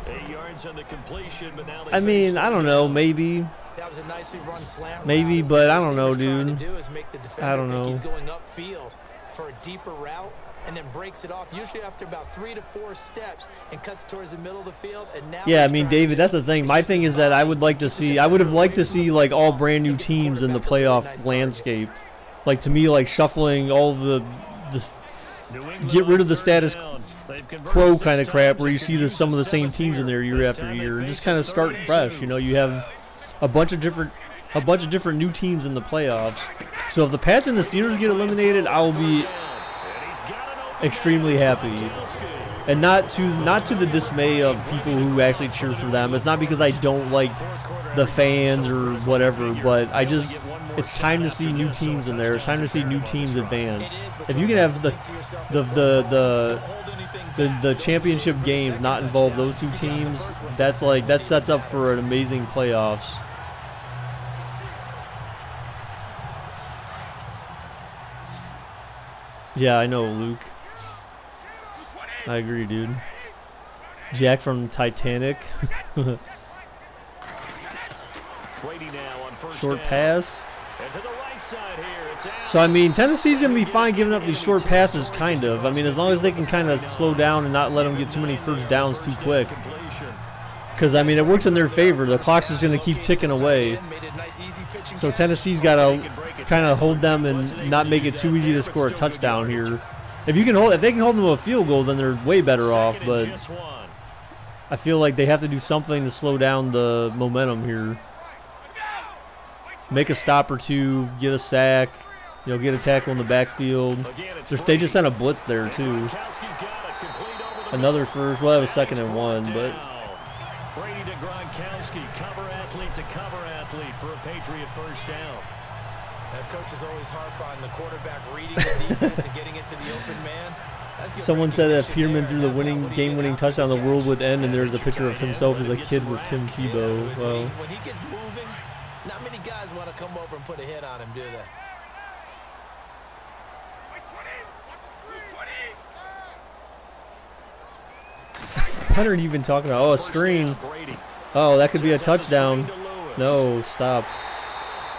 Speaker 3: 8 yards on the completion, but now they
Speaker 1: I mean, I don't know. Maybe.
Speaker 4: That was a nicely run slant.
Speaker 1: Maybe,
Speaker 4: route.
Speaker 1: but I
Speaker 4: What
Speaker 1: don't know,
Speaker 4: receiver's trying to
Speaker 1: dude.
Speaker 4: do is make the defender
Speaker 1: I don't
Speaker 4: think
Speaker 1: know.
Speaker 4: He's going upfield for a deeper route and then breaks it off, usually after about 3 to 4 steps, and cuts towards the middle of the field. And now
Speaker 1: Yeah, I
Speaker 4: he's
Speaker 1: mean,
Speaker 4: trying to
Speaker 1: David, that's the
Speaker 4: do
Speaker 1: thing. My thing is that I would like to see. I would have liked to see like all brand new teams in the playoff landscape. Like to me, like shuffling all the
Speaker 3: New England
Speaker 1: get rid of the
Speaker 3: on third
Speaker 1: status
Speaker 3: down. They've converted
Speaker 1: quo
Speaker 3: 6
Speaker 1: kind of crap
Speaker 3: times
Speaker 1: where you
Speaker 3: and
Speaker 1: see
Speaker 3: can use
Speaker 1: some of the
Speaker 3: the
Speaker 1: same
Speaker 3: 7th
Speaker 1: teams in there year
Speaker 3: This
Speaker 1: after
Speaker 3: time they
Speaker 1: year and
Speaker 3: face
Speaker 1: just kind of
Speaker 3: a
Speaker 1: start
Speaker 3: 32.
Speaker 1: fresh. You know, you have a bunch of different new teams in the playoffs. So if the Pats and the Steelers get eliminated, I will be
Speaker 3: And he's got an open
Speaker 1: extremely
Speaker 3: man.
Speaker 1: happy.
Speaker 3: Gronkowski.
Speaker 1: And not to the dismay of people who actually cheer for them. It's not because I don't like the fans or whatever, but it's time to see new teams in there. It's time to see new teams advance. If you can have the championship games not involve those two teams, that sets up for an amazing playoffs. Yeah, I know, Luke. I agree, dude. Jack from Titanic.
Speaker 3: Brady now on first
Speaker 1: Short
Speaker 3: down.
Speaker 1: pass.
Speaker 3: And to the right side here, it's out.
Speaker 1: So, I mean, Tennessee's going to be fine giving up these short passes, kind of. I mean, as long as they can kind of slow down and not let them get too many first downs too quick.
Speaker 3: Completion.
Speaker 1: Because, I mean, it works in their favor. The clock's just going to keep ticking away. So Tennessee's got to kind of hold them and not make it too easy to score a touchdown here. If they can hold them to a field goal, then they're way better off.
Speaker 3: Second and
Speaker 1: But
Speaker 3: just one.
Speaker 1: I feel like they have to do something to slow down the momentum here. Make a stop or two, get a sack, get a tackle in the backfield.
Speaker 3: Again, it's
Speaker 1: They just sent a
Speaker 3: Brady.
Speaker 1: blitz there too.
Speaker 3: Gronkowski's got it complete over the
Speaker 1: Another
Speaker 3: middle.
Speaker 1: first. Well, that was
Speaker 3: And
Speaker 1: second
Speaker 3: he's
Speaker 1: and one,
Speaker 3: brought
Speaker 1: but
Speaker 3: down. Brady to Gronkowski, cover athlete to cover athlete for a Patriot first down.
Speaker 4: Coaches always harp on the quarterback reading the defense and getting it to the open man. That's good
Speaker 1: someone said that if
Speaker 4: recognition
Speaker 1: Peterman
Speaker 4: there.
Speaker 1: threw the
Speaker 4: That's not what he did
Speaker 1: game-winning
Speaker 4: after
Speaker 1: touchdown, the
Speaker 4: catch.
Speaker 1: world would end, and there's a picture of himself as a kid with Tim
Speaker 4: Yeah,
Speaker 1: Tebow.
Speaker 4: when
Speaker 1: Well,
Speaker 4: he gets moving, not many guys want to come over and put a hit on him, do they?
Speaker 1: what are you even talking about? Oh, a screen.
Speaker 3: Brady.
Speaker 1: Oh, that could be a
Speaker 3: Sets up the
Speaker 1: touchdown.
Speaker 3: screen to Lewis.
Speaker 1: No, stopped.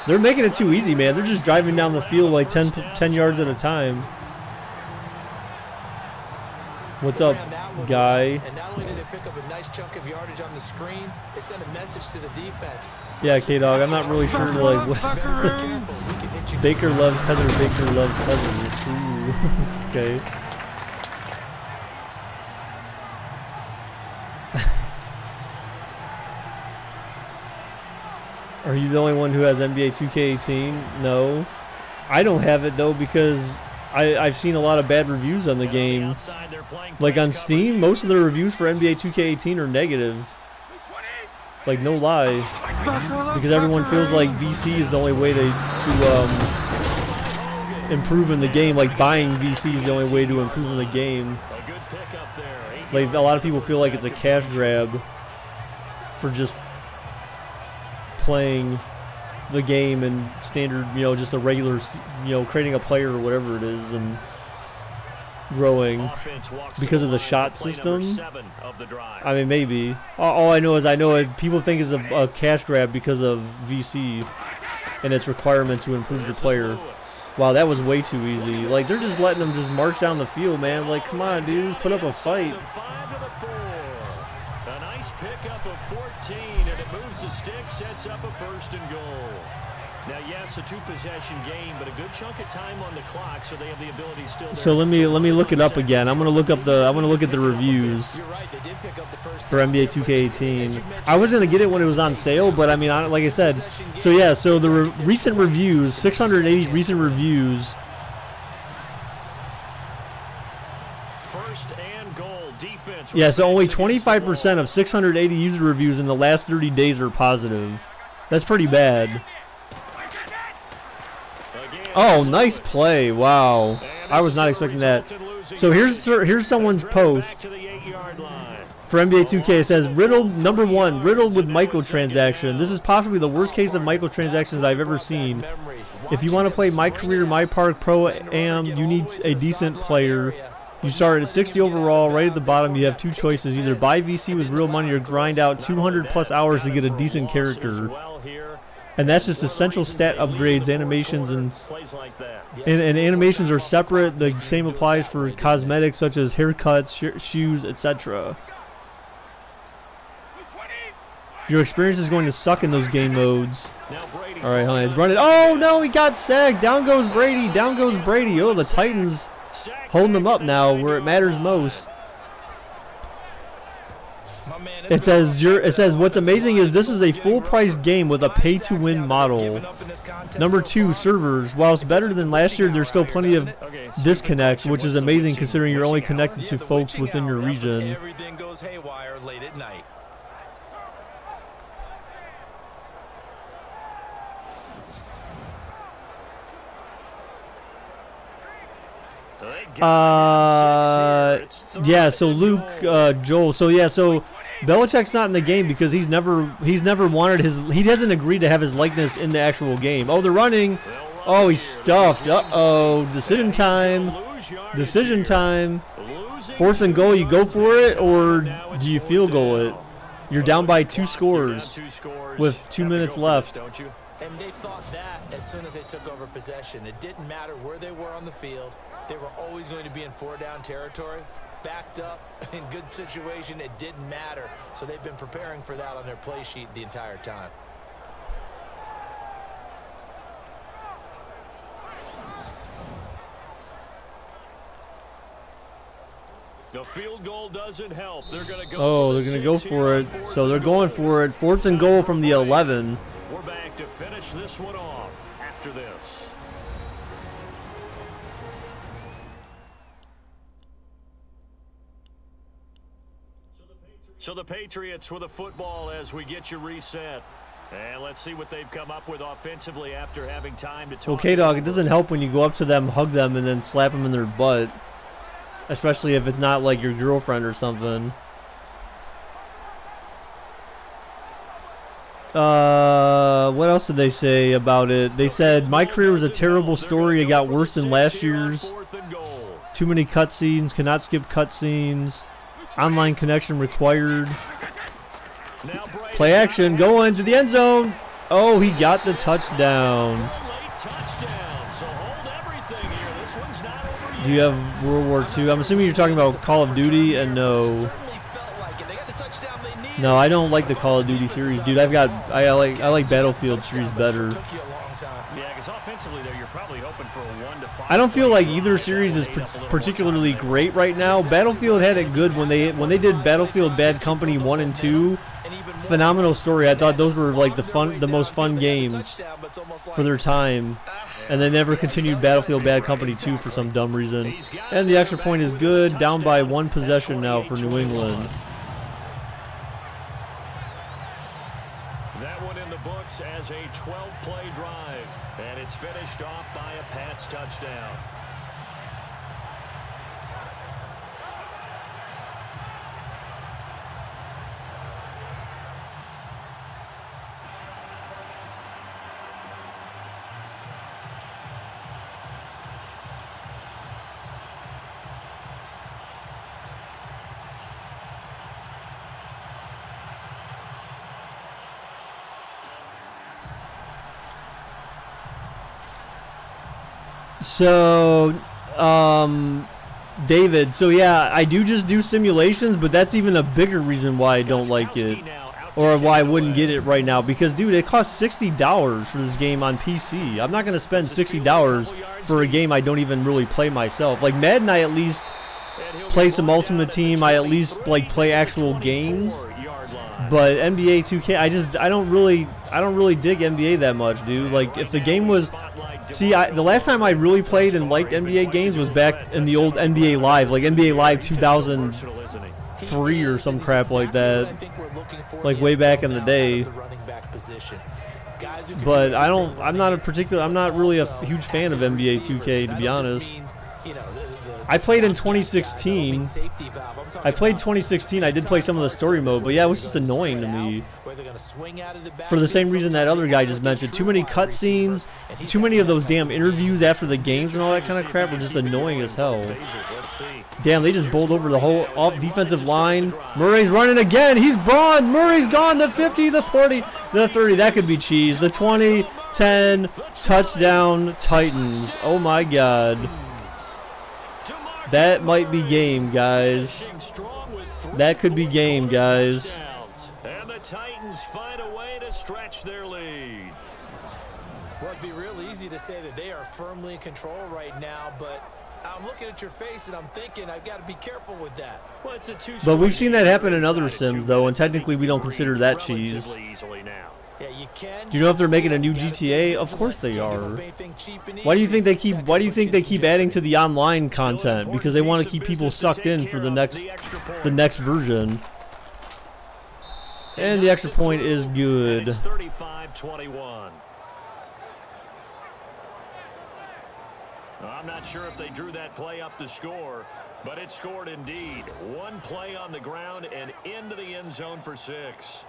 Speaker 1: They're making it too easy, man. They're just driving down the field like 10 yards at a time. What's up,
Speaker 4: Ran that one,
Speaker 1: guy?
Speaker 4: And not only did they pick up a nice chunk of yardage on the screen, they sent a message to the defense.
Speaker 1: Yeah, K-Dog, I'm not really sure, like, what...
Speaker 4: Better be careful. We can hit you.
Speaker 1: Baker loves Heather, Baker loves Heather. Ooh, okay. Are you the only one who has NBA 2K18? No. I don't have it, though, because I've seen a lot of bad reviews on the game.
Speaker 3: Outside, they're playing
Speaker 1: Like on
Speaker 3: press
Speaker 1: Steam, most of the reviews for NBA 2K18 are negative. Like, no lie. Because everyone feels like VC is the only way to improve in the game. Like, buying VC is the only way to improve in the game.
Speaker 3: A good pickup there. 8
Speaker 1: Like, a lot of people
Speaker 3: yards
Speaker 1: feel like it's a
Speaker 3: first
Speaker 1: cash
Speaker 3: down
Speaker 1: grab for just playing the game and standard, just a regular, creating a player or whatever it is and growing.
Speaker 3: Offense walks
Speaker 1: Because
Speaker 3: to
Speaker 1: of the
Speaker 3: line
Speaker 1: shot
Speaker 3: for play number
Speaker 1: system?
Speaker 3: 7 of the drive.
Speaker 1: I mean, maybe. All I know is people think it's a cash grab because of VC and its requirement to improve your
Speaker 3: This is
Speaker 1: player.
Speaker 3: Lewis.
Speaker 1: Wow, that was way too easy. Like, they're just letting them just march down the field, man. Like, come on, dude. Put up a fight.
Speaker 3: The 5 to the 4. A nice pickup of 14, and it moves the stick, sets up a first and goal. Now, yes, a 2-possession game, but a good chunk of time on the clock, so they have the ability still. There
Speaker 1: So let me look it up again. I'm gonna look at the reviews
Speaker 4: You're right, they did pick up the first
Speaker 1: for
Speaker 4: down.
Speaker 1: NBA 2K18. I was gonna get it when it was on sale, but I mean, like I said, so yeah. So the recent reviews, 680 recent reviews.
Speaker 3: First and goal, defense.
Speaker 1: Yeah, so only
Speaker 3: remains against the
Speaker 1: 25% of 680 user reviews in the last 30 days are positive. That's pretty bad.
Speaker 3: ball. Again,
Speaker 1: Oh,
Speaker 3: Lewis.
Speaker 1: nice play! Wow,
Speaker 3: And
Speaker 1: I was
Speaker 3: this
Speaker 1: not
Speaker 3: is gonna
Speaker 1: expecting that.
Speaker 3: result in
Speaker 1: So here's someone's post for NBA 2K. It says riddled #1, riddled with microtransaction. This is possibly the worst case of microtransactions I've ever seen. If you want to play My Career, My Park, Pro Am, you need a decent player. You start at 60 overall. Right at the bottom, you have two choices: either buy VC with real money or grind out 200+ hours to get a decent character. And that's just essential stat upgrades, animations, and animations are separate. The same applies for cosmetics such as haircuts, shoes, etc. Your experience is going to suck in those game modes. All right, he's running. Oh no, he got sacked. Down goes Brady. Down goes Brady. Oh, the Titans holding them up now where it matters most. It says what's amazing is this is a full-price game with a pay-to-win model. #2, servers. While it's better than last year, there's still plenty of disconnect, which is amazing considering you're only connected to folks within your region.
Speaker 4: Everything goes haywire late at night.
Speaker 1: Yeah, so Luke, Joel. So yeah, so Belichick's not in the game because he's never wanted he hasn't agreed to have his likeness in the actual game. Oh, they're running. Oh, he's stuffed. Uh-oh. Decision time. Decision time. 4th and goal, you go for it or do you field goal it? You're down by 2 scores with 2 minutes left.
Speaker 4: And they thought that as soon as they took over possession. It didn't matter where they were on the field. They were always going to be in 4-down territory. Backed up, in good situation, it didn't matter. So they've been preparing for that on their play sheet the entire time.
Speaker 3: The field goal doesn't help. They're going to go.
Speaker 1: Oh, they're going to go for it. So they're going for it. 4th and goal from the 11.
Speaker 3: We're back to finish this one off after this. So the Patriots with the football as we get you reset. And let's see what they've come up with offensively after having time to talk.
Speaker 1: Okay, dog, it doesn't help when you go up to them, hug them, and then slap them in their butt. Especially if it's not like your girlfriend or something. What else did they say about it? They said, my career was a terrible story. It got worse than last year's. Too many cutscenes. Cannot skip cutscenes. Online connection required. Play action. Going to the end zone. Oh, he got the touchdown. Do you have World War II? I'm assuming you're talking about Call of Duty, and no. No, I don't like the Call of Duty series, dude. I like Battlefield series better. I don't feel like either series is particularly great right now. Battlefield had it good when they did Battlefield Bad Company 1 and 2. Phenomenal story. I thought those were like the most fun games for their time. And they never continued Battlefield Bad Company 2 for some dumb reason. And the extra point is good. Down by 1 possession now for New England.
Speaker 3: That one in the books as a 12-play drive. And it's finished off by a Pats touchdown.
Speaker 1: So, David, so yeah, I just do simulations, but that's even a bigger reason why I don't like it, or why I wouldn't get it right now, because, dude, it costs $60 for this game on PC. I'm not going to spend $60 for a game I don't even really play myself. Like, Madden, I at least play some Ultimate Team, I at least, like, play actual games, but NBA 2K, I don't really dig NBA that much, dude. Like, if the game was... See, the last time I really played and liked NBA games was back in the old NBA Live, like NBA Live 2003 or some crap like that, like way back in the day. But I'm not really a huge fan of NBA 2K, to be honest.
Speaker 4: You know, the
Speaker 1: I played in 2016. I played 2016. I did play some of the story mode, but yeah, it was just annoying to me. For the same reason that other guy just mentioned. Too many cutscenes, too many of those damn interviews after the games and all that kind of crap were just annoying as hell. Damn, they just bowled over the whole off defensive line. Murray's running again. He's gone. Murray's gone. The 50, the 40, the 30. That could be cheese. The 20, 10, touchdown Titans. Oh my God. That might be game, guys. That could be game, guys.
Speaker 3: And the Titans find a way to stretch their lead.
Speaker 4: Well, it'd be real easy to say that they are firmly in control right now, but I'm looking at your face and I'm thinking I've got to be careful with that.
Speaker 3: Well, it's a
Speaker 1: but we've seen that happen in other sims, though, and technically we don't consider that cheese.
Speaker 4: Yeah, you can.
Speaker 1: Do you know if they're making a new GTA? Of course they are. Why do you think they keep? Why do you think they keep adding to the online content? Because they want to keep people sucked in for the next version. And the extra point is good.
Speaker 3: It's 35-21. I'm not sure if they drew that play up to score, but it scored indeed. One play on the ground and into the end zone for 6.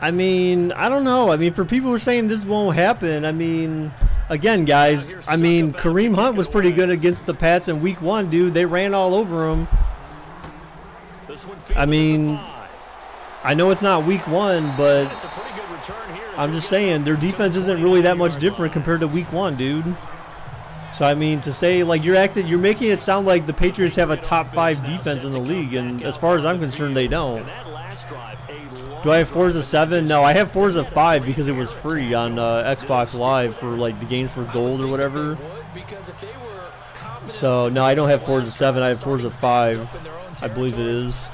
Speaker 1: I mean, I don't know. I mean, for people who are saying this won't happen, I mean, again, guys, I mean, Kareem Hunt was pretty good against the Pats in week 1, dude. They ran all over him. I mean, I know it's not week 1, but I'm just saying their defense isn't really that much different compared to week 1, dude. So, I mean, to say, like, you're making it sound like the Patriots have a top 5 defense in the league, and as far as I'm concerned, they don't. Do I have Forza 7? No, I have Forza 5 because it was free on Xbox Live for like the games for gold or whatever. So no, I don't have Forza 7. I have Forza 5. I believe it is,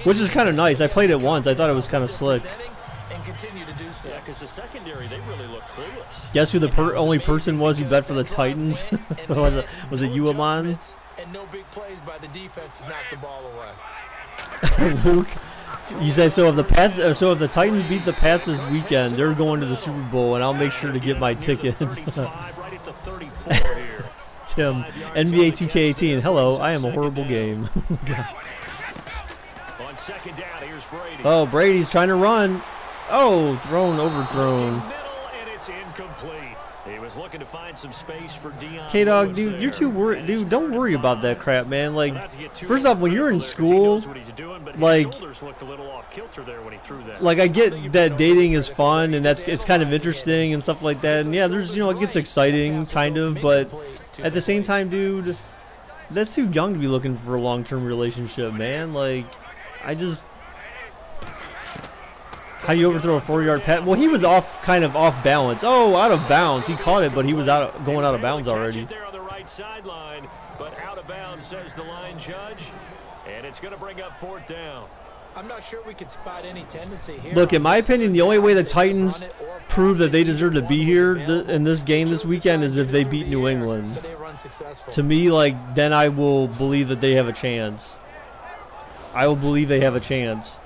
Speaker 1: which is kind of nice. I played it once. I thought it was kind of slick. Guess who the only person was who bet for the Titans? was it you, Amon?
Speaker 4: And no big plays by the defense to knock the ball away.
Speaker 1: Luke. You say so if the Titans beat the Pats this weekend, they're going to the Super Bowl, and I'll make sure to get my tickets. Tim, NBA 2K18. Hello, I am a horrible game. Oh, Brady's trying to run. Oh, overthrown.
Speaker 3: Looking to find some space for
Speaker 1: K-Dog, dude, you're too worried. Dude, don't worry about that crap, man. Like, first off, when you're in school, like I get that dating is fun and it's kind of interesting and stuff like that. And yeah, there's, you know, it gets exciting, kind of, but at the same time, dude, that's too young to be looking for a long-term relationship, man. Like, how do you overthrow a 4-yard pass? Well, he was kind of off balance. Oh, out of bounds. He caught it, but he was going out of bounds already.
Speaker 3: There on the right sideline, but out of bounds, says the line judge, and it's going to bring up 4th down.
Speaker 4: I'm not sure we could spot any tendency here.
Speaker 1: Look, in my opinion, the only way the Titans prove that they deserve to be here in this game this weekend is if they beat New England. To me, like, then I will believe that they have a chance. I will believe they have a chance.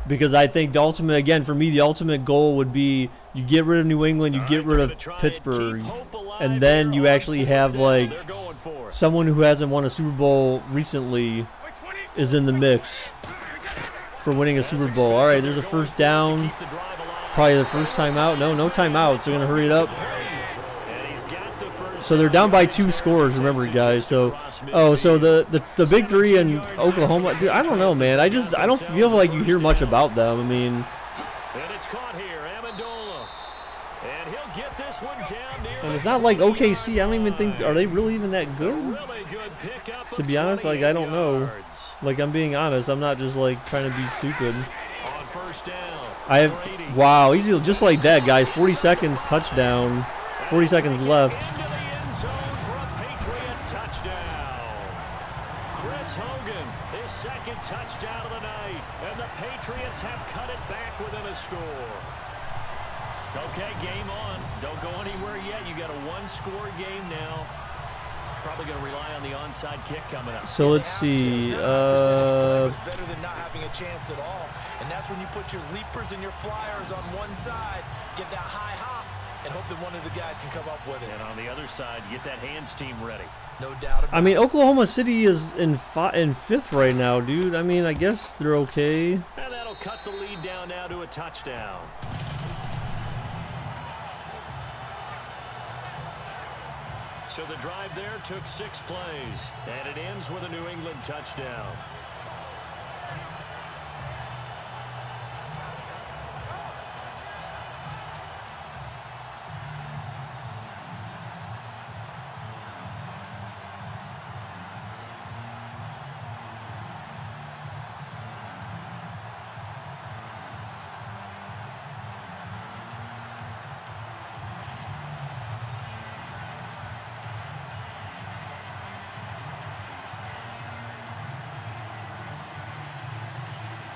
Speaker 1: Because I think the ultimate, again, for me, the ultimate goal would be you get rid of New England, you get rid of Pittsburgh, and then you actually have, like, someone who hasn't won a Super Bowl recently is in the mix for winning a Super Bowl. All right, there's a first down. Probably the first time out. No timeouts. They're going to hurry it up. So they're down by 2 scores, remember, guys. So, so the big 3 in Oklahoma, dude, I don't know, man. I don't feel like you hear much about them. I mean,
Speaker 3: and it's caught here, Amendola, and he'll get this one down near.
Speaker 1: And it's not like OKC. I don't even think, are they really even that good? To be honest, like, I don't know. Like, I'm being honest. I'm not just like trying to be stupid.
Speaker 3: On first down,
Speaker 1: wow, easy, just like that, guys. 40 seconds, touchdown. 40 seconds left.
Speaker 3: Chris Hogan, his second touchdown of the night. And the Patriots have cut it back within a score. Okay, game on. Don't go anywhere yet. You got a one-score game now. Probably going to rely on the onside kick coming up.
Speaker 1: So let's see.
Speaker 4: Better than not having a chance at all. And that's when you put your leapers and your flyers on one side, get that high hop, and hope that one of the guys can come up with it.
Speaker 3: And on the other side, get that hands team ready.
Speaker 4: No doubt about it.
Speaker 1: I mean, Oklahoma City is in fifth right now, dude. I mean, I guess they're okay.
Speaker 3: And that'll cut the lead down now to a touchdown. So the drive there took 6 plays, and it ends with a New England touchdown.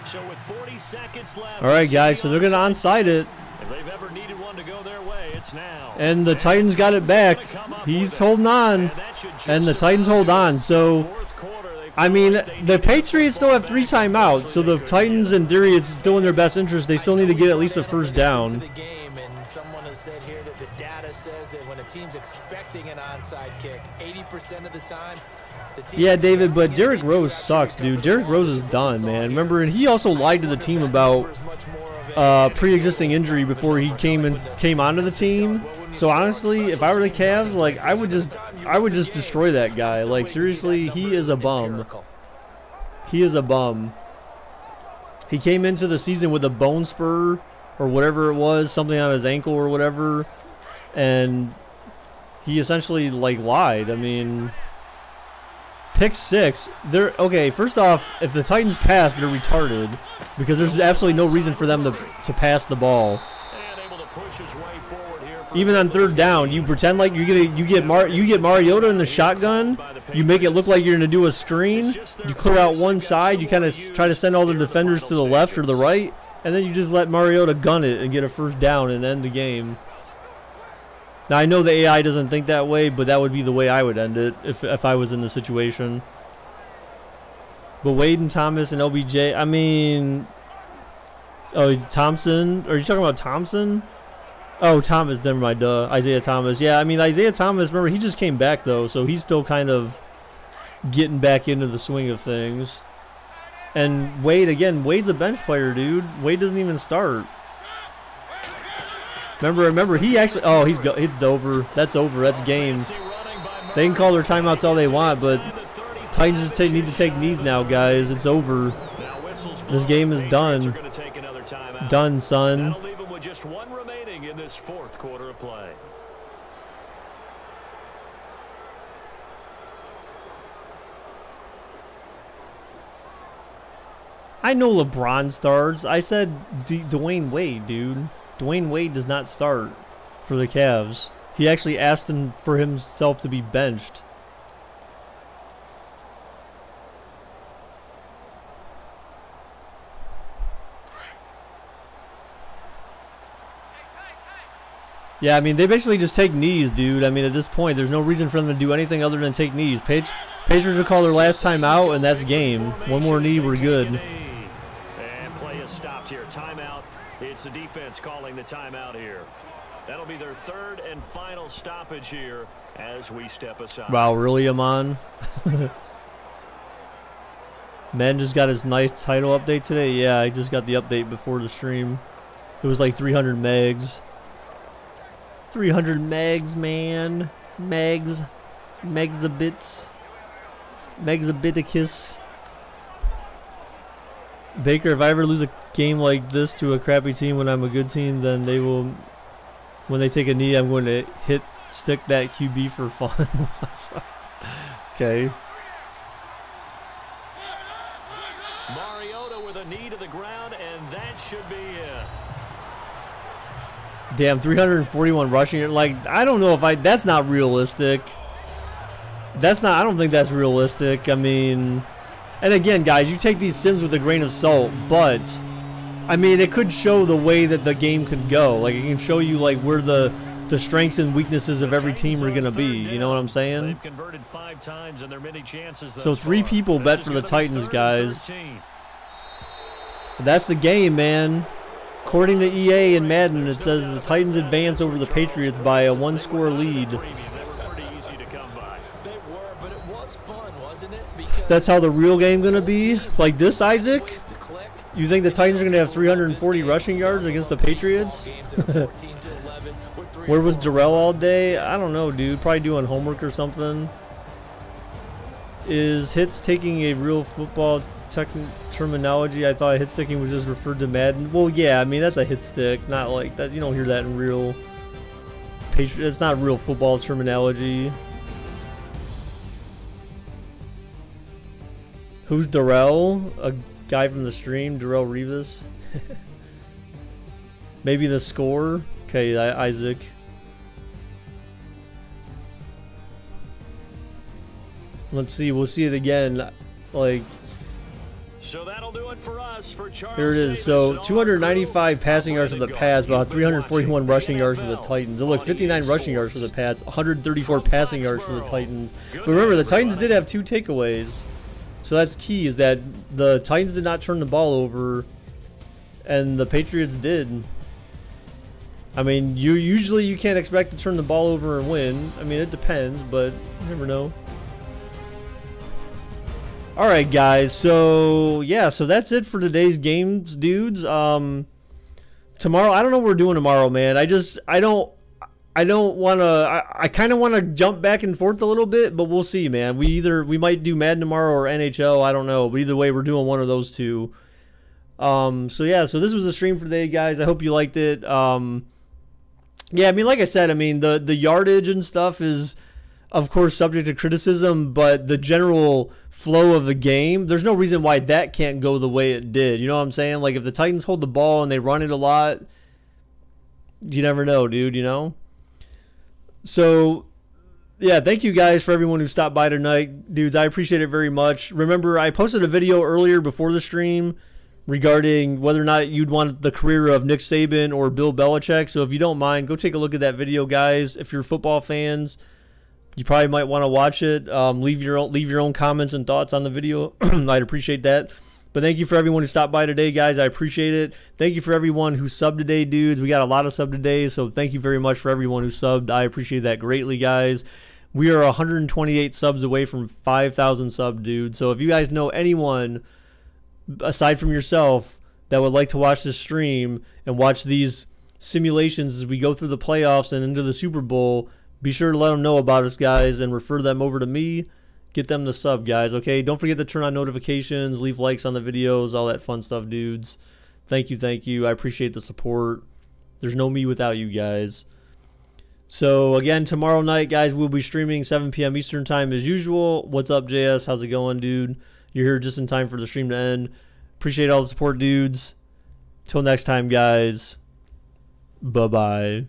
Speaker 3: So with 40 seconds left.
Speaker 1: All right, guys, so they're going to onside it.
Speaker 3: If they've ever needed one to go their way, it's now.
Speaker 1: And the Titans got it back. He's holding on. And the Titans hold on. So, I mean, the Patriots still have 3 timeouts. So the Titans, in theory, it's still in their best interest. They still need to get at least a first down.
Speaker 4: Someone has said here that the data says that when a team's expecting an onside kick, 80% of the time,
Speaker 1: yeah, David, but Derrick Rose sucks, dude. Derrick Rose is done, man. Remember, and he also lied to the team about pre-existing injury before he came onto the team. So honestly, if I were the Cavs, like I would just destroy that guy. Like seriously, he is a bum. He is a bum. He came into the season with a bone spur or whatever it was, something on his ankle or whatever, and he essentially like lied. I mean. Pick 6. They're okay. First off, if the Titans pass, they're retarded because there's absolutely no reason for them to pass the ball. Even on 3rd down, you pretend like you get Mariota in the shotgun. You make it look like you're gonna do a screen. You clear out one side. You kind of try to send all the defenders to the left or the right, and then you just let Mariota gun it and get a first down and end the game. Now, I know the AI doesn't think that way, but that would be the way I would end it if I was in the situation. But Wade and Thomas and LBJ, I mean... Oh, Thompson? Are you talking about Thompson? Oh, Thomas, never mind, duh. Isaiah Thomas. Yeah, I mean, Isaiah Thomas, remember, he just came back, though, so he's still kind of getting back into the swing of things. And Wade, again, Wade's a bench player, dude. Wade doesn't even start. Remember, he actually. Oh, it's over. That's over. That's game. They can call their timeouts all they want, but Titans just need to take knees now, guys. It's over. This game is done. Done, son.
Speaker 3: That'll leave them with just 1 remaining in this 4th quarter of play.
Speaker 1: I know LeBron starts. I said Dwayne Wade, dude. Dwayne Wade does not start for the Cavs. He actually asked him for himself to be benched. Yeah, I mean, they basically just take knees, dude. I mean, at this point, there's no reason for them to do anything other than take knees. Patriots will call their last time out, and that's game. One more knee, we're good.
Speaker 3: And play is stopped here. Timeout. It's the defense calling the timeout here. That'll be their 3rd and final stoppage here as we step aside.
Speaker 1: Wow, really, Amon? Man just got his nice title update today. Yeah, I just got the update before the stream. It was like 300 megs. 300 megs, man. Megs. Megabits. Megabiticus. Baker, if I ever lose a game like this to a crappy team when I'm a good team, then they will, when they take a knee, I'm going to stick that QB for fun. Okay.
Speaker 3: Mariota with a knee to the ground, and that should be it.
Speaker 1: Damn, 341 rushing. Like, I don't know if that's not realistic. That's not, I don't think that's realistic. I mean, and again, guys, you take these sims with a grain of salt, but I mean, it could show the way that the game could go. Like, it can show you like where the strengths and weaknesses of every team are going to be. You know what I'm saying?
Speaker 3: They've converted 5 times and there are many chances
Speaker 1: So 3 people bet for the Titans, guys.
Speaker 3: 13.
Speaker 1: That's the game, man. According to EA and Madden, it says the Titans advance over the Patriots by a 1-score lead.
Speaker 3: They were pretty easy to come by.
Speaker 4: They were, but it was fun, wasn't it? Because
Speaker 1: That's how the real game going to be? Like this, Isaac?
Speaker 4: ways to click.
Speaker 1: You think the Titans are going to have 340 rushing yards against the Patriots? Where was Darrell all day? I don't know, dude. Probably doing homework or something. Is hits taking a real football terminology? I thought hit sticking was just referred to Madden. Well, yeah, I mean, that's a hit stick. Not like that. You don't hear that in real Patriot. It's not real football terminology. Who's Darrell? A guy from the stream? Darrell Revis? Maybe the score? Okay, Isaac. Let's see. We'll see it again. Like,
Speaker 3: So that'll do it for us. For Charles
Speaker 1: here it is.
Speaker 3: Davis
Speaker 1: So
Speaker 3: and our
Speaker 1: 295
Speaker 3: crew.
Speaker 1: passing yards for the Pats, about 341 rushing yards for the Titans. Oh, look, 59 rushing yards for the Pats, 134 passing yards for the Titans. But remember, the Titans did have 2 takeaways. So that's key, is that the Titans did not turn the ball over, and the Patriots did. I mean, usually you can't expect to turn the ball over and win. I mean, it depends, but you never know. All right, guys. So yeah, so that's it for today's games, dudes. Tomorrow, I don't know what we're doing tomorrow, man. I don't want to. I kind of want to jump back and forth a little bit, but we'll see, man. We might do Madden tomorrow or NHL. I don't know, but either way, we're doing one of those two. So yeah, so this was the stream for today, guys. I hope you liked it. Yeah, I mean, like I said, I mean, the yardage and stuff is, of course, subject to criticism, but the general flow of the game, there's no reason why that can't go the way it did. You know what I'm saying? Like, if the Titans hold the ball and they run it a lot, you never know, dude, you know? So, yeah, thank you guys for everyone who stopped by tonight. Dudes, I appreciate it very much. Remember, I posted a video earlier before the stream regarding whether or not you'd want the career of Nick Saban or Bill Belichick. So if you don't mind, go take a look at that video, guys. If you're football fans, you probably might want to watch it. Leave your own comments and thoughts on the video. I'd appreciate that. But thank you for everyone who stopped by today, guys. I appreciate it. Thank you for everyone who subbed today, dudes. We got a lot of sub today, so thank you very much for everyone who subbed. I appreciate that greatly, guys. We are 128 subs away from 5,000 sub, dude. So if you guys know anyone aside from yourself that would like to watch this stream and watch these simulations as we go through the playoffs and into the Super Bowl, be sure to let them know about us, guys, and refer them over to me. Get them to sub, guys, okay? Don't forget to turn on notifications, leave likes on the videos, all that fun stuff, dudes. Thank you, thank you. I appreciate the support. There's no me without you guys. So, again, tomorrow night, guys, we'll be streaming 7 p.m. Eastern Time as usual. What's up, JS? How's it going, dude? You're here just in time for the stream to end. Appreciate all the support, dudes. Till next time, guys. Bye-bye.